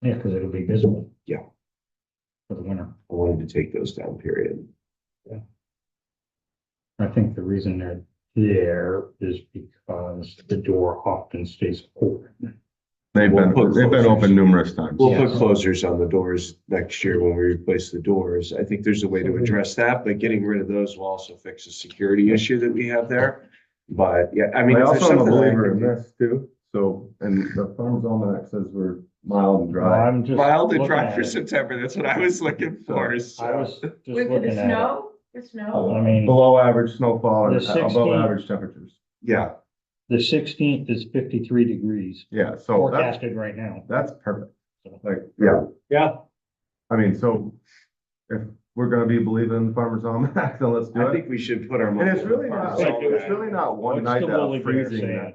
S8: Yeah, because it'll be visible.
S19: Yeah.
S8: For the winter.
S19: I wanted to take those down, period.
S8: I think the reason they're there is because the door often stays open.
S1: They've
S19: We'll put
S1: been
S19: closers.
S1: open numerous times.
S19: We'll put
S8: Yes.
S19: closers on the doors next year when we replace the doors. I think there's a way to address that, but getting rid of those will also fix the security issue that we have there. But yeah, I mean.
S1: I
S19: if there's
S1: also am a
S19: something that I
S1: believer
S19: can
S1: in
S19: do-
S1: this too. So, and the farmer's almanac says we're mild and dry.
S8: I'm just.
S19: Mild and
S8: looking
S19: dry
S8: at
S19: for
S8: it.
S19: September. That's what I was looking for.
S8: I
S19: So.
S8: was just
S6: With
S8: looking
S6: the
S8: at it.
S6: snow, the snow,
S8: I mean,
S1: Below average snowfall and
S8: The
S1: above
S8: 16
S1: average temperatures. Yeah,
S8: the 16th is 53 degrees
S1: yeah, so that's,
S8: forecasted right now.
S1: that's perfect. Like, yeah,
S3: Yeah.
S1: I mean, so if we're gonna be believing in the farmer's almanac, then let's do
S19: I
S1: it.
S19: think we should put our.
S1: And
S19: money
S1: it's
S19: on
S1: really
S19: the
S1: not,
S19: farmer's
S1: like, it's
S19: almanac.
S1: really not one
S8: What's
S1: night
S8: the
S1: that
S8: woolly bear
S1: freezing.
S8: saying?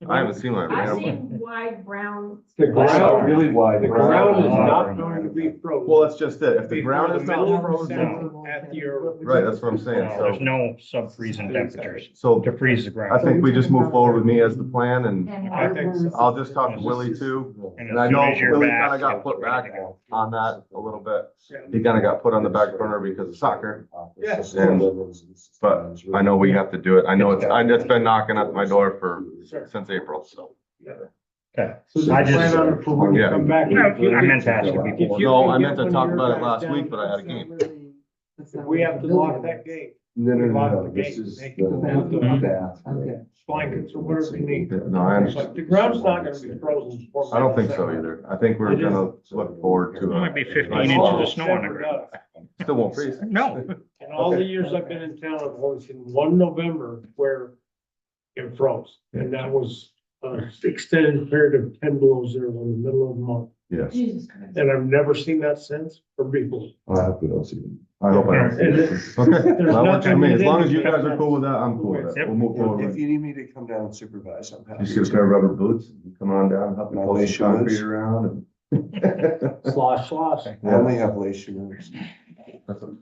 S1: I haven't seen one.
S6: I've
S1: man.
S6: seen wide brown.
S3: The ground,
S19: Really wide.
S3: the ground is
S8: Oh.
S3: not going to be frozen.
S1: Well, that's just it. If the
S3: Before
S1: ground is
S3: middle
S1: not
S3: of
S1: frozen,
S3: December At your.
S1: right, that's what I'm saying.
S8: No, there's
S1: So,
S8: no sub-freezing temperatures
S1: so
S8: to freeze the
S1: I
S8: ground.
S1: think we just move forward with me as the plan and
S3: I think so.
S1: I'll just talk to Willie too.
S8: And
S1: And
S8: as
S1: I
S8: soon
S1: know
S8: as you're
S1: Willie
S8: back,
S1: kind of got
S8: you'll
S1: put
S8: be ready
S1: back
S8: to go.
S1: on that a little bit. He kind of got put on the back burner because of soccer.
S3: Yes.
S1: But I know we have to do it. I know it's been knocking at my door since April, so.
S8: Okay.
S3: So just
S8: I just,
S3: plan on it for when you
S1: Yeah.
S3: come back.
S8: I meant to ask you
S3: If
S8: before.
S3: you
S1: No,
S3: can
S1: I
S3: get
S1: meant to
S3: one of
S1: talk
S3: your
S1: about it
S3: guys
S1: last
S3: down
S1: week, but I had a
S3: there,
S1: game.
S3: If we have to lock that gate.
S19: No,
S3: Lock the gate,
S19: this is
S3: make it go down to
S19: the
S3: the-
S19: bath.
S16: Okay.
S3: blankets or whatever you need.
S5: No, I understand.
S3: But the ground's not gonna be frozen.
S5: I don't think so either. I think we're gonna look forward to.
S8: It might be 15
S5: nice
S8: inches
S5: fall.
S8: of snow on the ground.
S5: Still won't freeze.
S8: No.
S3: In all the years I've been in town, I've only seen one November where it froze. And that was an extended period of 10 below zero in the middle of the month.
S5: Yes,
S6: Jesus Christ.
S3: And I've never seen that since for people.
S5: I hope we don't see them. I hope I don't see
S3: And
S5: them. Okay, that works for me. As long as you
S3: nothing-
S5: guys are cool with that, I'm cool with that. We'll move forward.
S19: If you need me to come down and supervise, I'm happy.
S5: Just get a pair of rubber boots, and come on down, help me
S19: My
S5: pull
S19: lace
S5: some concrete
S19: shoes.
S5: around and.
S3: Slosh, slosh.
S19: I only have lace shoes.
S5: That's what-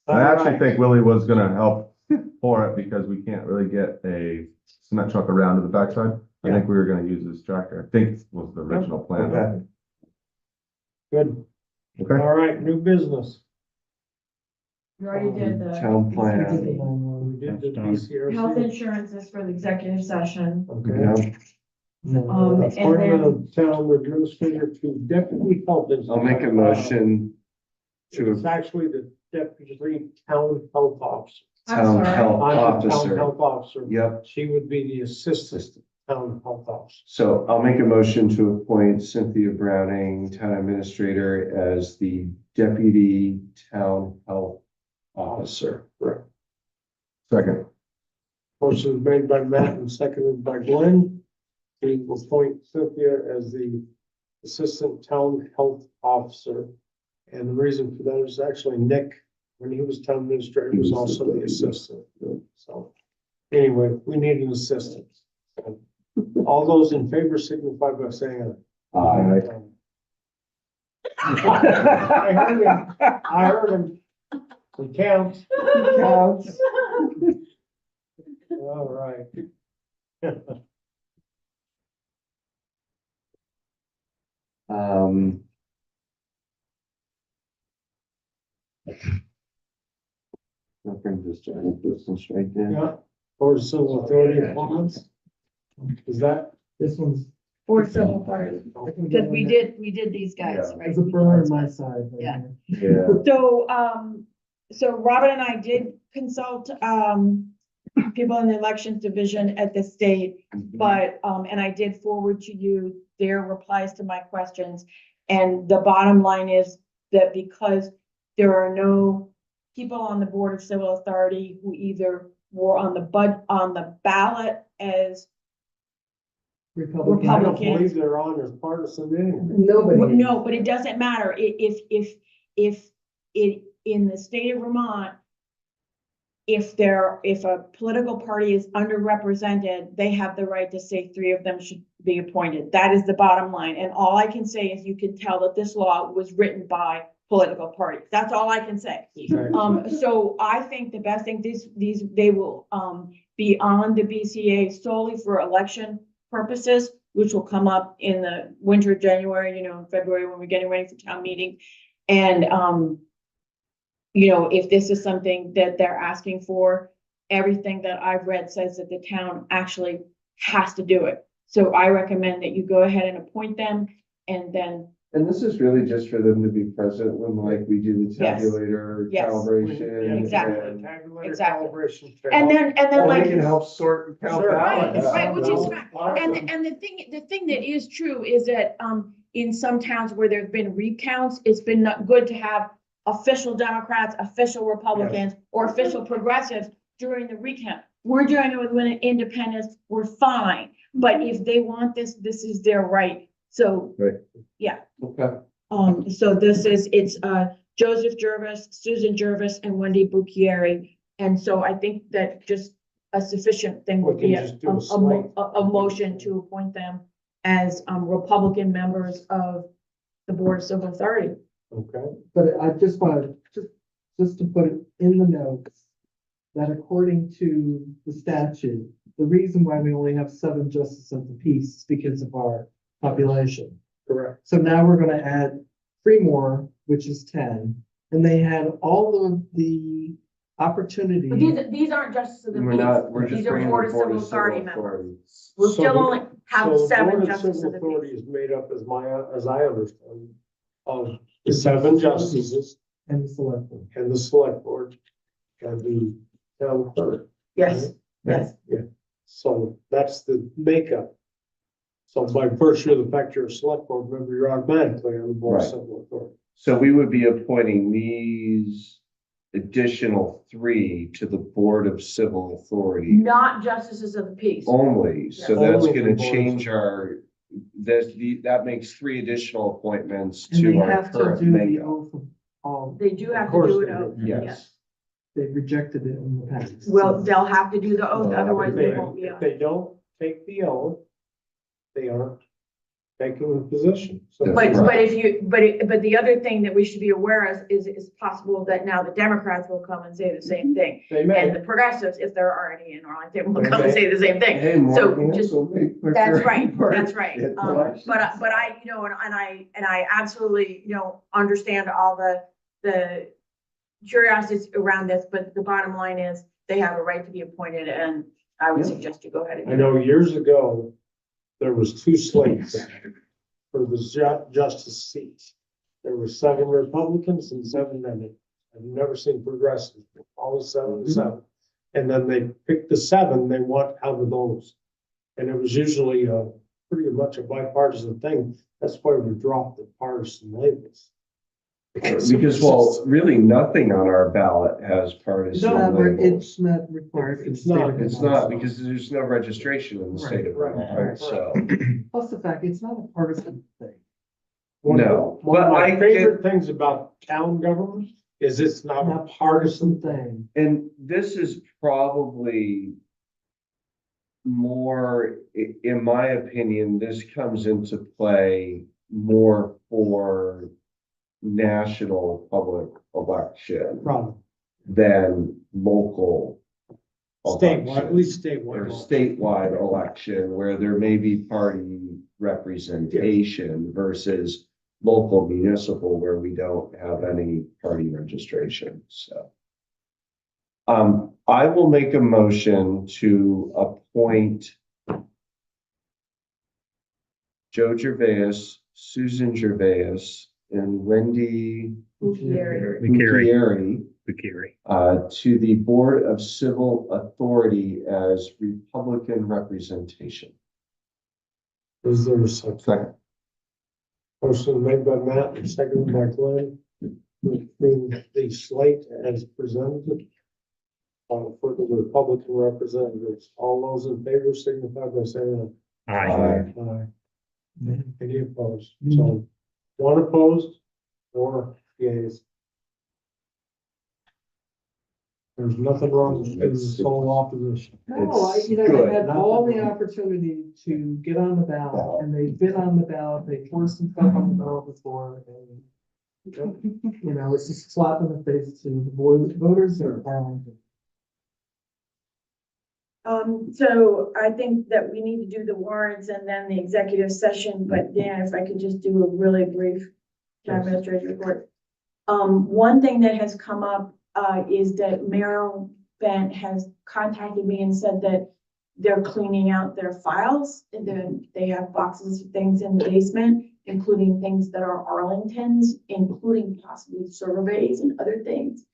S5: I actually think Willie was gonna help for it because we can't really get a cement truck around to the backside. I think we were gonna use this tractor. I think was the original plan.
S19: Okay.
S3: Good.
S5: Okay.
S3: All right, new business.
S6: You already did the
S19: Town plan.
S3: We did the
S8: That's done.
S6: health
S3: BCRC.
S6: insurance is for the executive session.
S3: Okay.
S19: Yeah.
S6: And
S3: Appointment
S6: then,
S3: of town administrator to deputy health.
S19: I'll make a motion
S3: It's
S19: to
S3: actually the deputy town health officer.
S6: I'm
S19: town
S6: sorry.
S19: health
S3: I'm the town
S19: officer.
S3: health officer.
S19: Yep.
S3: She would be the assistant town health officer.
S19: So I'll make a motion to appoint Cynthia Browning, town administrator, as the deputy town health officer.
S3: Correct.
S5: Second,
S3: Motion is made by Matt and seconded by Glenn. We will appoint Cynthia as the assistant town health officer. And the reason for that is actually Nick, when he was town administrator, was also the assistant. So anyway, we need an assistant. All those in favor signify by saying aye. I heard him. I heard him. It counts. It counts. All right.
S19: Um. That brings us to any business right there.
S3: Yeah, Board of Civil Authority appointments. Is that?
S16: This one's.
S7: For civil authority, because we did these guys,
S19: Yeah.
S7: right?
S16: There's a burner on my side. right
S7: Yeah.
S16: here.
S19: Yeah.
S6: so Robert and I did consult, people in the elections division at the state. But, and I did forward to you their replies to my questions. And the bottom line is that because there are no people on the Board of Civil Authority who either were on the ballot as
S16: Republican.
S3: I don't
S6: Republicans.
S3: believe they're on as partisan anyway.
S16: Nobody.
S6: No, but it doesn't matter. If it, in the state of Vermont, if a political party is underrepresented, they have the right to say 3 of them should be appointed. That is the bottom line. And all I can say is you can tell that this law was written by political parties. That's all I can say. So I think the best thing, they will, be on the BCA solely for election purposes, which will come up in the winter, January, in February, when we're getting ready for town meeting. And, if this is something that they're asking for, everything that I've read says that the town actually has to do it. So I recommend that you go ahead and appoint them, and then,
S19: And this is really just for them to be present when we do the
S6: Yes.
S19: tabulator
S6: Yes.
S19: calibration.
S6: Exactly.
S19: and-
S6: Exactly.
S3: Calibration.
S6: and then
S19: Or
S6: like.
S19: we can help sort and count
S3: Sure.
S19: ballots.
S6: Right, which is fine. And the thing that is true is that, in some towns where there's been recounts, it's been not good to have official Democrats, official Republicans, or official progressives during the recount. We're doing it with independents, we're fine. But if they want this, this is their right. So,
S5: Right.
S6: yeah.
S19: Okay.
S6: So it's Joseph Jervis, Susan Jervis, and Wendy Bucchieri. And so I think that just a sufficient thing would
S3: We
S6: be
S3: can just do a slate.
S6: a motion to appoint them as Republican members of the Board of Civil Authority.
S3: Okay.
S16: But I just wanted, just to put it in the notes, that according to the statute, the reason why we only have 7 justices of the peace is because of our population.
S3: Correct.
S16: So now we're gonna add 3 more, which is 10, and they had all of the opportunity.
S6: But these aren't justices of the
S19: We're
S6: peace.
S19: just
S6: These are
S19: bringing
S6: Board
S19: the
S6: of
S19: Board
S6: Civil
S19: of Civil
S6: Authority members.
S19: Authority.
S6: We'll
S3: So
S6: still
S3: the-
S6: only have
S3: So the
S6: 7
S3: Board of
S6: justices
S3: Civil
S6: of the
S3: Authority
S6: peace.
S3: is made up as I understand, of the 7 justices
S16: And the select board.
S3: and the select board and the town clerk.
S6: Yes.
S12: Yes.
S3: Yeah, so that's the makeup. So by virtue of the fact you're a select board member, you're automatically on the board of
S19: Right.
S3: civil authority.
S19: So we would be appointing these additional 3 to the Board of Civil Authority
S6: Not justices of the peace.
S19: only. So
S6: Yes.
S19: that's
S3: Only
S19: gonna
S3: the Board of
S19: change our, that makes 3 additional appointments
S16: And they
S19: to our
S16: have to
S19: current
S16: do the
S19: makeup.
S16: oath of all.
S6: They do have
S3: Of
S6: to
S3: course
S6: do it
S3: they
S6: out.
S3: do.
S19: Yes.
S16: They rejected it in the past.
S6: Well, they'll have to do the oath,
S19: Well,
S6: otherwise they
S3: If
S6: won't be
S3: if
S6: on.
S3: they don't take the oath, they aren't taking the position. So
S19: That's
S6: But,
S19: right.
S6: but if you, but the other thing that we should be aware of is, it's possible that now the Democrats will come and say the same thing.
S3: they
S6: And
S3: may.
S6: the progressives, if there are any in Arlington, will
S3: They
S6: come and
S3: may.
S6: say the same thing.
S19: Hey, Mark,
S6: So
S19: you
S6: just,
S19: also make
S6: that's
S19: quicker
S6: right,
S19: work
S6: that's right.
S19: at
S6: But
S19: elections.
S6: I, you know, and I absolutely, you know, understand all the curiosities around this, but the bottom line is they have a right to be appointed, and I would
S19: Yeah.
S6: suggest you go ahead and.
S3: I know years ago, there was 2 slates for the justice seats. There were 7 Republicans and 7 Democrats. I've never seen progressive, always 7 and 7. And then they picked the 7 they want out of those. And it was usually pretty much a bipartisan thing. That's why we dropped the partisan labels.
S19: Because, well, really nothing on our ballot has partisan labels.
S16: It's not required. for the
S3: It's
S16: state
S3: not.
S16: of
S19: It's
S16: Vermont.
S19: not, because there's no registration in the state of
S3: Right,
S19: Vermont,
S3: right,
S19: so.
S16: Plus the fact, it's not a partisan thing.
S19: No,
S3: One of
S19: but
S3: my
S19: I
S3: favorite things about town government is it's not a
S16: Not
S3: partisan
S16: thing.
S19: And this is probably more, in my opinion, this comes into play more for national public election
S3: problem.
S19: than local
S3: Statewide, at
S19: election.
S3: least
S19: Or
S3: statewide.
S19: statewide election where there may be party representation versus local municipal where we don't have any party registration, so. I will make a motion to appoint Joe Gervais, Susan Gervais, and Wendy
S8: McCary.
S19: to the Board of Civil Authority as Republican representation.
S3: Is there a second? Motion made by Matt and seconded by Glenn. To approve the slate as presented. For the Republican representatives, all those in favor signify by saying
S8: Aye.
S19: Aye.
S3: aye. Any opposed? So, 1 opposed, 4 yeas. There's nothing wrong with the sole opposition.
S16: No,
S19: It's
S16: they
S19: good.
S16: had all the opportunity to get on the ballot, and they've been on the ballot, they forced some stuff on the ballot before, and it's just a slap in the face to the voters of Arlington.
S6: So I think that we need to do the warrants and then the executive session, but Dan, if I could just do a really brief town administrator's report. One thing that has come up, is that Merrill Bent has contacted me and said that they're cleaning out their files, and then they have boxes of things in the basement, including things that are Arlington's, including possibly surveys and other things.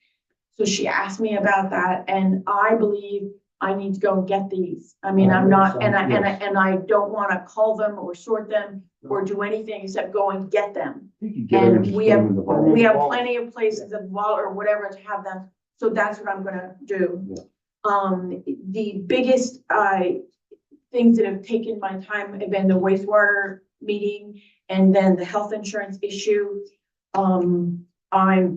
S6: So she asked me about that, and I believe I need to go and get these. I mean, I'm not, and I don't want to call them or sort them or do anything except go and get them. And we have plenty of places of vault or whatever to have them, so that's what I'm gonna do. The biggest, things that have taken my time have been the wastewater meeting and then the health insurance issue. I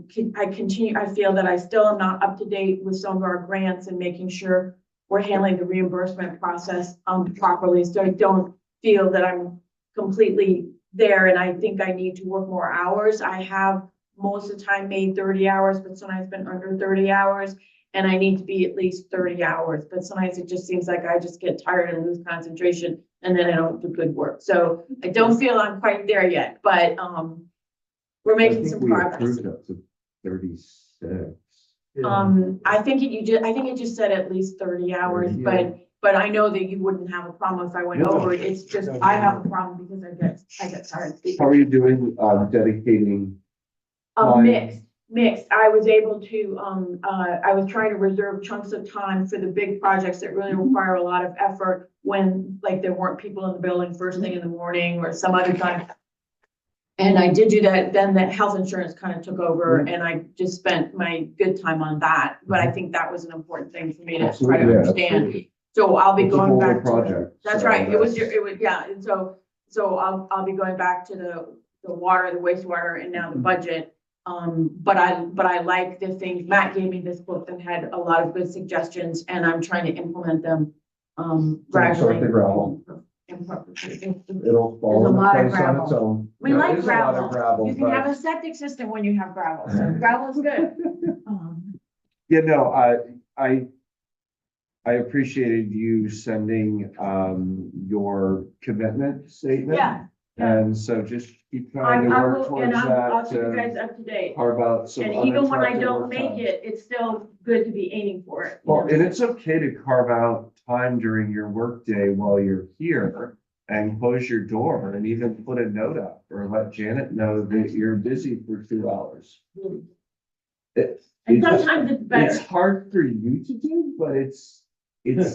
S6: feel that I still am not up to date with some of our grants and making sure we're handling the reimbursement process, properly, so I don't feel that I'm completely there, and I think I need to work more hours. I have most of the time made 30 hours, but sometimes been under 30 hours, and I need to be at least 30 hours, but sometimes it just seems like I just get tired and lose concentration, and then I don't do good work. So I don't feel I'm quite there yet, but, we're making some progress.
S19: Approved up to 36.
S6: I think it just said at least 30 hours, but I know that you wouldn't have a problem if I went
S19: No.
S6: over it. It's just, I have a problem because I get tired.
S19: How are you doing, dedicating?
S6: A
S19: time?
S6: mix.
S11: mixed. I was able to, I was trying to reserve chunks of time for the big projects that really require a lot of effort when, like, there weren't people in the building first thing in the morning or some other time. And I did do that, then the health insurance kind of took over and I just spent my good time on that. But I think that was an important thing for me to try to
S19: Yeah,
S11: understand.
S19: absolutely.
S11: So I'll be
S19: It's a
S11: going
S19: bolder
S11: back to,
S19: project,
S11: that's
S19: so
S11: right, it was,
S19: that's-
S11: it was, yeah, and so I'll be going back to the water, the wastewater, and now the budget. But I like the things, Matt gave me this book that had a lot of good suggestions, and I'm trying to implement them, gradually.
S19: Start the gravel.
S11: There's
S19: It'll fall
S11: a
S19: into
S11: lot of
S19: place on its
S11: gravel.
S19: own.
S11: We
S19: There
S11: like
S19: is a lot of
S11: gravel.
S19: gravel,
S11: You can have
S19: but-
S11: a septic system when you have gravel, so gravel is good.
S1: Yeah, no, I appreciated you sending, your commitment statement.
S11: Yeah.
S1: And so just keep trying to
S11: I
S1: work
S11: will,
S1: towards
S11: and
S1: that.
S11: I'll keep you
S1: to
S11: guys up to date.
S1: Carve out some
S11: And even when I
S1: uninterrupted
S11: don't
S1: work
S11: make
S1: time.
S11: it, it's still good to be aiming for it. you
S1: Well,
S11: know?
S1: and it's okay to carve out time during your workday while you're here and close your door and even put a note up or let Janet know that you're busy for 2 hours. It-
S11: And
S1: it's-
S11: sometimes it's better.
S1: It's hard for you to do, but it's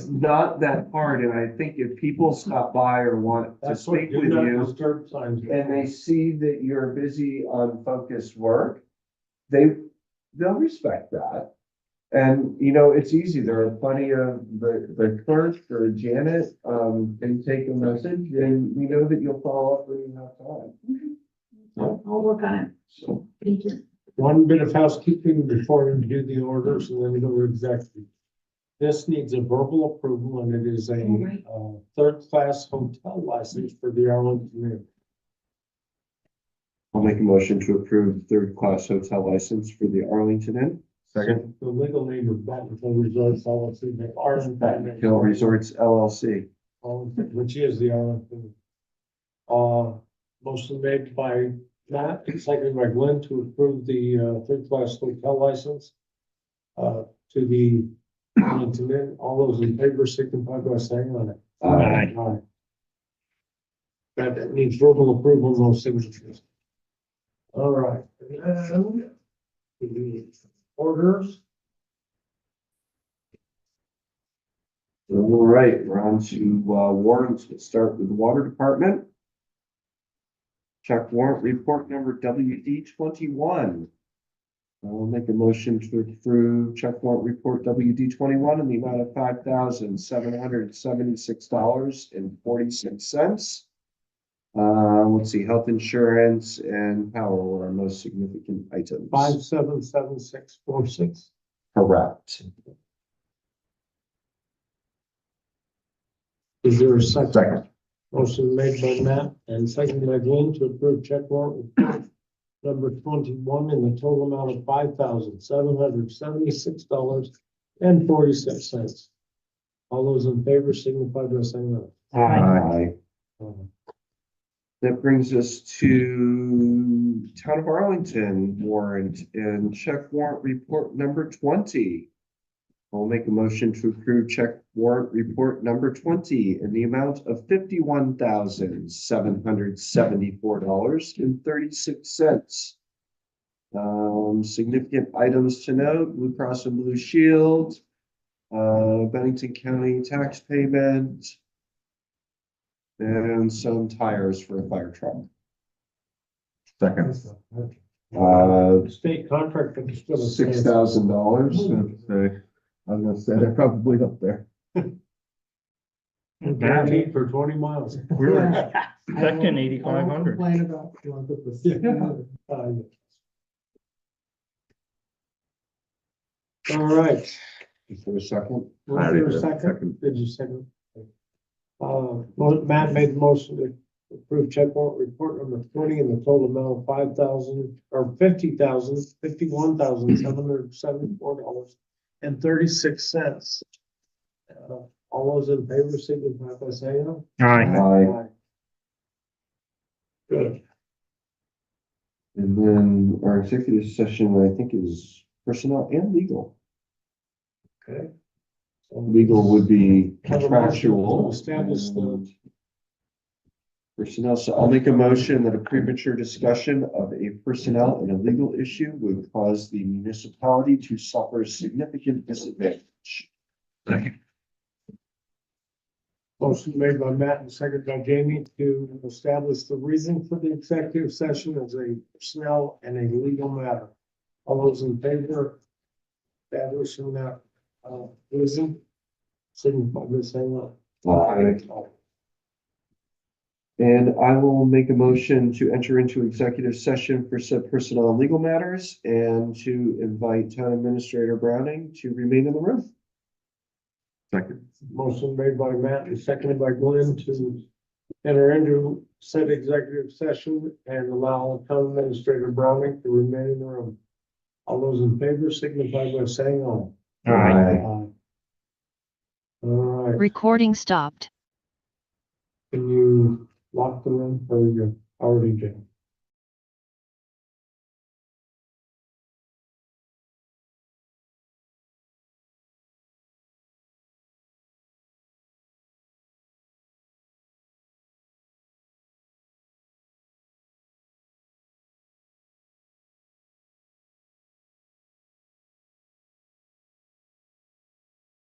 S1: not that hard. And I think if people stop by or want to
S3: That's what
S1: speak
S3: do
S1: with
S3: not
S1: you
S3: disturb signs.
S1: and they see that you're busy on focused work, they'll respect that. And, you know, it's easy. There are plenty of the clerk or Janet, can take a message and we know that you'll follow up when you have time.
S11: I'll work on it.
S1: So,
S11: Thank you.
S3: One bit of housekeeping before we do the orders and then we go to executive. This needs a verbal approval and it is a third-class hotel license for the Arlington Inn.
S1: I'll make a motion to approve third-class hotel license for the Arlington Inn. Second,
S3: The legal name of Battenville Resorts LLC, the Arlington.
S1: Hill Resorts LLC.
S3: Arlington, which is the Arlington. Motion made by Matt, seconded by Glenn to approve the third-class hotel license to the Arlington Inn. All those in favor signify by saying aye.
S8: Aye.
S3: That needs verbal approval, no signatures. All right. And the orders.
S1: All right, we're on to warrants. Let's start with the Water Department. Check warrant report number WD 21. I'll make a motion to approve check warrant report WD 21 in the amount of $5,776.46. Let's see, health insurance and power were our most significant items.
S3: 577646.
S1: Correct.
S3: Is there a second?
S1: Second.
S3: Motion made by Matt and seconded by Glenn to approve check warrant report number 21 in the total amount of $5,776.46. All those in favor signify by saying aye.
S1: Aye. That brings us to Town of Arlington warrant and check warrant report number 20. I'll make a motion to approve check warrant report number 20 in the amount of $51,774.36. Significant items to note: Blue Cross and Blue Shield, Bennington County tax payment, and some tires for a fire truck. Second.
S3: State contract for the
S1: $6,000. I was gonna say they're probably up there.
S3: guaranteed for 20 miles.
S8: We're expecting 8,500.
S16: Complain about. You want to put this-
S3: All right.
S1: Is there a second?
S3: Was there a second? Did you second? Matt made the motion to approve check warrant report number 20 in the total amount of $51,774.36. All those in favor signify by saying
S8: Aye.
S1: Aye.
S3: Good.
S1: And then our executive session, I think, is personnel and legal.
S3: Okay. So
S1: Legal would be
S3: Have a motion to
S1: contractual.
S3: establish the-
S1: and Personnel, so I'll make a motion that a premature discussion of a personnel and a legal issue would cause the municipality to suffer significant disadvantage.
S3: Motion made by Matt and seconded by Jamie to establish the reason for the executive session as a personnel and a legal matter. All those in favor? Establishing that, reason. Signify by saying
S1: Aye. And I will make a motion to enter into executive session for said personnel and legal matters and to invite Town Administrator Browning to remain in the room. Second.
S3: Motion made by Matt and seconded by Glenn to enter into said executive session and allow Town Administrator Browning to remain in the room. All those in favor signify by saying aye.
S1: Aye.
S3: All right,
S20: Recording stopped.
S3: can you lock the room or you already did?